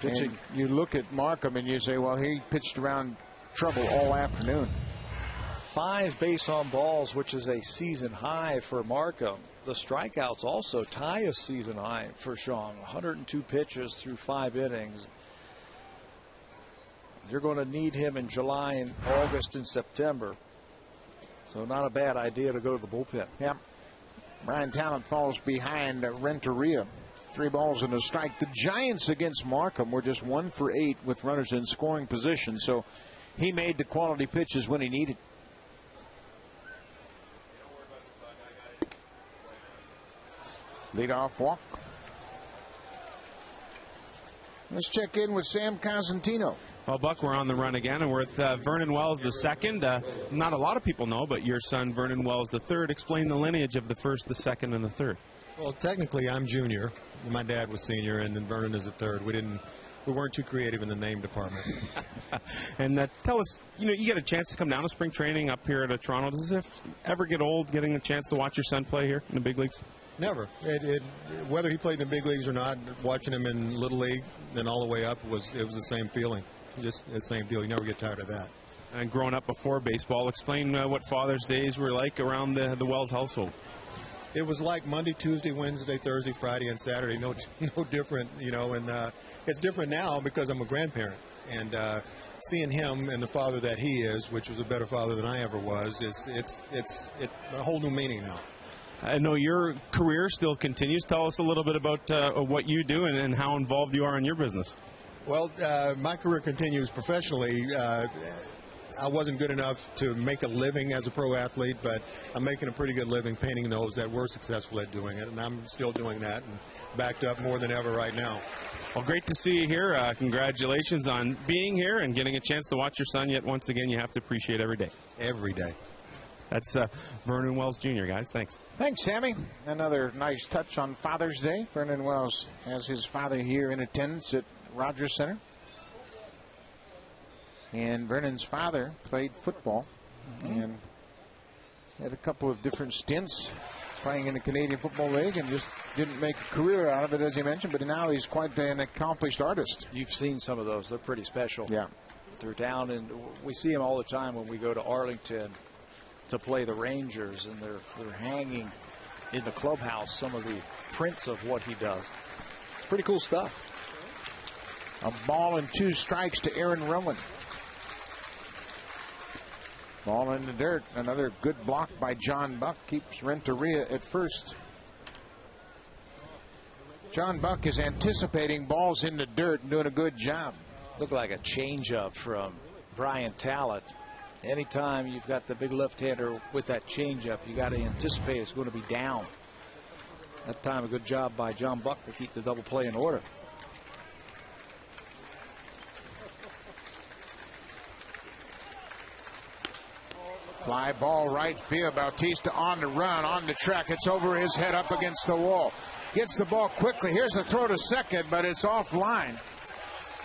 And you look at Markham and you say, well, he pitched around trouble all afternoon. 5 base on balls, which is a season high for Markham. The strikeouts also tie a season high for Sean. 102 pitches through 5 innings. You're going to need him in July and August and September. So not a bad idea to go to the bullpen. Yep. Brian Talent falls behind Renteria. 3 balls and a strike. The Giants against Markham were just 1 for 8 with runners in scoring position. So he made the quality pitches when he needed. Leadoff walk. Let's check in with Sam Cosentino. Well, Buck, we're on the run again, and we're with Vernon Wells the second. Not a lot of people know, but your son, Vernon Wells the third. Explain the lineage of the first, the second, and the third. Well, technically, I'm junior. My dad was senior, and then Vernon is a third. We weren't too creative in the name department. And tell us, you get a chance to come down to spring training up here at Toronto. Does it ever get old getting a chance to watch your son play here in the big leagues? Never. Whether he played in the big leagues or not, watching him in Little League and all the way up, it was the same feeling. Just the same deal. You never get tired of that. And growing up before baseball, explain what Father's Days were like around the Wells household. It was like Monday, Tuesday, Wednesday, Thursday, Friday, and Saturday. No different, and it's different now because I'm a grandparent. And seeing him and the father that he is, which was a better father than I ever was, it's a whole new meaning now. I know your career still continues. Tell us a little bit about what you do and how involved you are in your business. Well, my career continues professionally. I wasn't good enough to make a living as a pro athlete, but I'm making a pretty good living painting those that were successful at doing it, and I'm still doing that and backed up more than ever right now. Well, great to see you here. Congratulations on being here and getting a chance to watch your son yet once again. You have to appreciate every day. Every day. That's Vernon Wells Jr., guys. Thanks. Thanks, Sammy. Another nice touch on Father's Day. Vernon Wells has his father here in attendance at Rogers Center. And Vernon's father played football and had a couple of different stints playing in the Canadian Football League and just didn't make a career out of it, as you mentioned, but now he's quite an accomplished artist. You've seen some of those. They're pretty special. Yeah. They're down, and we see them all the time when we go to Arlington to play the Rangers, and they're hanging in the clubhouse some of the prints of what he does. It's pretty cool stuff. A ball and 2 strikes to Aaron Rowan. Ball in the dirt. Another good block by John Buck keeps Renteria at first. John Buck is anticipating balls in the dirt and doing a good job. Looked like a changeup from Brian Talent. Anytime you've got the big left-hander with that changeup, you got to anticipate it's going to be down. That time, a good job by John Buck to keep the double play in order. Fly ball right field. Bautista on the run, on the track. It's over his head, up against the wall. Gets the ball quickly. Here's the throw to second, but it's offline.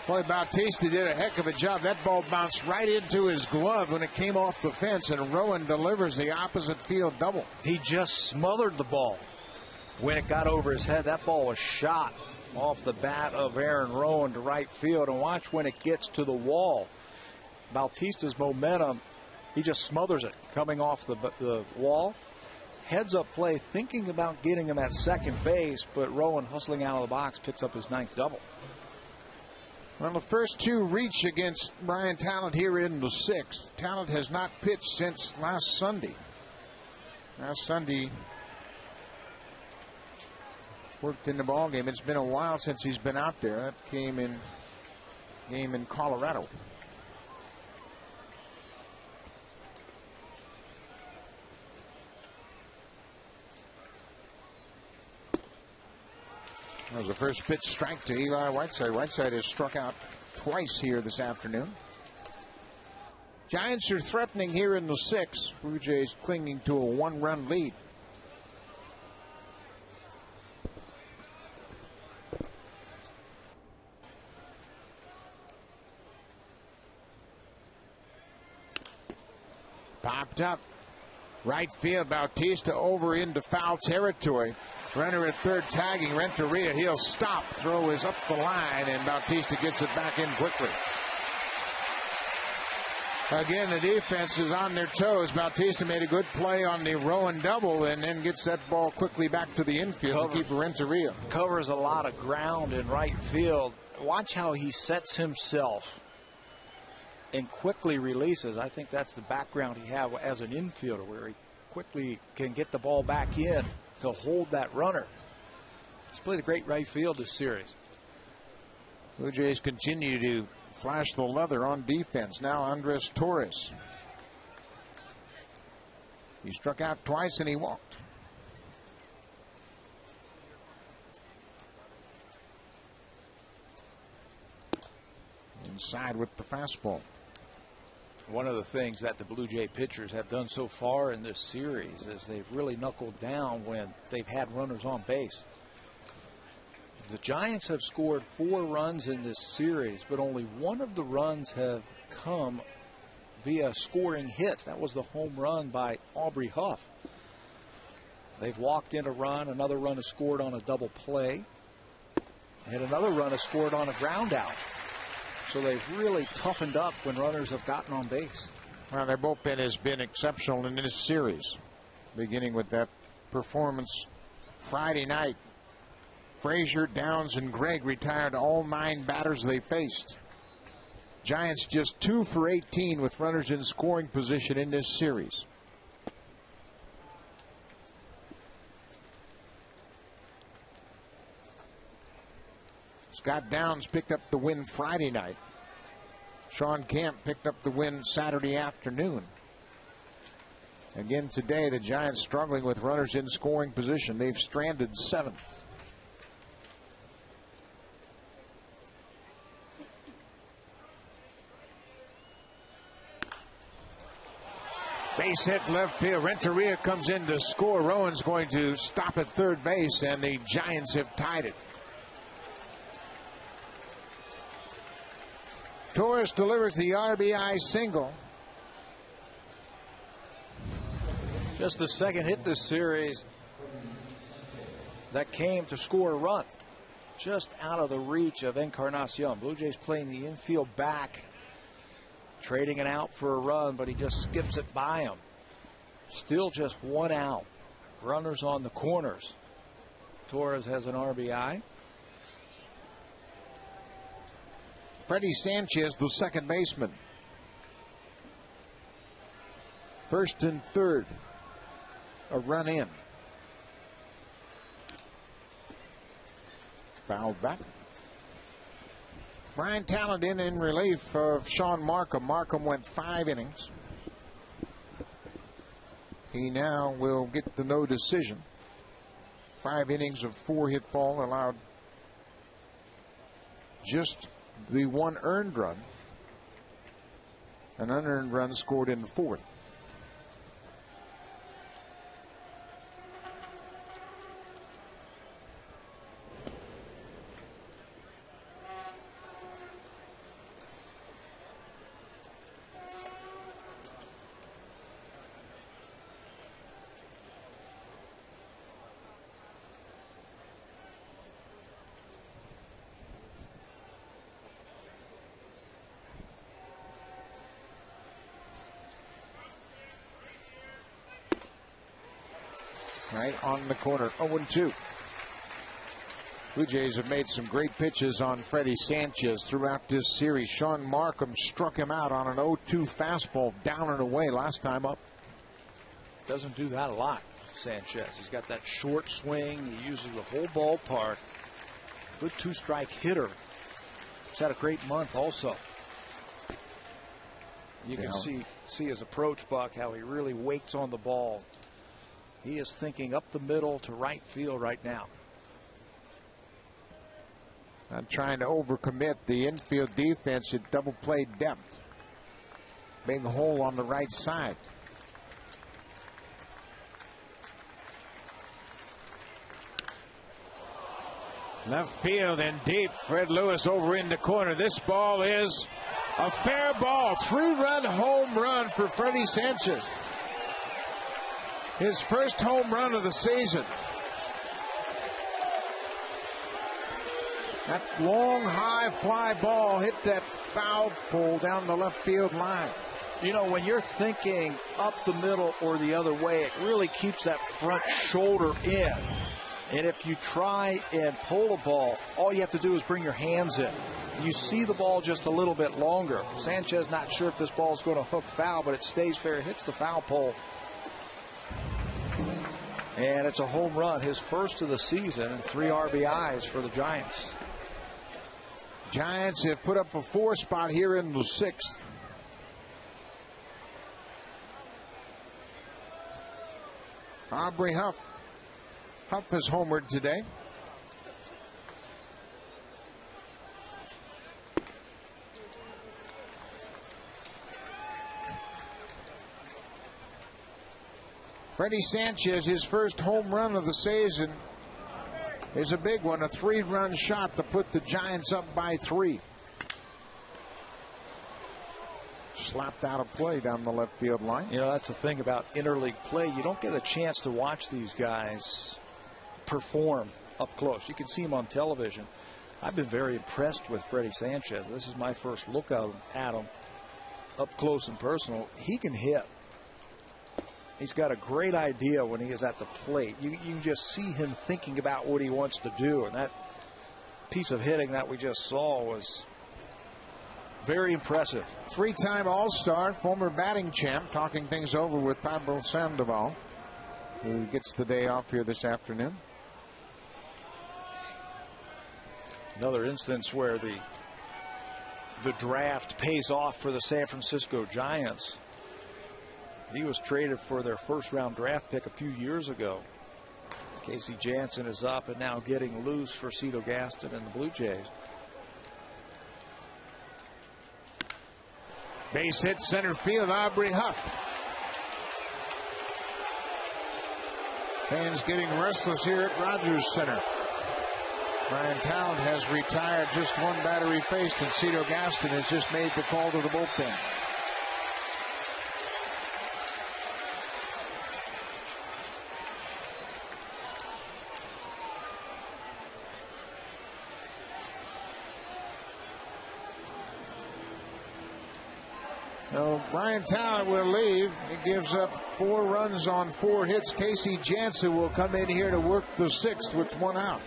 Boy, Bautista did a heck of a job. That ball bounced right into his glove when it came off the fence, and Rowan delivers the opposite field double. He just smothered the ball when it got over his head. That ball was shot off the bat of Aaron Rowan to right field, and watch when it gets to the wall. Bautista's momentum, he just smothers it coming off the wall. Heads up play, thinking about getting him at second base, but Rowan, hustling out of the box, picks up his 9th double. Well, the first 2 reach against Brian Talent here in the 6th. Talent has not pitched since last Sunday. Last Sunday, worked in the ball game. It's been a while since he's been out there. That came in game in Colorado. That was the first pitch strike to Eli Whiteside. Whiteside has struck out twice here this afternoon. Giants are threatening here in the 6th. Blue Jays clinging to a 1-run lead. Popped up. Right field. Bautista over into foul territory. Runner at third tagging Renteria. He'll stop. Throw is up the line, and Bautista gets it back in quickly. Again, the defense is on their toes. Bautista made a good play on the Rowan double and then gets that ball quickly back to the infield to keep Renteria. Covers a lot of ground in right field. Watch how he sets himself and quickly releases. I think that's the background he has as an infielder, where he quickly can get the ball back in to hold that runner. He's played a great right field this series. Blue Jays continue to flash the leather on defense. Now Andres Torres. He struck out twice and he walked. Inside with the fastball. One of the things that the Blue Jay pitchers have done so far in this series is they've really knuckled down when they've had runners on base. The Giants have scored 4 runs in this series, but only one of the runs have come via scoring hit. That was the home run by Aubrey Huff. They've walked in a run. Another run is scored on a double play. And another run is scored on a ground out. So they've really toughened up when runners have gotten on base. Well, their bullpen has been exceptional in this series, beginning with that performance Friday night. Frazier, Downs, and Gregg retired all 9 batters they faced. Giants just 2 for 18 with runners in scoring position in this series. Scott Downs picked up the win Friday night. Sean Kemp picked up the win Saturday afternoon. Again today, the Giants struggling with runners in scoring position. They've stranded 7. Base hit left field. Renteria comes in to score. Rowan's going to stop at third base, and the Giants have tied it. Torres delivers the RBI single. Just the second hit this series that came to score a run. Just out of the reach of Encarnacion. Blue Jays playing the infield back, trading it out for a run, but he just skips it by him. Still just 1 out. Runners on the corners. Torres has an RBI. Freddie Sanchez, the second baseman. First and third. A run in. Fouled back. Brian Talent in relief of Sean Markham. Markham went 5 innings. He now will get the no decision. 5 innings of 4 hit ball, allowed just the 1 earned run. An unearned run scored in the 4th. Right on the corner, 0-2. Blue Jays have made some great pitches on Freddie Sanchez throughout this series. Sean Markham struck him out on an 0-2 fastball down and away last time up. Doesn't do that a lot, Sanchez. He's got that short swing. He uses the whole ballpark. Good 2-strike hitter. He's had a great month also. You can see his approach, Buck, how he really waits on the ball. He is thinking up the middle to right field right now. Not trying to overcommit. The infield defense at double play depth. Big hole on the right side. Left field and deep. Fred Lewis over in the corner. This ball is a fair ball. 3-run home run for Freddie Sanchez. His first home run of the season. That long, high fly ball hit that foul pole down the left field line. You know, when you're thinking up the middle or the other way, it really keeps that front shoulder in. And if you try and pull a ball, all you have to do is bring your hands in. You see the ball just a little bit longer. Sanchez not sure if this ball is going to hook foul, but it stays fair. It hits the foul pole. And it's a home run, his first of the season, and 3 RBIs for the Giants. Giants have put up a 4 spot here in the 6th. Aubrey Huff. Huff has homered today. Freddie Sanchez, his first home run of the season, is a big one, a 3-run shot to put the Giants up by 3. Slapped out of play down the left field line. You know, that's the thing about interleague play. You don't get a chance to watch these guys perform up close. You can see him on television. I've been very impressed with Freddie Sanchez. This is my first look at him up close and personal. He can hit. He's got a great idea when he is at the plate. You can just see him thinking about what he wants to do. And that piece of hitting that we just saw was very impressive. 3-time All-Star, former batting champ, talking things over with Pablo Sandoval, who gets the day off here this afternoon. Another instance where the draft pays off for the San Francisco Giants. He was traded for their first-round draft pick a few years ago. Casey Janssen is up and now getting loose for Cito Gaston and the Blue Jays. Base hit center field, Aubrey Huff. Fans getting restless here at Rogers Center. Ryan Talent has retired, just 1 battery faced, and Cito Gaston has just made the call to the bullpen. So Ryan Talent will leave. He gives up 4 runs on 4 hits. Casey Janssen will come in here to work the 6th with 1 out.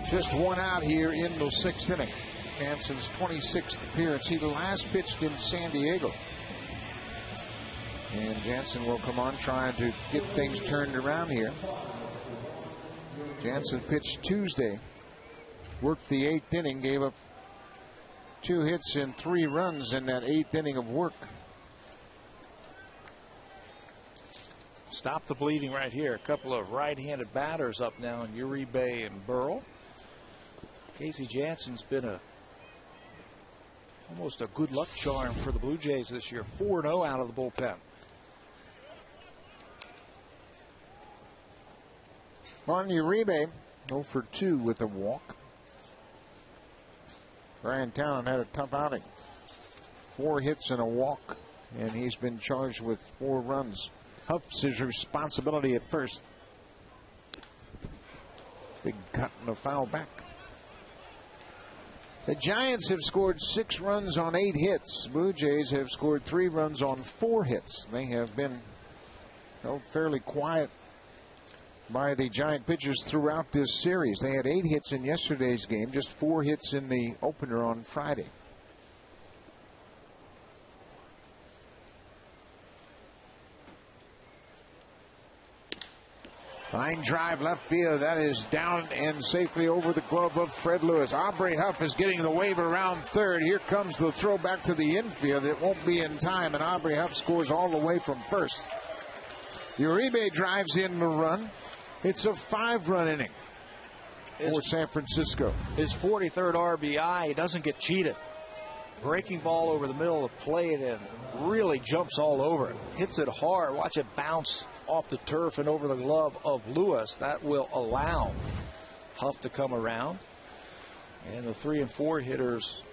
Just 1 out here in the 6th inning. Janssen's 26th appearance. He last pitched in San Diego. And Janssen will come on trying to get things turned around here. Janssen pitched Tuesday. Worked the 8th inning. Gave up 2 hits and 3 runs in that 8th inning of work. Stop the bleeding right here. A couple of right-handed batters up now in Uribe and Burrell. Casey Janssen's been almost a good luck charm for the Blue Jays this year. 4-0 out of the bullpen. On Uribe, 0 for 2 with a walk. Brian Talon had a tough outing. 4 hits and a walk, and he's been charged with 4 runs. Huff's his responsibility at first. Big cut and a foul back. The Giants have scored 6 runs on 8 hits. Blue Jays have scored 3 runs on 4 hits. They have been held fairly quiet by the Giant pitchers throughout this series. They had 8 hits in yesterday's game, just 4 hits in the opener on Friday. Line drive left field. That is down and safely over the glove of Fred Lewis. Aubrey Huff is getting the wave around third. Here comes the throw back to the infield. It won't be in time, and Aubrey Huff scores all the way from first. Uribe drives in the run. It's a 5-run inning for San Francisco. His 43rd RBI. He doesn't get cheated. Breaking ball over the middle of the plate and really jumps all over it. Hits it hard. Watch it bounce off the turf and over the glove of Lewis. That will allow Huff to come around. And the 3 and 4 hitters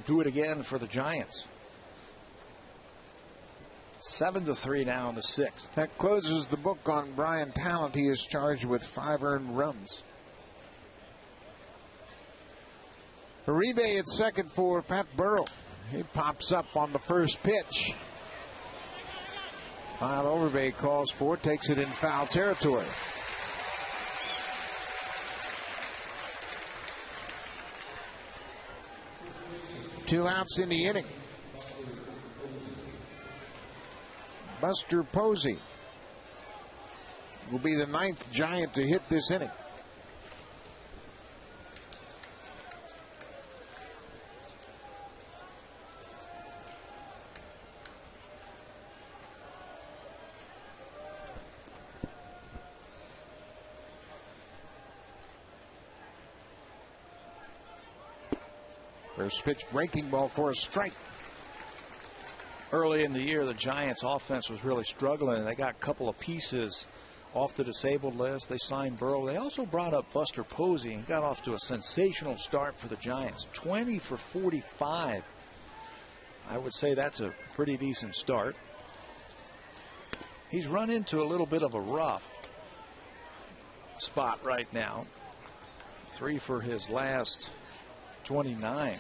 do it again for the Giants. 7-3 now in the 6th. That closes the book on Brian Talent. He is charged with 5 earned runs. Uribe at second for Pat Burrow. He pops up on the first pitch. Kyle Overbay calls for it, takes it in foul territory. Two outs in the inning. Buster Posey will be the 9th Giant to hit this inning. First pitch breaking ball for a strike. Early in the year, the Giants' offense was really struggling. They got a couple of pieces off the disabled list. They signed Burrow. They also brought up Buster Posey and got off to a sensational start for the Giants. 20 for 45. I would say that's a pretty decent start. He's run into a little bit of a rough spot right now. 3 for his last 29.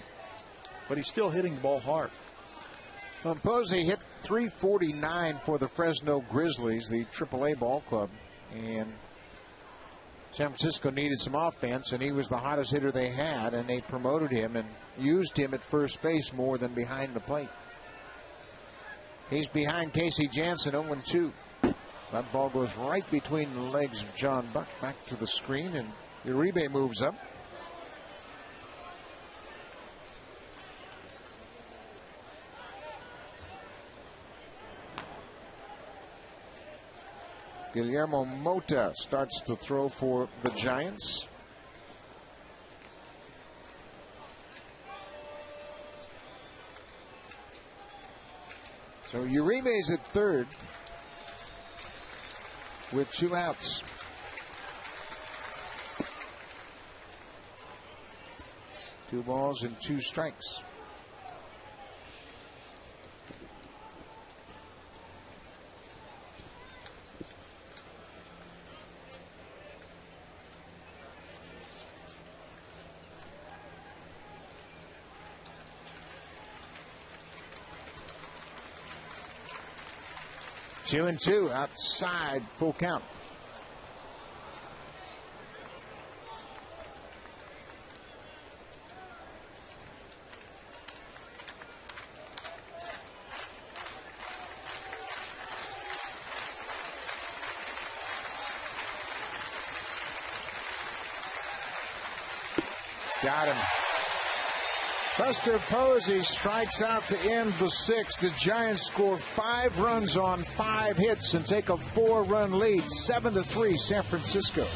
But he's still hitting the ball hard. Posey hit .349 for the Fresno Grizzlies, the AAA ball club. And San Francisco needed some offense, and he was the hottest hitter they had, and they promoted him and used him at first base more than behind the plate. He's behind Casey Jansen, 0-2. That ball goes right between the legs of John Buck. Back to the screen, and Uribe moves up. Guillermo Mota starts to throw for the Giants. So Uribe's at third with 2 outs. Two balls and 2 strikes. Two and two outside, full count. Got him. Buster Posey strikes out to end the 6th. The Giants score 5 runs on 5 hits and take a 4-run lead, 7-3 San Francisco.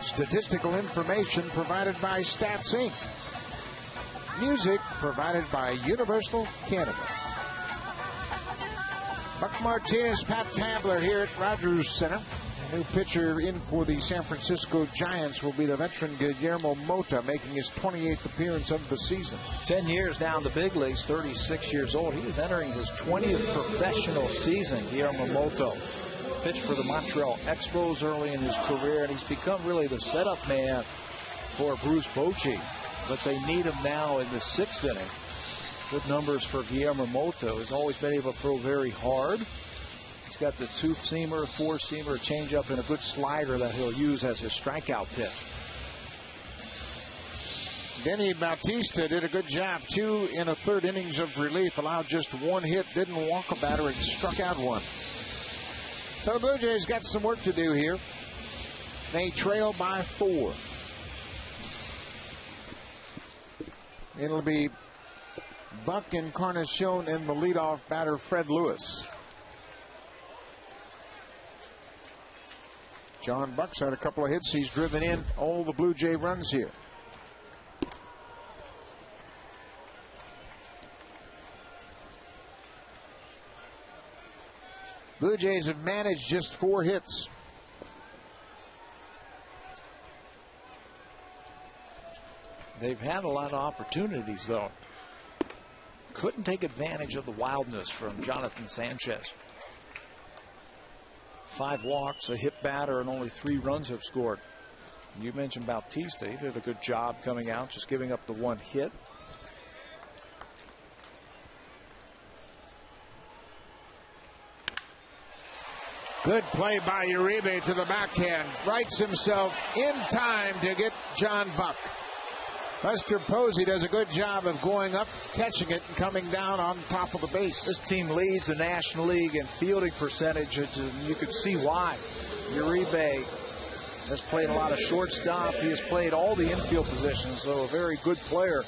Statistical information provided by Stats Inc. Music provided by Universal Canada. Buck Martinez, Pat Tabler here at Rogers Center. A new pitcher in for the San Francisco Giants will be the veteran Guillermo Mota, making his 28th appearance of the season. 10 years now in the big leagues, 36 years old. He is entering his 20th professional season, Guillermo Mota. Pitched for the Montreal Expos early in his career, and he's become really the setup man for Bruce Bochy. But they need him now in the 6th inning. Good numbers for Guillermo Mota. He's always been able to throw very hard. He's got the two-seamer, four-seamer, changeup, and a good slider that he'll use as his strikeout pitch. Denny Bautista did a good job. 2 1/3 innings of relief, allowed just 1 hit, didn't walk a batter, and struck out 1. So the Blue Jays got some work to do here. They trail by 4. It'll be Buck Encarnacion and the leadoff batter, Fred Lewis. John Buck's had a couple of hits. He's driven in all the Blue Jay runs here. Blue Jays have managed just 4 hits. They've had a lot of opportunities, though. Couldn't take advantage of the wildness from Jonathan Sanchez. 5 walks, a hit batter, and only 3 runs have scored. You mentioned Bautista. He did a good job coming out, just giving up the 1 hit. Good play by Uribe to the backhand. Rights himself in time to get John Buck. Buster Posey does a good job of going up, catching it, and coming down on top of the base. This team leads the National League in fielding percentages, and you can see why. Uribe has played a lot of shortstop. He has played all the infield positions, so a very good player.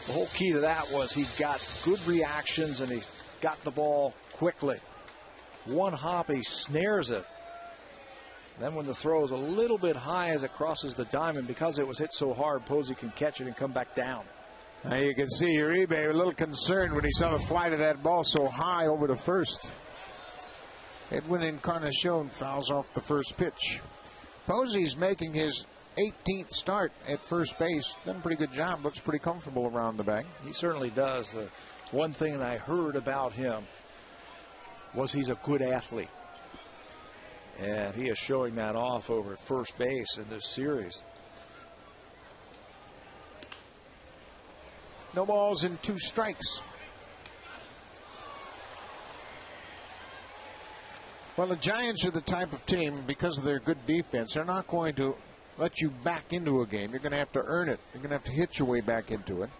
The whole key to that was he got good reactions, and he got the ball quickly. 1 hop, he snares it. Then when the throw is a little bit high as it crosses the diamond, because it was hit so hard, Posey can catch it and come back down. Now you can see Uribe a little concerned when he saw the flight of that ball so high over the first. Edwin Encarnacion fouls off the first pitch. Posey's making his 18th start at first base. Done a pretty good job. Looks pretty comfortable around the bag. He certainly does. The one thing that I heard about him was he's a good athlete. And he is showing that off over at first base in this series. No balls and 2 strikes. Well, the Giants are the type of team, because of their good defense, they're not going to let you back into a game. You're going to have to earn it. You're going to have to hit your way back into it.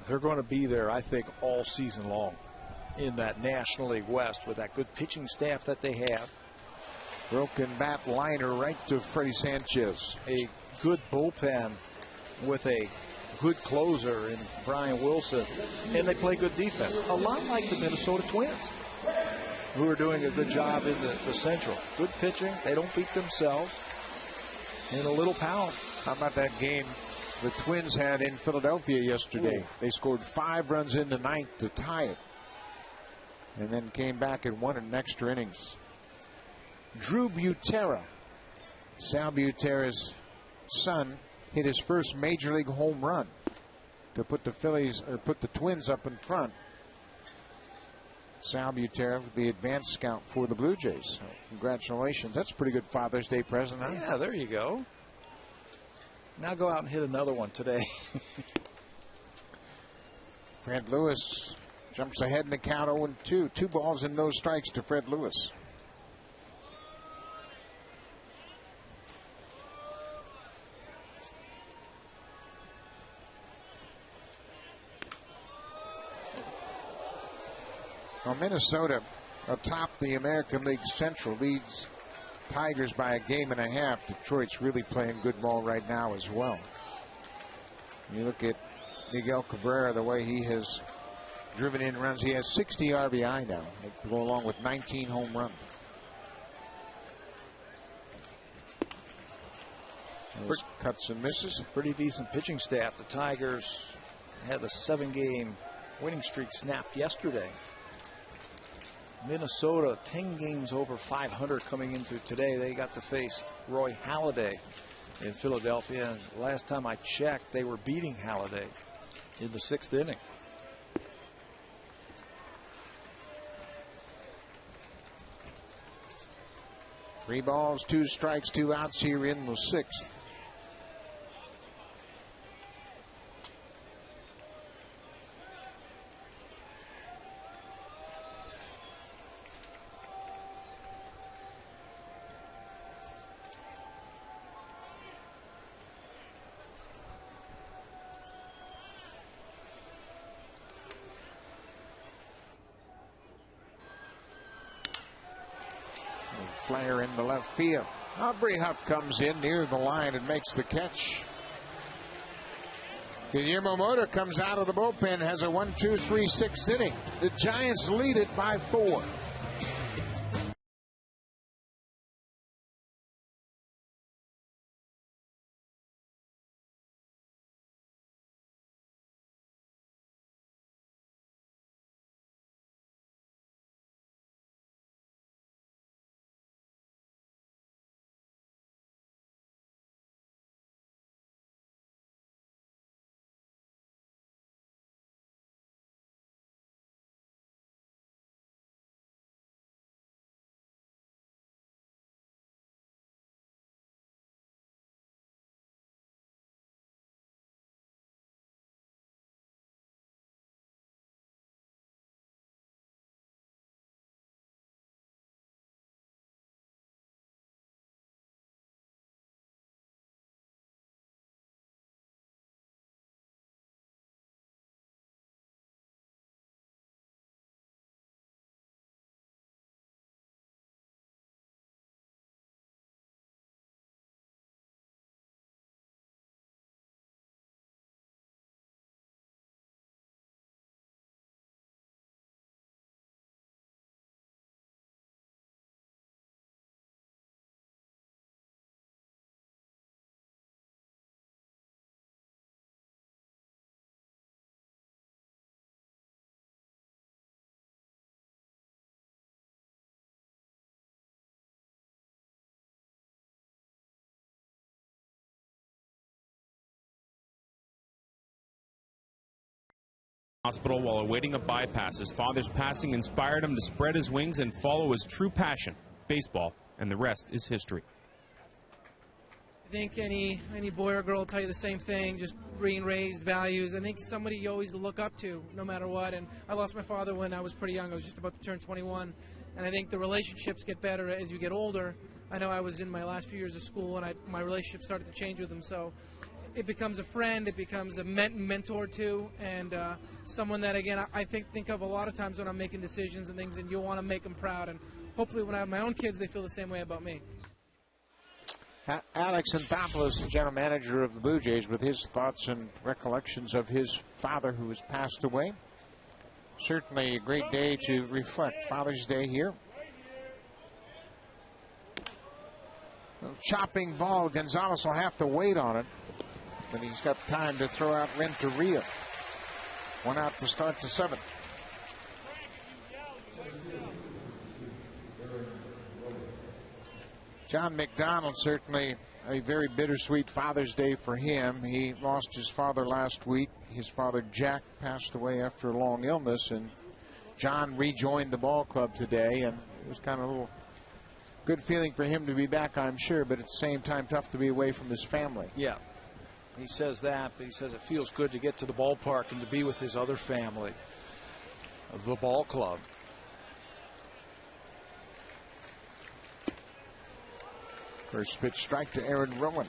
They're going to be there, I think, all season long in that National League West with that good pitching staff that they have. Broken bat liner right to Freddie Sanchez. A good bullpen with a good closer in Brian Wilson. And they play good defense. A lot like the Minnesota Twins, who are doing a good job in the Central. Good pitching. They don't beat themselves. And a little power. How about that game the Twins had in Philadelphia yesterday? Ooh. They scored 5 runs in the 9th to tie it, and then came back and won in extra innings. Drew Butera, Sal Butera's son, hit his first major league home run to put the Twins up in front. Sal Butera, the advanced scout for the Blue Jays. So congratulations. That's a pretty good Father's Day present, huh? Yeah, there you go. Now go out and hit another one today. Fred Lewis jumps ahead in the count 0-2. 2 balls and no strikes to Fred Lewis. Well, Minnesota atop the American League Central leads Tigers by 1.5 games. Detroit's really playing good ball right now as well. You look at Miguel Cabrera, the way he has driven in runs. He has 60 RBI now to go along with 19 home runs. Those cuts and misses. Pretty decent pitching staff. The Tigers had a 7-game winning streak snapped yesterday. Minnesota 10 games over 500 coming into today. They got to face Roy Halladay in Philadelphia. And last time I checked, they were beating Halladay in the 6th inning. Three balls, 2 strikes, 2 outs here in the 6th. Flare into left field. Aubrey Huff comes in near the line and makes the catch. Guillermo Mota comes out of the bullpen, has a 1-2-3-6 inning. The Giants lead it by 4. Hospital while awaiting a bypass. His father's passing inspired him to spread his wings and follow his true passion, baseball, and the rest is history. I think any boy or girl will tell you the same thing, just being raised, values. I think somebody you always look up to no matter what. And I lost my father when I was pretty young. I was just about to turn 21. And I think the relationships get better as you get older. I know I was in my last few years of school, and my relationship started to change with him. So it becomes a friend, it becomes a mentor too, and someone that, again, I think of a lot of times when I'm making decisions and things, and you want to make them proud. And hopefully when I have my own kids, they feel the same way about me. Alex Anthopoulos, the general manager of the Blue Jays, with his thoughts and recollections of his father who has passed away. Certainly a great day to reflect. Father's Day here. Chopping ball. Gonzalez will have to wait on it, but he's got time to throw out Renteria. 1 out to start the 7th. John McDonald, certainly a very bittersweet Father's Day for him. He lost his father last week. His father, Jack, passed away after a long illness, and John rejoined the ball club today, and it was kind of a little good feeling for him to be back, I'm sure, but at the same time, tough to be away from his family. Yeah, he says that, but he says it feels good to get to the ballpark and to be with his other family, the ball club. First pitch strike to Aaron Rowan.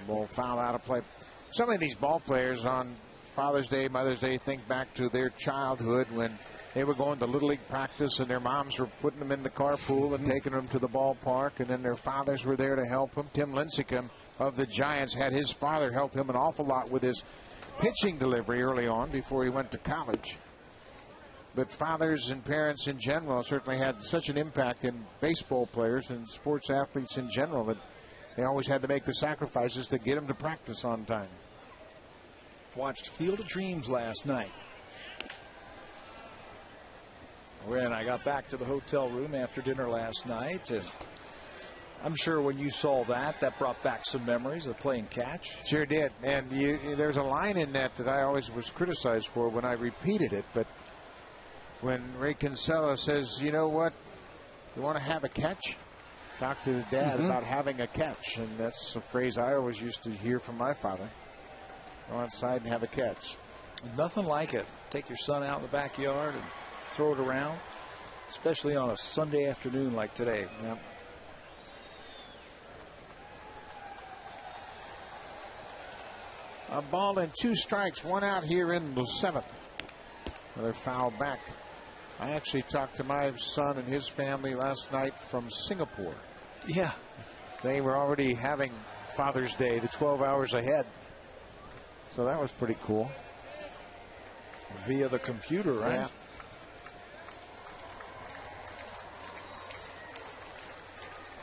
Ball foul out of play. Some of these ball players on Father's Day, Mother's Day, think back to their childhood when they were going to Little League practice and their moms were putting them in the carpool and taking them to the ballpark, and then their fathers were there to help them. Tim Lincecum of the Giants had his father help him an awful lot with his pitching delivery early on before he went to college. But fathers and parents in general certainly had such an impact in baseball players and sports athletes in general that they always had to make the sacrifices to get them to practice on time. Watched Field of Dreams last night. When I got back to the hotel room after dinner last night, and I'm sure when you saw that, that brought back some memories of playing catch. Sure did. And there's a line in that I always was criticized for when I repeated it. But when Ray Kinsella says, you know what, you want to have a catch? Talk to Dad about having a catch. And that's a phrase I always used to hear from my father. Go outside and have a catch. Nothing like it. Take your son out in the backyard and throw it around, especially on a Sunday afternoon like today. Yep. A ball and 2 strikes, 1 out here in the 7th. Another foul back. I actually talked to my son and his family last night from Singapore. Yeah. They were already having Father's Day, the 12 hours ahead. So that was pretty cool. Via the computer, right? Yeah.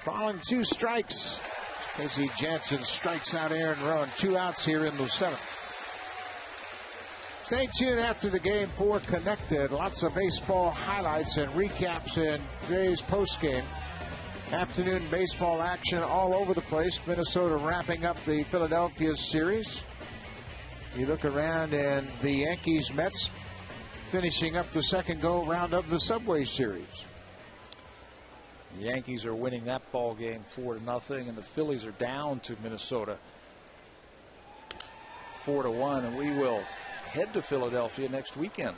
Ball and 2 strikes. Casey Jansen strikes out Aaron Rowan. 2 outs here in the 7th. Stay tuned after the game for Connected. Lots of baseball highlights and recaps in today's postgame. Afternoon baseball action all over the place. Minnesota wrapping up the Philadelphia series. You look around and the Yankees-Mets finishing up the second go-round of the Subway Series. The Yankees are winning that ball game 4-0, and the Phillies are down to Minnesota 4-1, and we will head to Philadelphia next weekend.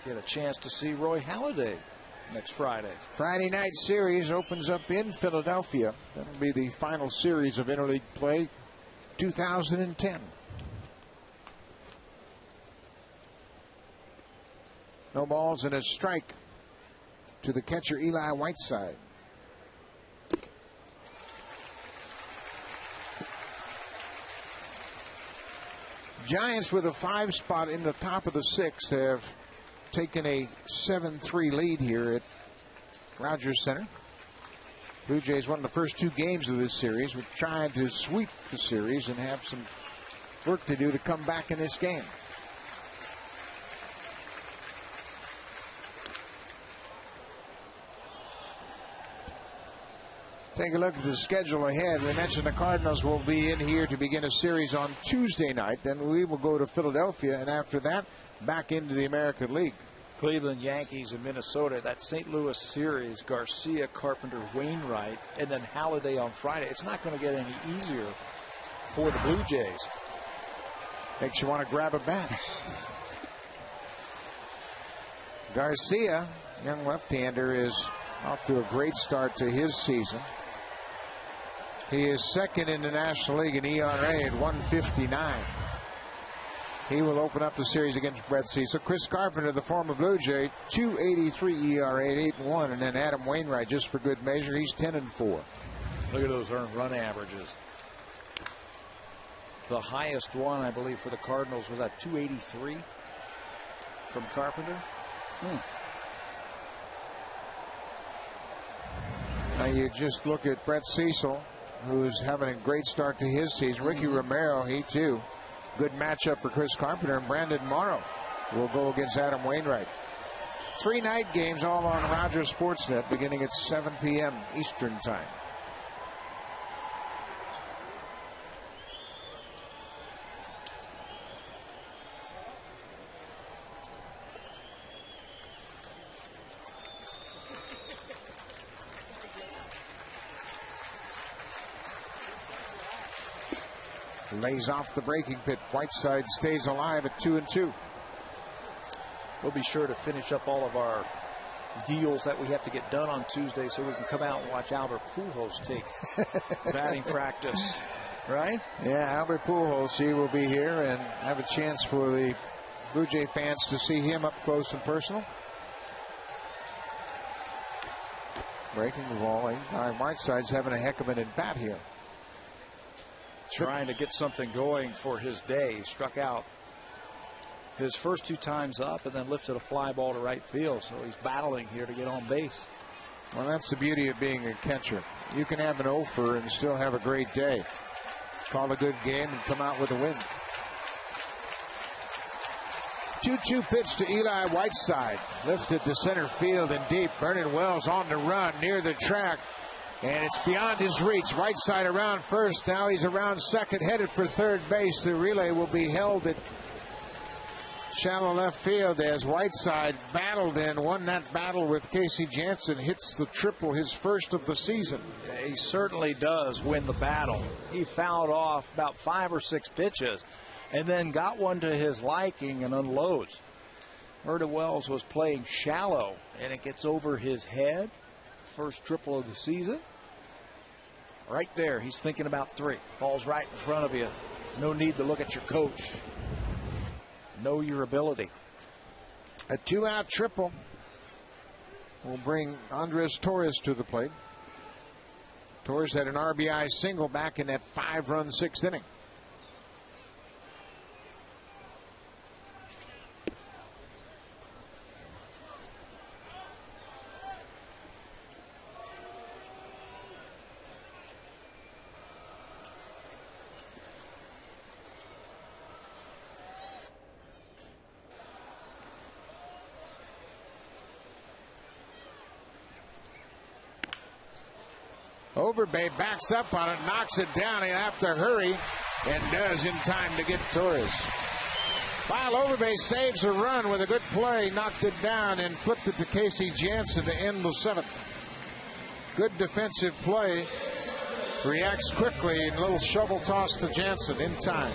Get a chance to see Roy Halladay next Friday. Friday night series opens up in Philadelphia. That'll be the final series of interleague play 2010. No balls and a strike to the catcher Eli Whiteside. Giants with a 5 spot in the top of the 6th have taken a 7-3 lead here at Rogers Center. Blue Jays won the first 2 games of this series. We're trying to sweep the series and have some work to do to come back in this game. Take a look at the schedule ahead. We mentioned the Cardinals will be in here to begin a series on Tuesday night. Then we will go to Philadelphia, and after that, back into the American League. Cleveland Yankees and Minnesota. That St. Louis series, Garcia, Carpenter, Wainwright, and then Halladay on Friday. It's not going to get any easier for the Blue Jays. Makes you want to grab a bat. Garcia, young left-hander, is off to a great start to his season. He is second in the National League in ERA at 1.59. He will open up the series against Brett Cecil. Chris Carpenter, the former Blue Jay, 2.83 ERA at 8-1. And then Adam Wainwright, just for good measure, he's 10-4. Look at those earned run averages. The highest one, I believe, for the Cardinals was at 283 from Carpenter. Now you just look at Brett Cecil, who's having a great start to his season. Ricky Romero, he too. Good matchup for Chris Carpenter. And Brandon Morrow will go against Adam Wainwright. 3 night games all on Rogers Sportsnet beginning at 7 p.m. Eastern Time. Lays off the breaking pit. Whiteside stays alive at 2-2. We'll be sure to finish up all of our deals that we have to get done on Tuesday so we can come out and watch Albert Pujols take batting practice. Right? Yeah, Albert Pujols, he will be here and have a chance for the Blue Jay fans to see him up close and personal. Breaking the ball. Whiteside's having a heck of an at-bat here. trying to get something going for his day. He struck out his first 2 times up and then lifted a fly ball to right field. So he's battling here to get on base. Well, that's the beauty of being a catcher. You can have an offer and still have a great day. Call a good game and come out with a win. 2-2 pitch to Eli Whiteside. Lifted to center field and deep. Vernon Wells on the run near the track. And it's beyond his reach. Whiteside around first. Now he's around second, headed for third base. The relay will be held at shallow left field as Whiteside battled and won that battle with Casey Janssen. Hits the triple, his first of the season. He certainly does win the battle. He fouled off about 5 or 6 pitches and then got one to his liking and unloads. Vernon Wells was playing shallow, and it gets over his head. First triple of the season. Right there, he's thinking about 3. Ball's right in front of you. No need to look at your coach. Know your ability. A 2-out triple will bring Andres Torres to the plate. Torres had an RBI single back in that 5-run 6th inning. Overbay backs up on it, knocks it down. He'll have to hurry, and does in time to get Torres. While Overbay saves a run with a good play, knocked it down and flipped it to Casey Janssen to end the 7th. Good defensive play. Reacts quickly, and a little shovel toss to Janssen in time.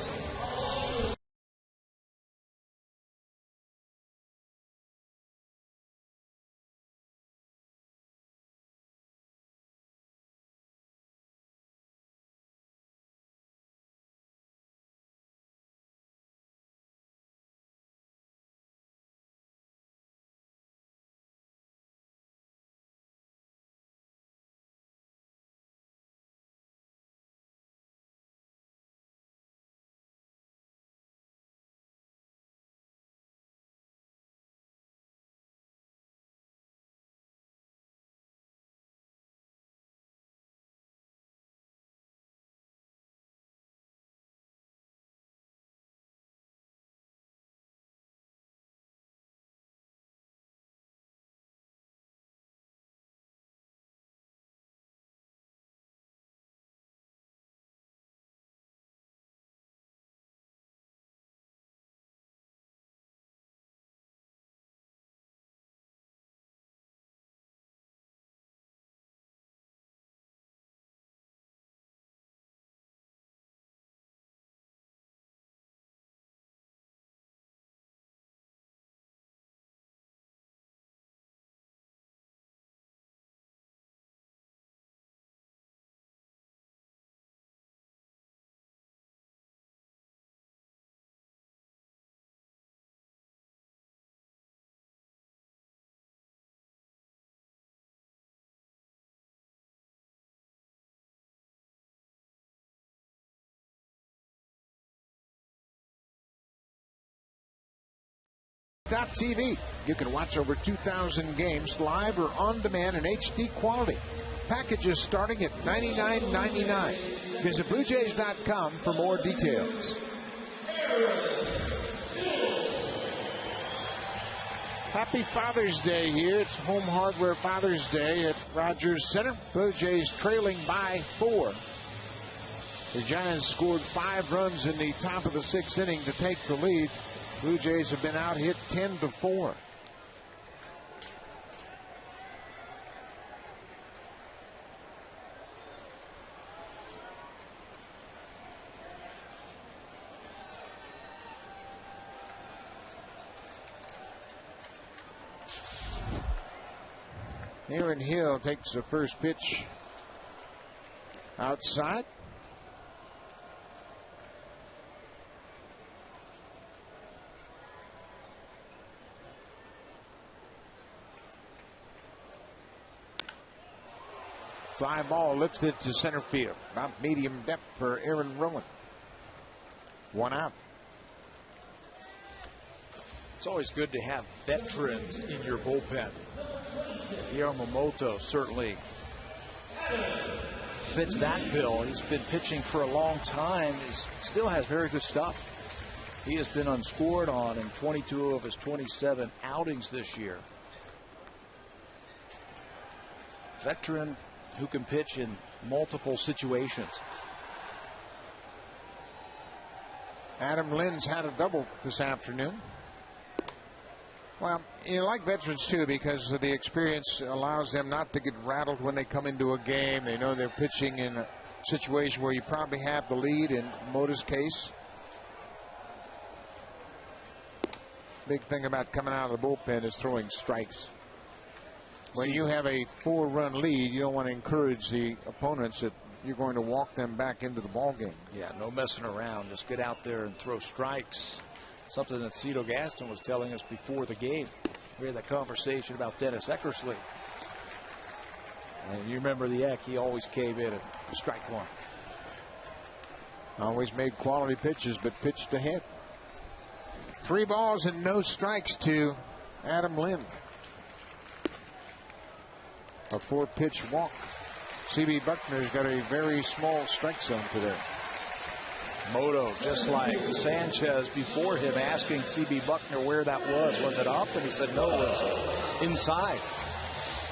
TV. You can watch over 2,000 games live or on demand in HD quality. Packages starting at $99.99. Visit BlueJays.com for more details. Happy Father's Day here. It's Home Hardware Father's Day at Rogers Center. Blue Jays trailing by 4. The Giants scored 5 runs in the top of the 6th inning to take the lead. Blue Jays have been out hit 10-4. Aaron Hill takes the first pitch outside. Fly ball lifted to center field. About medium depth for Aaron Rowan. 1 out. It's always good to have veterans in your bullpen. Yamamoto certainly fits that bill. He's been pitching for a long time. He still has very good stuff. He has been unscored on in 22 of his 27 outings this year. Veteran who can pitch in multiple situations. Adam Lynn's had a double this afternoon. Well, you like veterans too because the experience allows them not to get rattled when they come into a game. They know they're pitching in a situation where you probably have the lead. In Mota's case, big thing about coming out of the bullpen is throwing strikes. When you have a 4-run lead, you don't want to encourage the opponents that you're going to walk them back into the ball game. Yeah, no messing around. Just get out there and throw strikes. Something that Cito Gaston was telling us before the game. We had that conversation about Dennis Eckersley. And you remember the Eck, he always came in and strike one. Always made quality pitches, but pitched ahead. 3 balls and no strikes to Adam Lynn. A 4-pitch walk. C.B. Buckner's got a very small strike zone today. Moto, just like Sanchez before him, asking C.B. Buckner where that was. Was it up? And he said no, it was inside.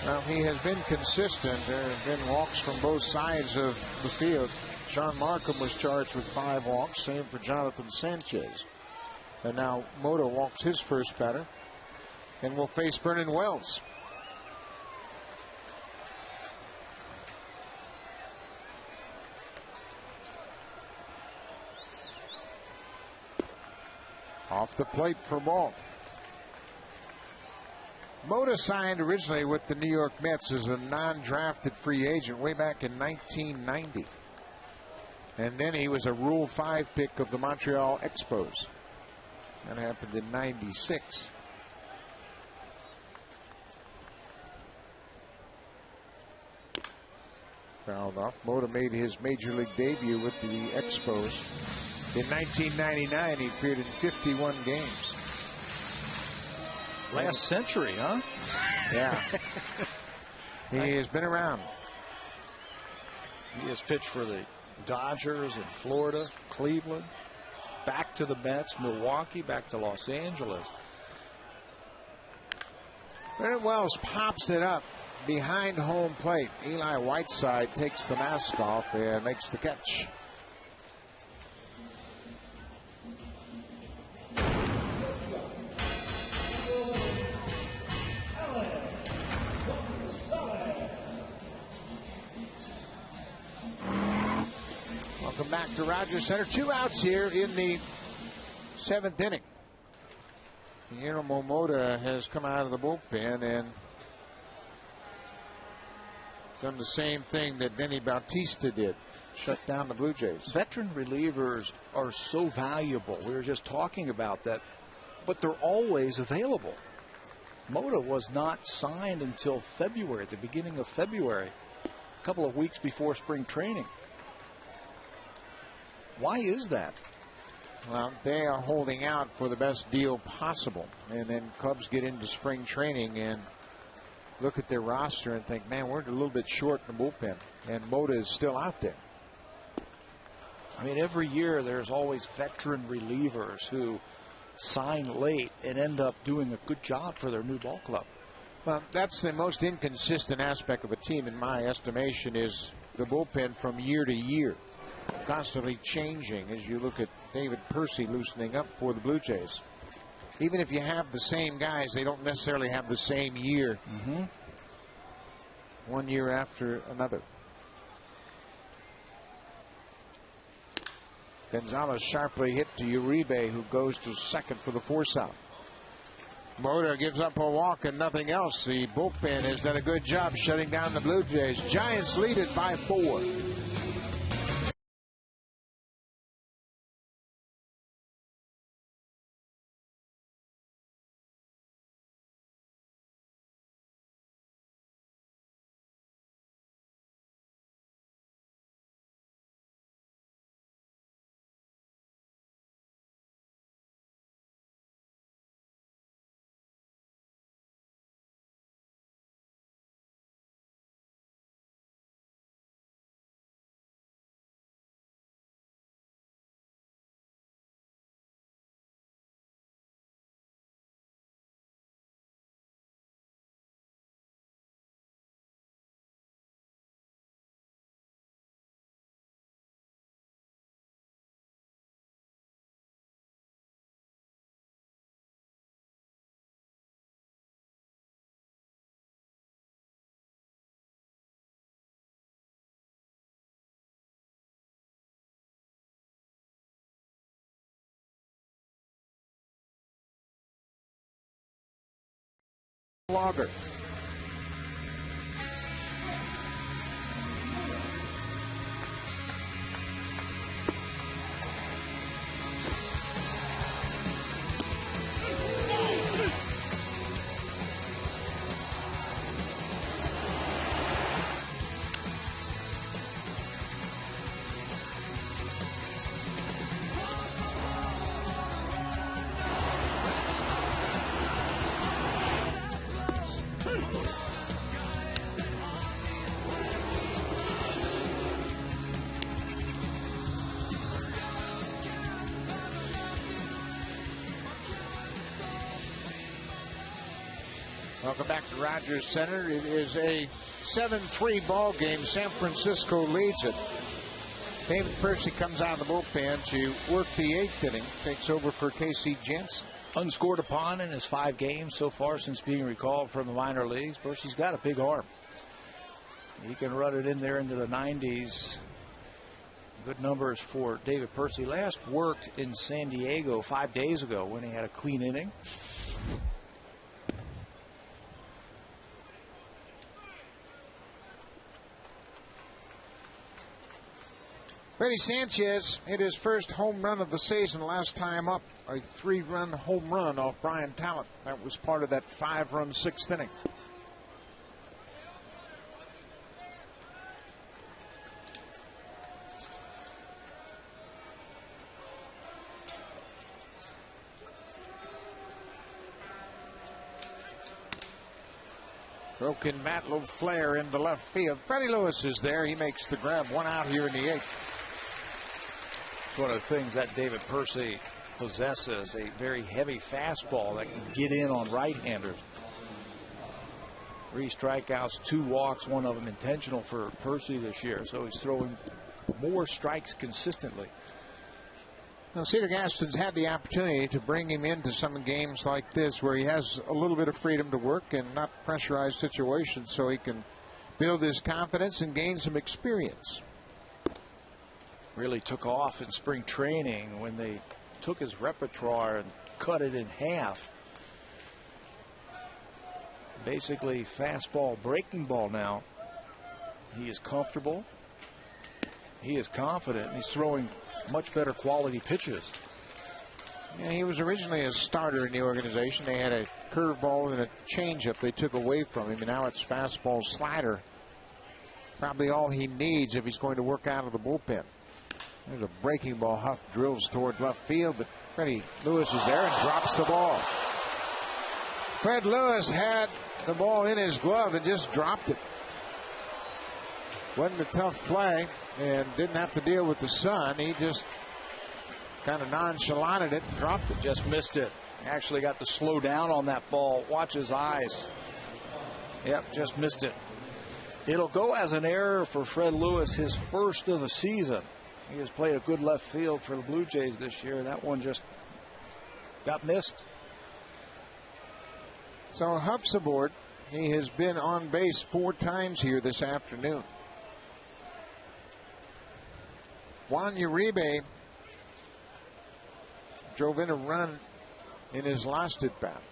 Well, he has been consistent. There have been walks from both sides of the field. Sean Markham was charged with 5 walks. Same for Jonathan Sanchez. And now Moto walks his first batter and will face Vernon Wells. Off the plate for ball. Moto signed originally with the New York Mets as a non-drafted free agent way back in 1990. And then he was a Rule 5 pick of the Montreal Expos. That happened in 96. Fouled off. Moto made his major league debut with the Expos. In 1999, he appeared in 51 games. Last century, huh? Yeah. He has been around. He has pitched for the Dodgers in Florida, Cleveland, back to the Mets, Milwaukee, back to Los Angeles. Vernon Wells pops it up behind home plate. Eli Whiteside takes the mask off and makes the catch. Welcome back to Rogers Center. 2 outs here in the 7th inning. Guillermo Mota has come out of the bullpen and done the same thing that Benny Bautista did. Shut down the Blue Jays. Veteran relievers are so valuable. We were just talking about that, but they're always available. Mota was not signed until February, the beginning of February, a couple of weeks before spring training. Why is that? Well, they are holding out for the best deal possible. And then Cubs get into spring training and look at their roster and think, man, we're a little bit short in the bullpen. And Mota is still out there. I mean, every year there's always veteran relievers who sign late and end up doing a good job for their new ball club. Well, that's the most inconsistent aspect of a team, in my estimation, is the bullpen from year to year. Constantly changing as you look at David Percy loosening up for the Blue Jays. Even if you have the same guys, they don't necessarily have the same year. One year after another. Gonzalez sharply hit to Uribe, who goes to second for the force out. Mota gives up a walk and nothing else. The bullpen has done a good job shutting down the Blue Jays. Giants lead it by 4. Logger. Welcome back to Rogers Center. It is a 7-3 ball game. San Francisco leads it. David Percy comes out of the bullpen to work the 8th inning. Takes over for Casey Jensen. Unscored upon in his 5 games so far since being recalled from the minor leagues. Percy's got a big arm. He can run it in there into the 90s. Good numbers for David Percy. Last worked in San Diego 5 days ago when he had a clean inning. Freddie Sanchez hit his first home run of the season last time up. A 3-run home run off Brian Talent. That was part of that 5-run 6th inning. Broken Matlow flare into left field. Freddie Lewis is there. He makes the grab. 1 out here in the 8th. One of the things that David Percy possesses, a very heavy fastball that can get in on right-handers. 3 strikeouts, 2 walks, one of them intentional for Percy this year. So he's throwing more strikes consistently. Now, Cedar Gaston's had the opportunity to bring him into some games like this where he has a little bit of freedom to work and not pressurized situations, so he can build his confidence and gain some experience. Really took off in spring training when they took his repertoire and cut it in half. Basically fastball, breaking ball now. He is comfortable. He is confident. He's throwing much better quality pitches. Yeah, he was originally a starter in the organization. They had a curveball and a changeup they took away from him, and now it's fastball, slider. Probably all he needs if he's going to work out of the bullpen. There's a breaking ball. Huff drills toward left field, but Freddie Lewis is there and drops the ball. Fred Lewis had the ball in his glove and just dropped it. Wasn't a tough play and didn't have to deal with the sun. He just kind of nonchalanted it and dropped it. Just missed it. Actually got to slow down on that ball. Watch his eyes. Yep, just missed it. It'll go as an error for Fred Lewis, his first of the season. He has played a good left field for the Blue Jays this year. That one just got missed. So Huff's aboard. He has been on base 4 times here this afternoon. Juan Uribe drove in a run in his last at bat.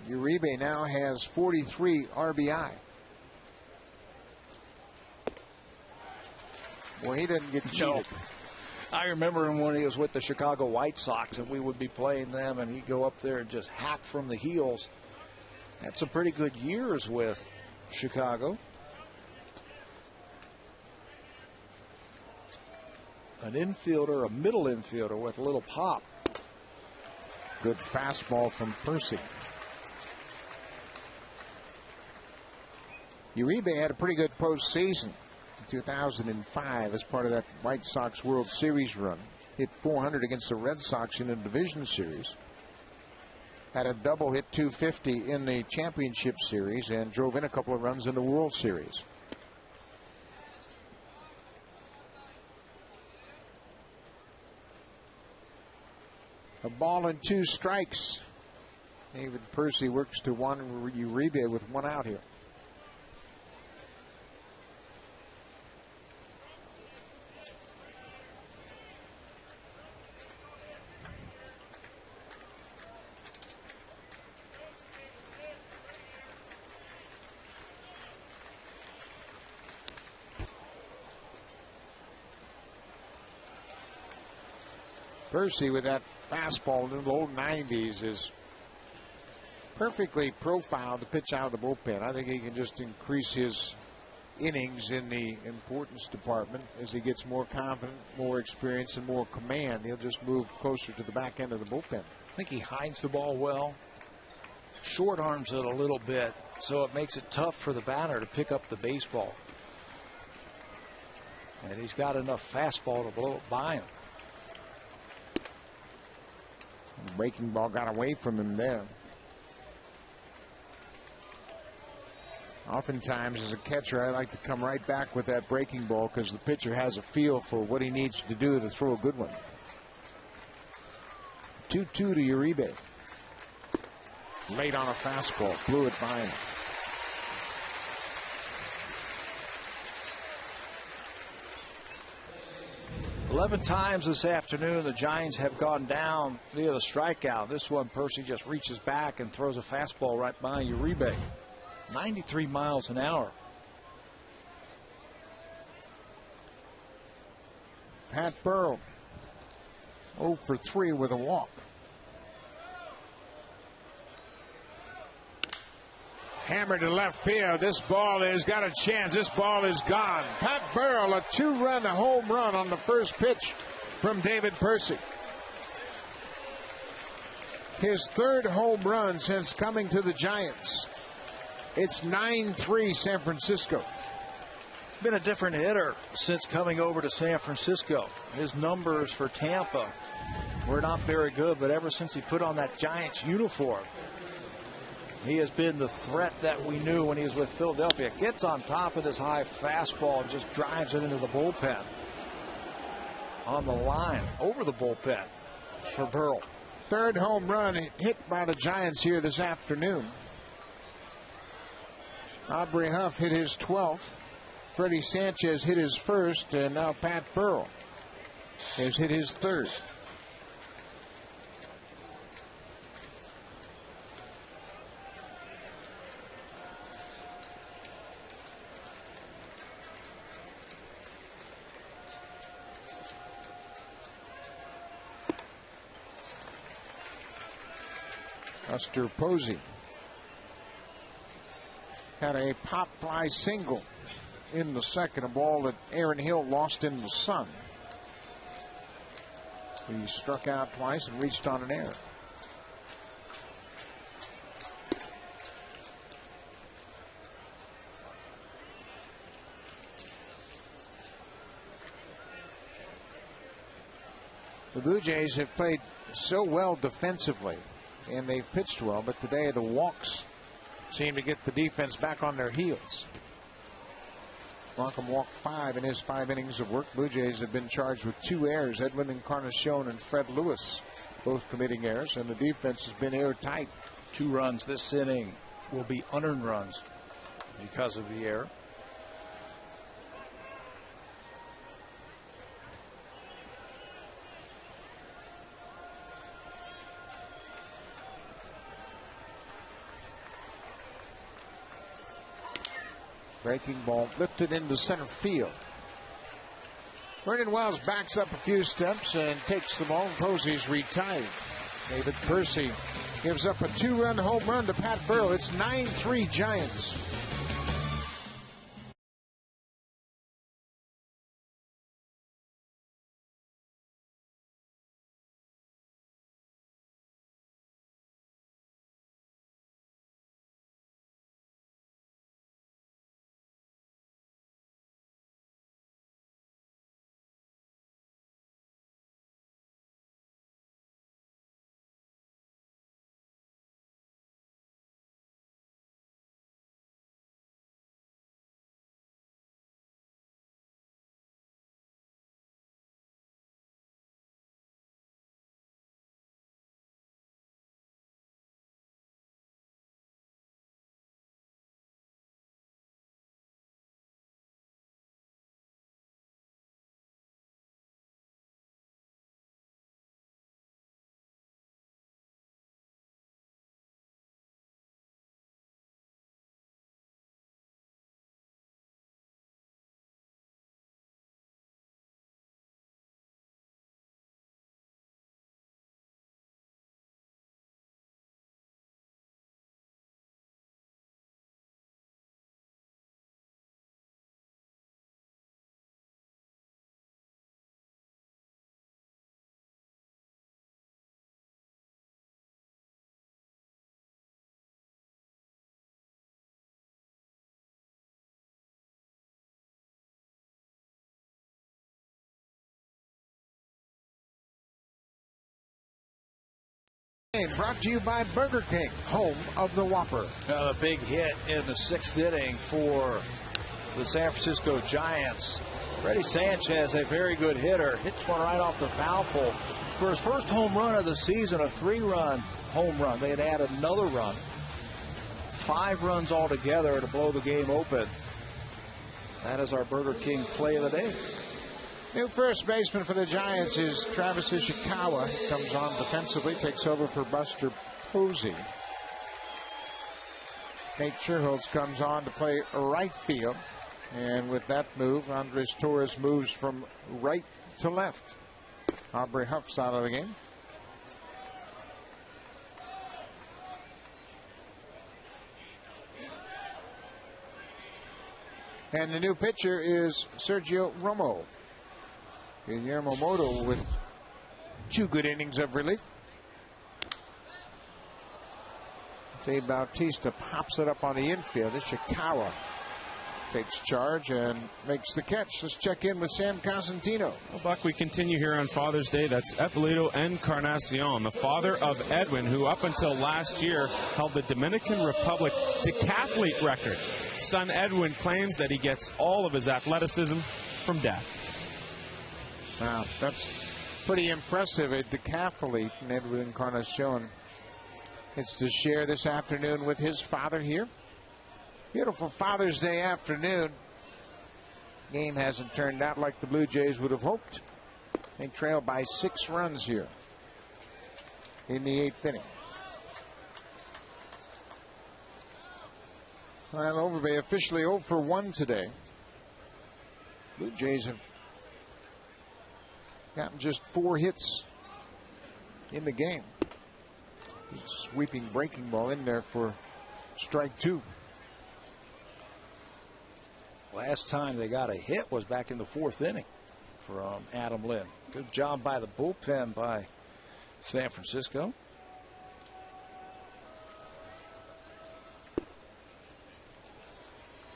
Uribe now has 43 RBI. Well, he didn't get cheated. No. I remember him when he was with the Chicago White Sox, and we would be playing them, and he'd go up there and just hack from the heels. Had some pretty good years with Chicago. An infielder, a middle infielder with a little pop. Good fastball from Percy. Uribe had a pretty good postseason in 2005 as part of that White Sox World Series run. Hit 400 against the Red Sox in a division series. Had a double, hit 250 in the championship series, and drove in a couple of runs in the World Series. A ball and 2 strikes. David Percy works to Juan Uribe with 1 out here. Percy with that fastball in the low 90s is perfectly profiled to pitch out of the bullpen. I think he can just increase his innings in the importance department as he gets more confident, more experience, and more command. He'll just move closer to the back end of the bullpen. I think he hides the ball well, short arms it a little bit, so it makes it tough for the batter to pick up the baseball. And he's got enough fastball to blow it by him. The breaking ball got away from him there. Oftentimes, as a catcher, I like to come right back with that breaking ball because the pitcher has a feel for what he needs to do to throw a good one. 2-2 to Uribe. Late on a fastball, blew it by him. Eleven times this afternoon, the Giants have gone down via the strikeout. This one, Percy just reaches back and throws a fastball right by Uribe. 93 miles an hour. Pat Burrell 0 for 3 with a walk. Hammered to left field. This ball has got a chance. This ball is gone. Pat Burrell, a 2-run home run on the first pitch from David Percy. His third home run since coming to the Giants. It's 9-3 San Francisco. Been a different hitter since coming over to San Francisco. His numbers for Tampa were not very good, but ever since he put on that Giants uniform, he has been the threat that we knew when he was with Philadelphia. Gets on top of this high fastball and just drives it into the bullpen. On the line, over the bullpen for Burrell. Third home run hit by the Giants here this afternoon. Aubrey Huff hit his 12th. Freddie Sanchez hit his first, and now Pat Burrell has hit his third. Buster Posey had a pop fly single in the second, a ball that Aaron Hill lost in the sun. He struck out twice and reached on an error. The Blue Jays have played so well defensively, and they've pitched well, but today the walks seem to get the defense back on their heels. Markham walked 5 in his 5 innings of work. Blue Jays have been charged with 2 errors. Edwin Encarnacion and Fred Lewis both committing errors, and the defense has been airtight. 2 runs this inning will be unearned runs because of the error. Breaking ball lifted into center field. Vernon Wells backs up a few steps and takes the ball. Posey's retired. David Percy gives up a 2-run home run to Pat Burrell. It's 9-3 Giants. Brought to you by Burger King, home of the Whopper. A big hit in the 6th inning for the San Francisco Giants. Freddie Sanchez, a very good hitter, hits one right off the foul pole. For his first home run of the season, a 3-run home run. They had added another run. 5 runs altogether to blow the game open. That is our Burger King play of the day. New first baseman for the Giants is Travis Ishikawa. He comes on defensively, takes over for Buster Posey. Nate Sherholtz comes on to play right field. And with that move, Andres Torres moves from right to left. Aubrey Huff's out of the game. And the new pitcher is Sergio Romo. Guillermo Moto with 2 good innings of relief. Dave Bautista pops it up on the infield. Ishikawa takes charge and makes the catch. Let's check in with Sam Cosentino. Well, Buck, we continue here on Father's Day. That's Eppolito Encarnacion, the father of Edwin, who up until last year held the Dominican Republic decathlete record. Son Edwin claims that he gets all of his athleticism from dad. Wow, that's pretty impressive. A decathlete, Edwin Encarnacion, gets to share this afternoon with his father here. Beautiful Father's Day afternoon. Game hasn't turned out like the Blue Jays would have hoped. They trail by 6 runs here in the 8th inning. Well, Overbay officially 0 for 1 today. Blue Jays have gotten just 4 hits in the game. Sweeping breaking ball in there for strike 2. Last time they got a hit was back in the 4th inning from Adam Lynn. Good job by the bullpen by San Francisco.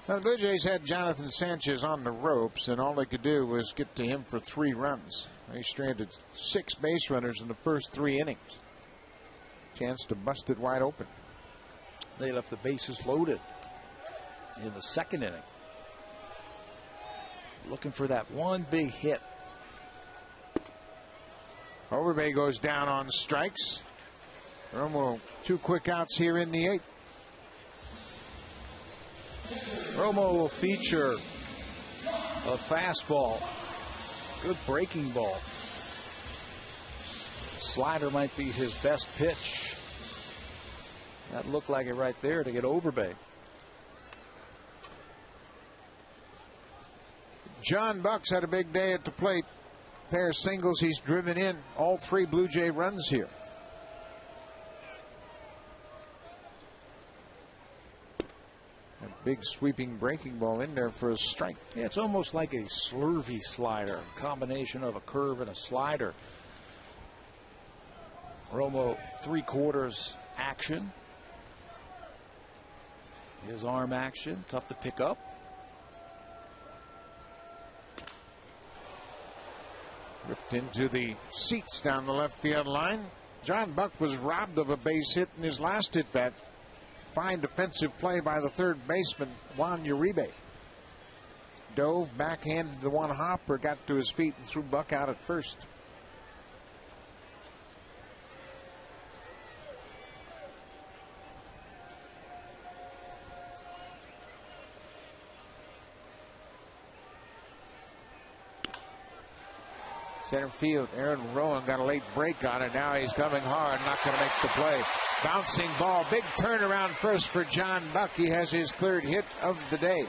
Well, the Blue Jays had Jonathan Sanchez on the ropes, and all they could do was get to him for 3 runs. They stranded 6 base runners in the first 3 innings. Chance to bust it wide open. They left the bases loaded in the 2nd inning. Looking for that one big hit. Overbay goes down on strikes. Romo 2 quick outs here in the 8th. Romo will feature a fastball. Good breaking ball. Slider might be his best pitch. That looked like it right there to get Overbay. John Bucks had a big day at the plate. Pair of singles he's driven in. All 3 Blue Jay runs here. A big sweeping breaking ball in there for a strike. Yeah, it's almost like a slurvy slider. A combination of a curve and a slider. Romo 3/4 action. His arm action, tough to pick up. Ripped into the seats down the left field line. John Buck was robbed of a base hit in his last at bat. Fine defensive play by the 3rd baseman, Juan Uribe. Dove, backhanded the one hopper, got to his feet and threw Buck out at first. Center field, Aaron Rowan got a late break on it. Now he's coming hard, not going to make the play. Bouncing ball, big turnaround first for John Buck. He has his 3rd hit of the day.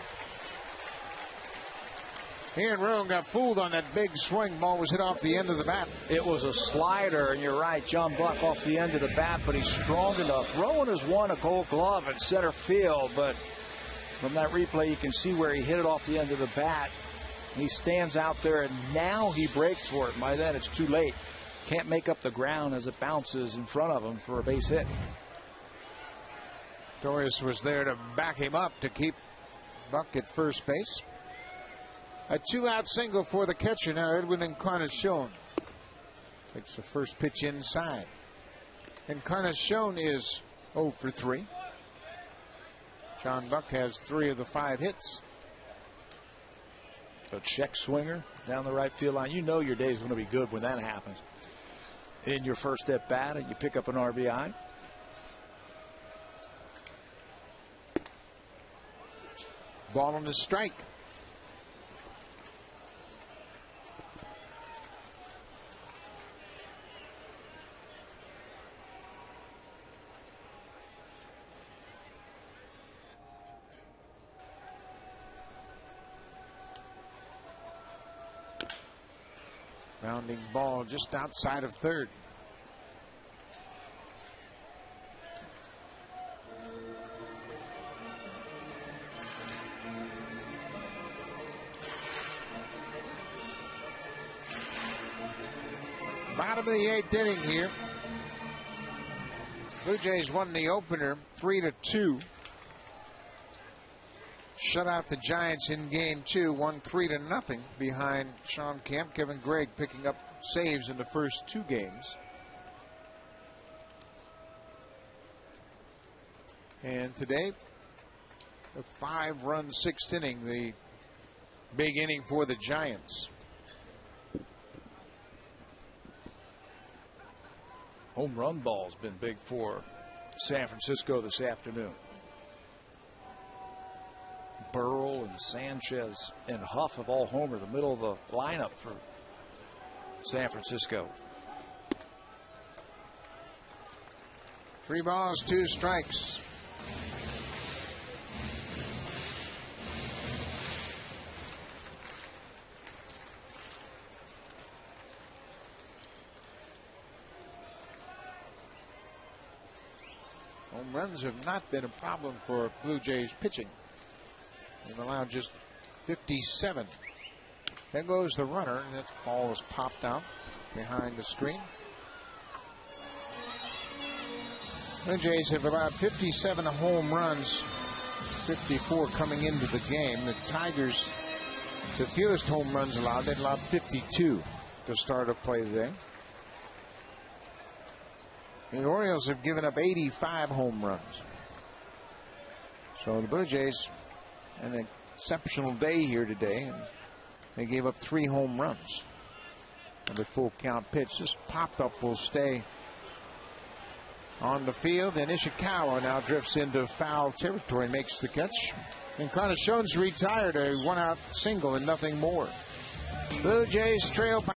Aaron Rowan got fooled on that big swing. Ball was hit off the end of the bat. It was a slider, and you're right, John Buck off the end of the bat, but he's strong enough. Rowan has won a Gold Glove at center field, but from that replay you can see where he hit it off the end of the bat. He stands out there, and now he breaks for it. By then, it's too late. Can't make up the ground as it bounces in front of him for a base hit. Torres was there to back him up to keep Buck at first base. A 2-out single for the catcher now, Edwin Encarnacion. Takes the first pitch inside. Encarnacion is 0 for 3. John Buck has 3 of the 5 hits. A check swinger down the right field line. You know your day is going to be good when that happens. In your first at bat, and you pick up an RBI. Ball on the strike. Rounding ball just outside of third. Bottom of the 8th inning here. Blue Jays won the opener 3-2. Shut out the Giants in game 2, won 3-0 behind Sean Kemp. Kevin Gregg picking up saves in the first 2 games. And today, a 5-run 6th inning, the big inning for the Giants. Home run ball's been big for San Francisco this afternoon. Burrell and Sanchez and Huff have all homered, the middle of the lineup for San Francisco. 3 balls, 2 strikes. Home runs have not been a problem for Blue Jays pitching. They've allowed just 57. There goes the runner, and that ball is popped out behind the screen. Blue Jays have allowed 57 home runs, 54 coming into the game. The Tigers, the fewest home runs allowed, they allowed 52 to start a play today. The Orioles have given up 85 home runs. So the Blue Jays, an exceptional day here today, and they gave up 3 home runs. And the full count pitch. This popped up will stay on the field, and Ishikawa now drifts into foul territory and makes the catch. Encarnacion's retired, a 1-out single and nothing more. Blue Jays trail by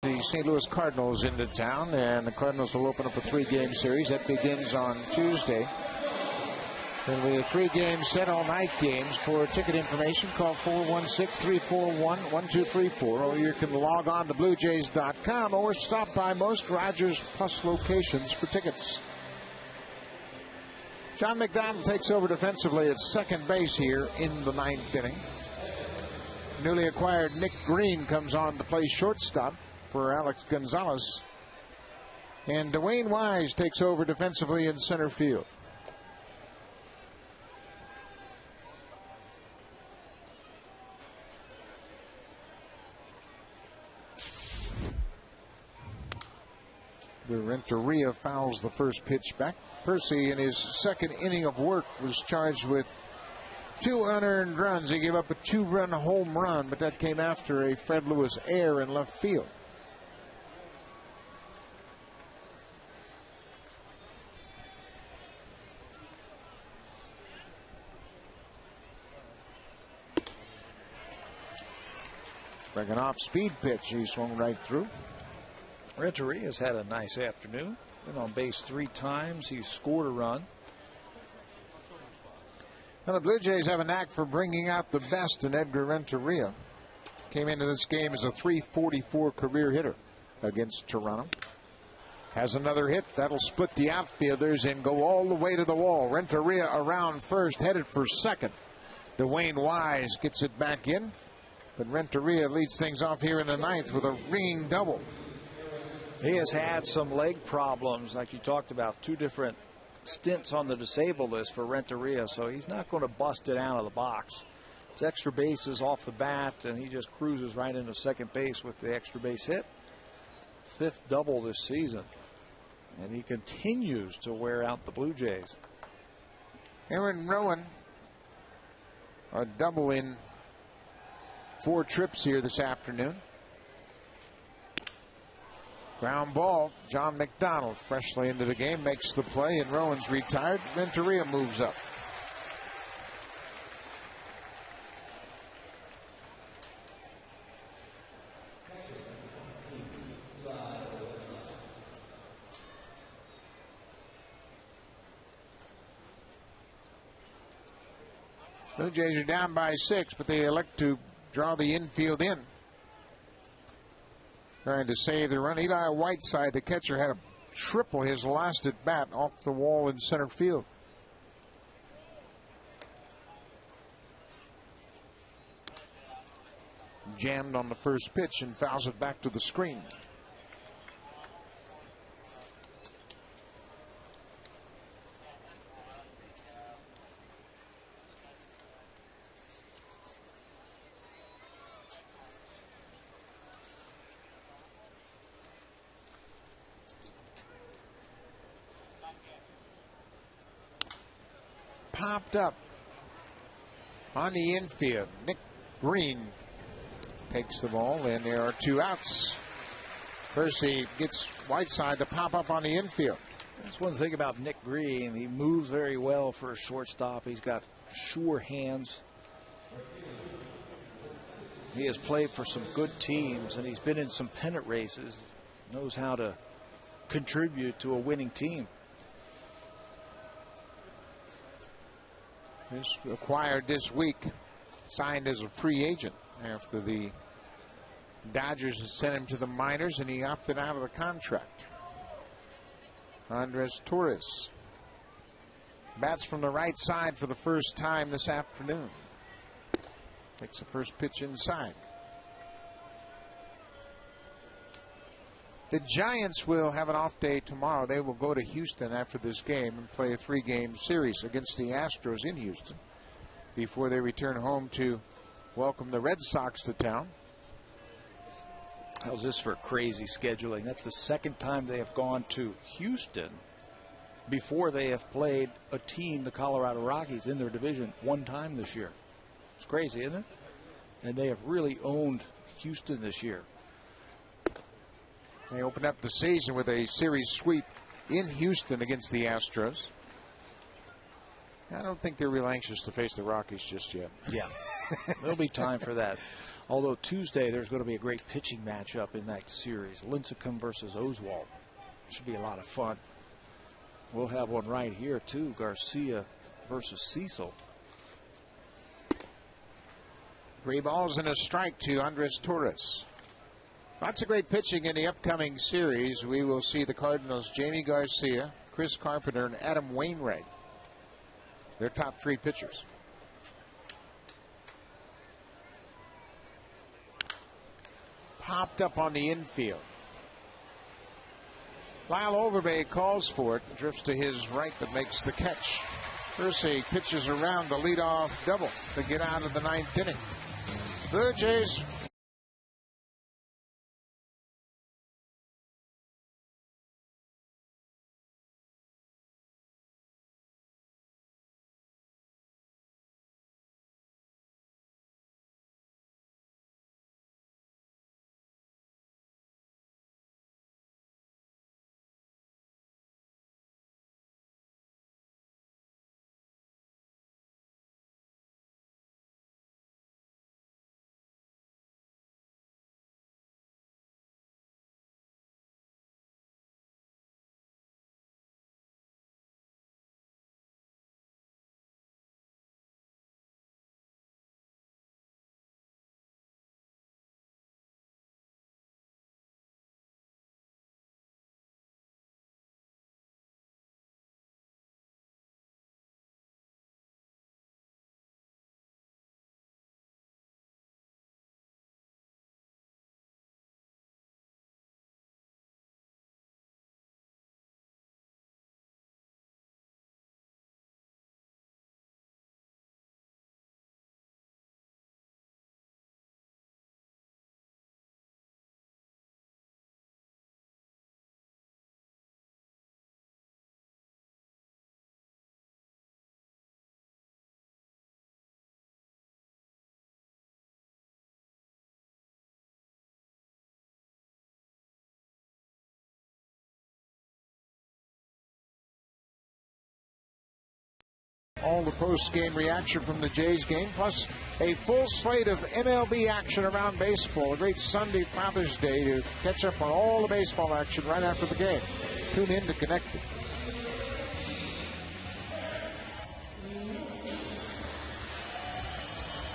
the St. Louis Cardinals into town, and the Cardinals will open up a 3-game series that begins on Tuesday. There'll be a 3-game set, all-night games. For ticket information, call 416-341-1234, or you can log on to BlueJays.com or stop by most Rogers Plus locations for tickets. John McDonald takes over defensively at second base here in the 9th inning. Newly acquired Nick Green comes on to play shortstop for Alex Gonzalez. And Dwayne Wise takes over defensively in center field. Renteria fouls the first pitch back. Percy, in his second inning of work, was charged with 2 unearned runs. He gave up a 2-run home run, but that came after a Fred Lewis error in left field. Like an off-speed pitch, he swung right through. Renteria's had a nice afternoon. Been on base 3 times. He's scored a run. Well, the Blue Jays have a knack for bringing out the best in Edgar Renteria. Came into this game as a .344 career hitter against Toronto. Has another hit. That'll split the outfielders and go all the way to the wall. Renteria around first, headed for second. Dwayne Wise gets it back in. But Renteria leads things off here in the 9th with a ringing double. He has had some leg problems, like you talked about, 2 different stints on the disabled list for Renteria, so he's not going to bust it out of the box. It's extra bases off the bat, and he just cruises right into second base with the extra base hit. 5th double this season, and he continues to wear out the Blue Jays. Aaron Rowan, a double in 4 trips here this afternoon. Ground ball. John McDonald freshly into the game makes the play, and Rowan's retired. Renteria moves up. Blue Jays are down by 6, but they elect to draw the infield in. Trying to save the run. Eli Whiteside, the catcher, had a triple his last at bat off the wall in center field. Jammed on the first pitch and fouls it back to the screen. Popped up on the infield. Nick Green takes the ball, and there are 2 outs. Percy gets Whiteside to pop up on the infield. That's one thing about Nick Green. He moves very well for a shortstop. He's got sure hands. He has played for some good teams, and he's been in some pennant races. Knows how to contribute to a winning team. He's acquired this week, signed as a free agent after the Dodgers had sent him to the minors, and he opted out of the contract. Andres Torres bats from the right side for the first time this afternoon. Takes the first pitch inside. The Giants will have an off day tomorrow. They will go to Houston after this game and play a 3-game series against the Astros in Houston before they return home to welcome the Red Sox to town. How's this for crazy scheduling? That's the 2nd time they have gone to Houston before they have played a team, the Colorado Rockies, in their division 1 time this year. It's crazy, isn't it? And they have really owned Houston this year. They opened up the season with a series sweep in Houston against the Astros. I don't think they're real anxious to face the Rockies just yet. Yeah, there'll be time for that. Although Tuesday there's going to be a great pitching matchup in that series. Lincecum versus Oswalt. Should be a lot of fun. We'll have one right here too. Garcia versus Cecil. 3 balls and a strike to Andres Torres. Lots of great pitching in the upcoming series. We will see the Cardinals' Jamie Garcia, Chris Carpenter, and Adam Wainwright their top 3 pitchers. Popped up on the infield. Lyle Overbay calls for it, drifts to his right, but makes the catch. Hersey pitches around the leadoff double to get out of the 9th inning. Blue Jays all the post-game reaction from the Jays game, plus a full slate of MLB action around baseball. A great Sunday Father's Day to catch up on all the baseball action right after the game. Tune in to Connected.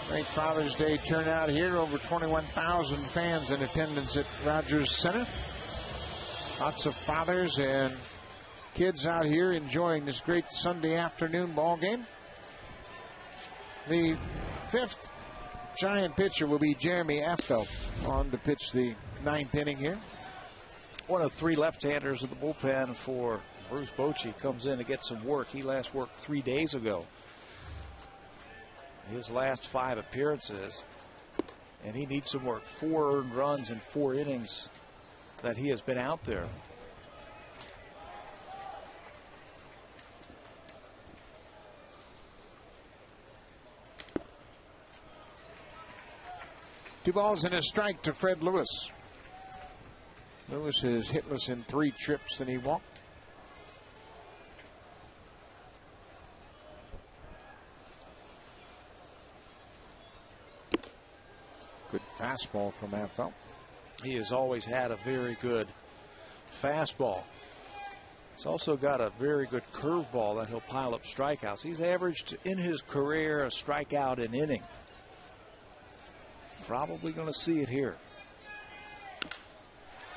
Great Father's Day turnout here. Over 21,000 fans in attendance at Rogers Center. Lots of fathers and kids out here enjoying this great Sunday afternoon ball game. The 5th Giant pitcher will be Jeremy Affeldt on to pitch the 9th inning here. One of 3 left-handers in the bullpen for Bruce Bochy comes in to get some work. He last worked 3 days ago. His last 5 appearances, and he needs some work. 4 earned runs in 4 innings that he has been out there. Two balls and a strike to Fred Lewis. Lewis is hitless in 3 trips and he walked. Good fastball from Affeldt. He has always had a very good fastball. He's also got a very good curveball that he'll pile up strikeouts. He's averaged in his career a strikeout an inning. Probably going to see it here.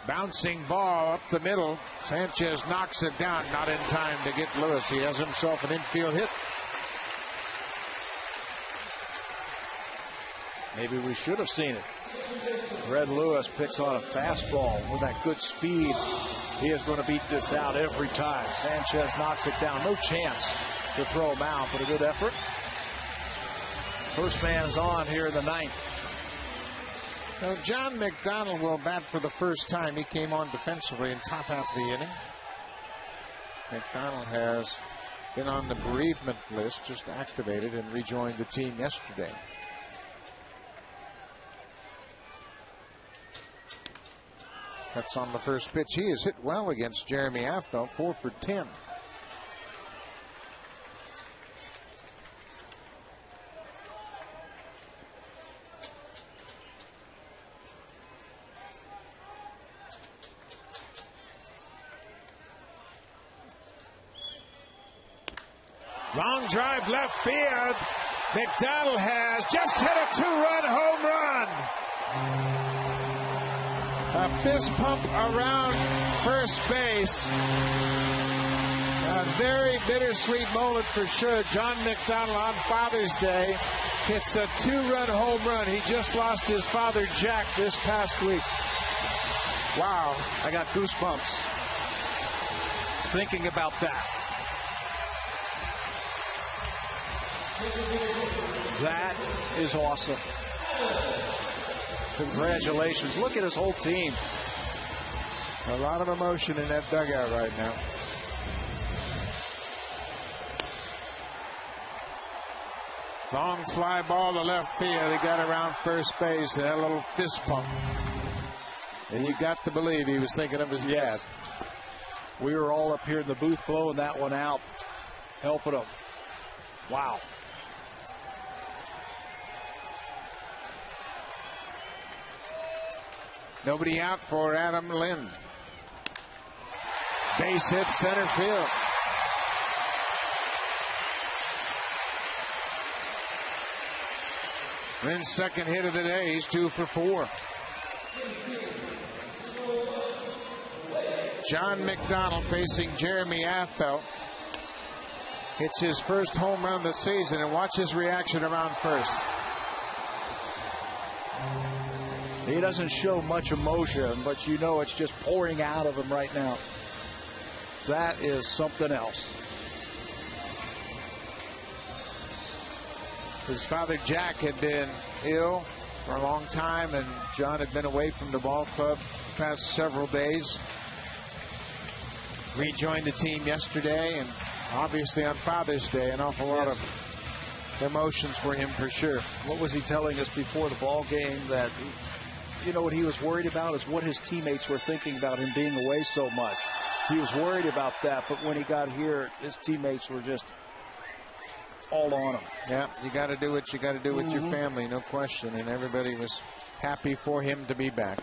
Bouncing ball up the middle. Sanchez knocks it down. Not in time to get Lewis. He has himself an infield hit. Maybe we should have seen it. Fred Lewis picks on a fastball with that good speed. He is going to beat this out every time. Sanchez knocks it down. No chance to throw him out, but a good effort. First man's on here in the 9th. Now, John McDonald will bat for the first time. He came on defensively in top half of the inning. McDonald has been on the bereavement list, just activated and rejoined the team yesterday. That's on the first pitch. He has hit well against Jeremy Affeldt, 4 for 10. Long drive left field. McDonald has just hit a 2-run home run. A fist pump around first base. A very bittersweet moment for sure. John McDonald on Father's Day hits a 2-run home run. He just lost his father, Jack, this past week. Wow, I got goosebumps thinking about that. That is awesome. Congratulations. Look at his whole team. A lot of emotion in that dugout right now. Long fly ball to left field. He got around first base and had a little fist pump. And you got to believe he was thinking of his dad. We were all up here in the booth blowing that one out, helping him. Wow. Nobody out for Adam Lind. Base hit center field. Lind's second hit of the day. He's 2 for 4. John McDonald facing Jeremy Affeldt. Hits his first home run of the season, and watch his reaction around first. He doesn't show much emotion, but you know it's just pouring out of him right now. That is something else. His father, Jack, had been ill for a long time, and John had been away from the ball club the past several days. Rejoined the team yesterday, and obviously on Father's Day, an awful lot of emotions for him for sure. What was he telling us before the ball game? That, you know, what he was worried about is what his teammates were thinking about him being away so much. He was worried about that, but when he got here, his teammates were just all on him. Yeah, you got to do what you got to do with your family, no question, and everybody was happy for him to be back.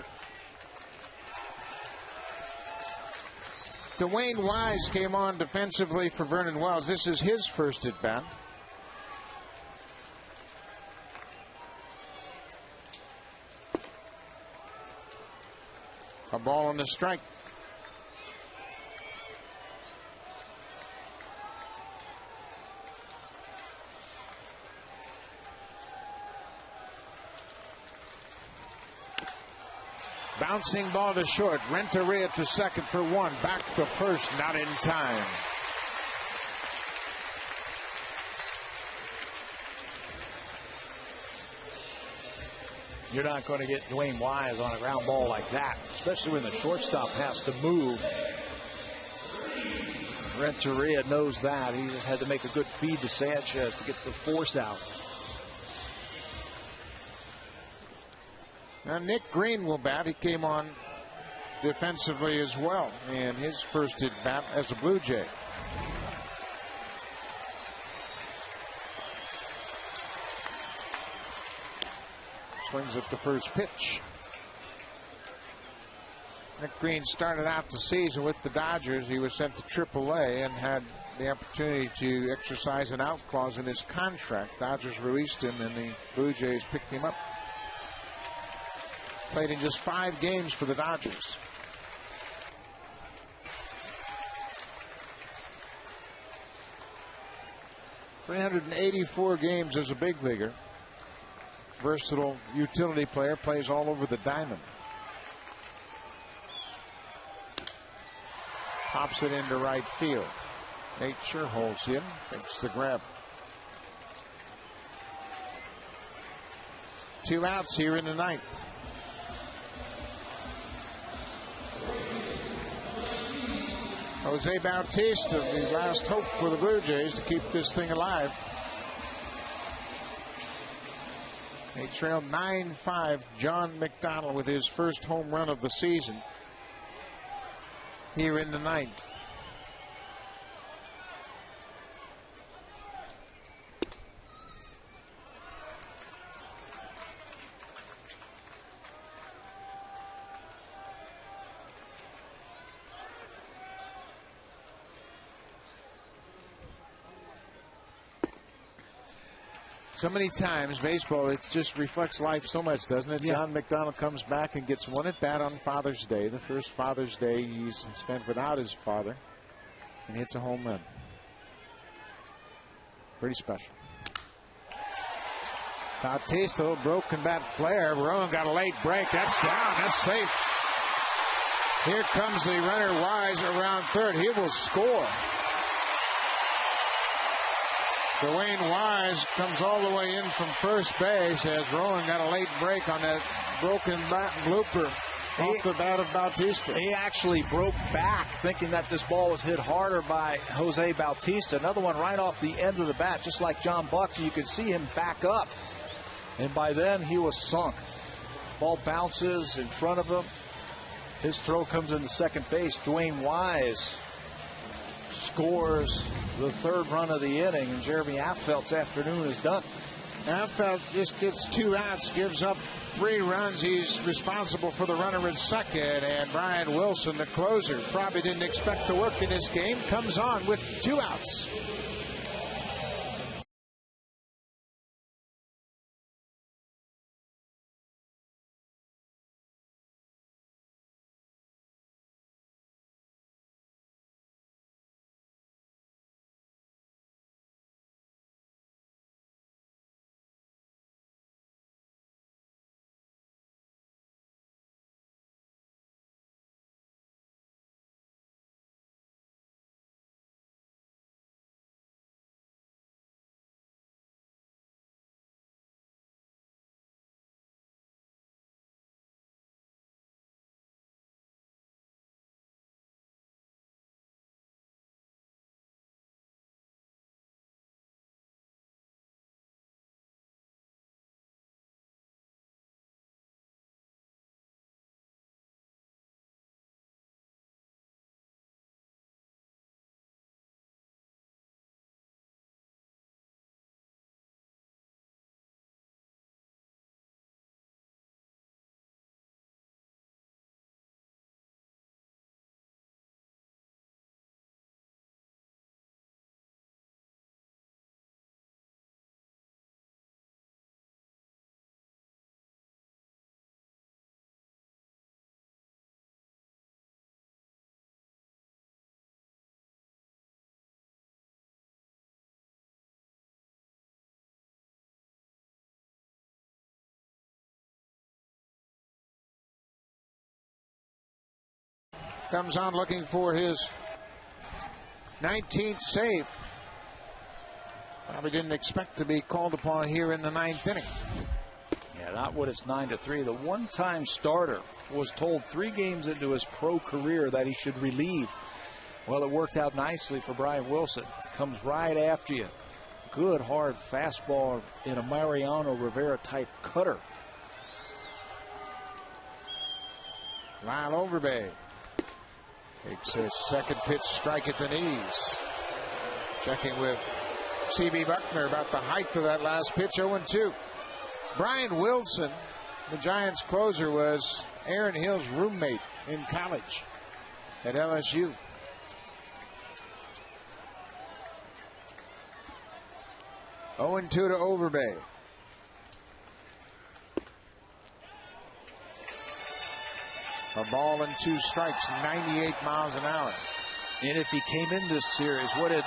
Dwayne Wise came on defensively for Vernon Wells. This is his first at bat. A ball on the strike. Bouncing ball to short. Renteria to second for 1. Back to first, not in time. You're not going to get Dwayne Wise on a ground ball like that, especially when the shortstop has to move. Renteria knows that. He just had to make a good feed to Sanchez to get the force out. Now Nick Green will bat. He came on defensively as well, and his first at bat as a Blue Jay. Swings at the first pitch. Nick Green started out the season with the Dodgers. He was sent to AAA and had the opportunity to exercise an out clause in his contract. Dodgers released him, and the Blue Jays picked him up. Played in just 5 games for the Dodgers. .384 games as a big leaguer. Versatile utility player, plays all over the diamond. Pops it into right field. Nate Sure holds in, takes the grab. 2 outs here in the ninth. Jose Bautista, the last hope for the Blue Jays to keep this thing alive. They trailed 9-5. John McDonald with his first home run of the season here in the ninth. So many times, baseball, it just reflects life so much, doesn't it? Yeah. John McDonald comes back and gets 1 at bat on Father's Day, the first Father's Day he's spent without his father. and hits a home run. Pretty special. Bautista, a little broken bat flare. Rowan got a late break. That's down. That's safe. Here comes the runner Wise around third. He will score. Dwayne Wise comes all the way in from first base as Rowan got a late break on that broken bat blooper off the bat of Bautista. He actually broke back thinking that this ball was hit harder by Jose Bautista. Another one right off the end of the bat, just like John Buck. You could see him back up. And by then, he was sunk. Ball bounces in front of him. His throw comes into second base. Dwayne Wise scores the third run of the inning, and Jeremy Affeld's afternoon is done. Affeld just gets 2 outs, gives up 3 runs. He's responsible for the runner at second, and Brian Wilson, the closer, probably didn't expect to work in this game, comes on with 2 outs. Comes on looking for his 19th save. Probably didn't expect to be called upon here in the 9th inning. Yeah, not when it's 9-3. The one-time starter was told 3 games into his pro career that he should relieve. Well, it worked out nicely for Brian Wilson. Comes right after you. Good hard fastball in a Mariano Rivera-type cutter. Lyle Overbay takes his second pitch strike at the knees. Checking with C.B. Buckner about the height of that last pitch, 0-2. Brian Wilson, the Giants closer, was Aaron Hill's roommate in college at LSU. (0-2) to Overbay. A ball and 2 strikes, 98 miles an hour. And if he came in this series, what did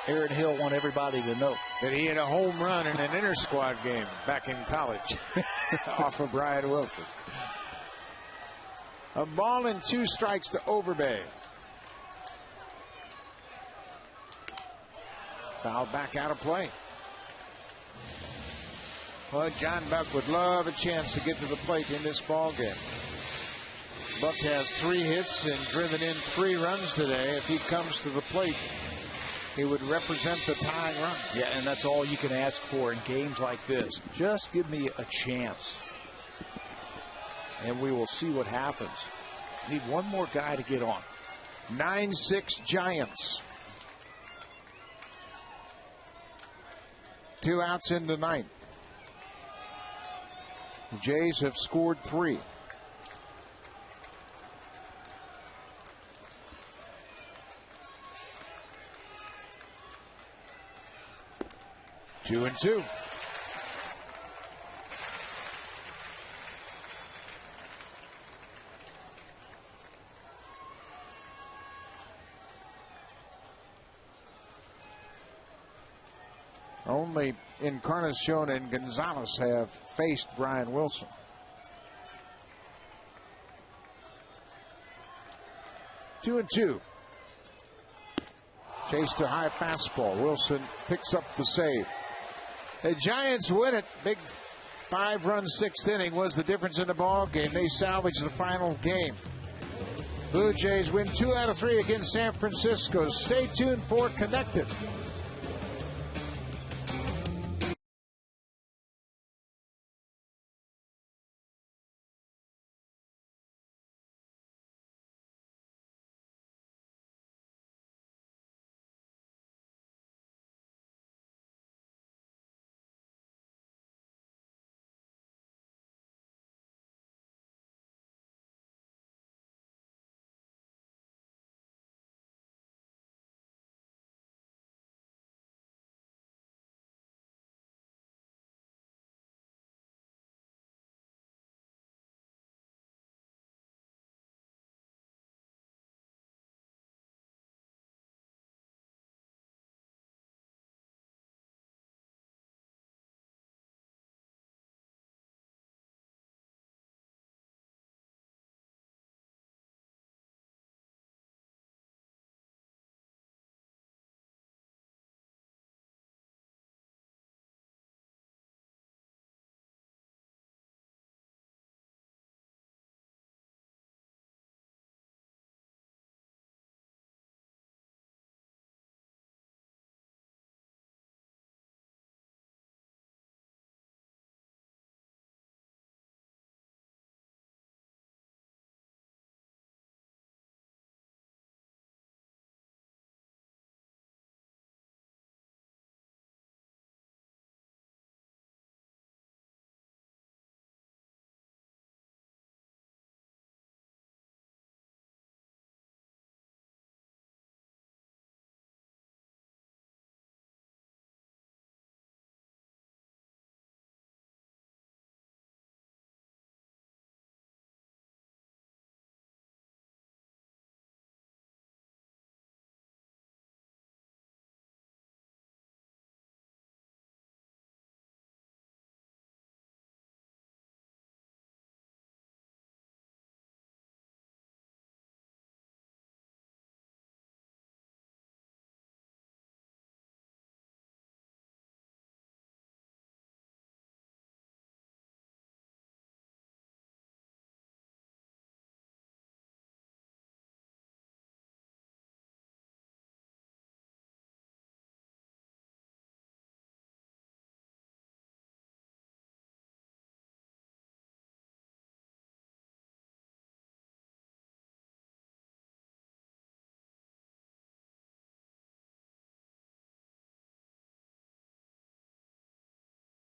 Aaron Hill want everybody to know? That he had a home run in an inter-squad game back in college off of Brian Wilson. A ball and 2 strikes to Overbay. Fouled back out of play. Well, John Buck would love a chance to get to the plate in this ball game. Buck has 3 hits and driven in 3 runs today. If he comes to the plate, he would represent the tying run. Yeah, and that's all you can ask for in games like this. Just give me a chance, and we will see what happens. Need one more guy to get on. 9-6 Giants. 2 outs in the 9th. The Jays have scored 3. Two and 2. Only Encarnacion and Gonzalez have faced Brian Wilson. Two and two. Chase to high fastball. Wilson picks up the save. The Giants win it. Big 5-run 6th inning was the difference in the ball game. They salvaged the final game. Blue Jays win 2 out of 3 against San Francisco. Stay tuned for Connected.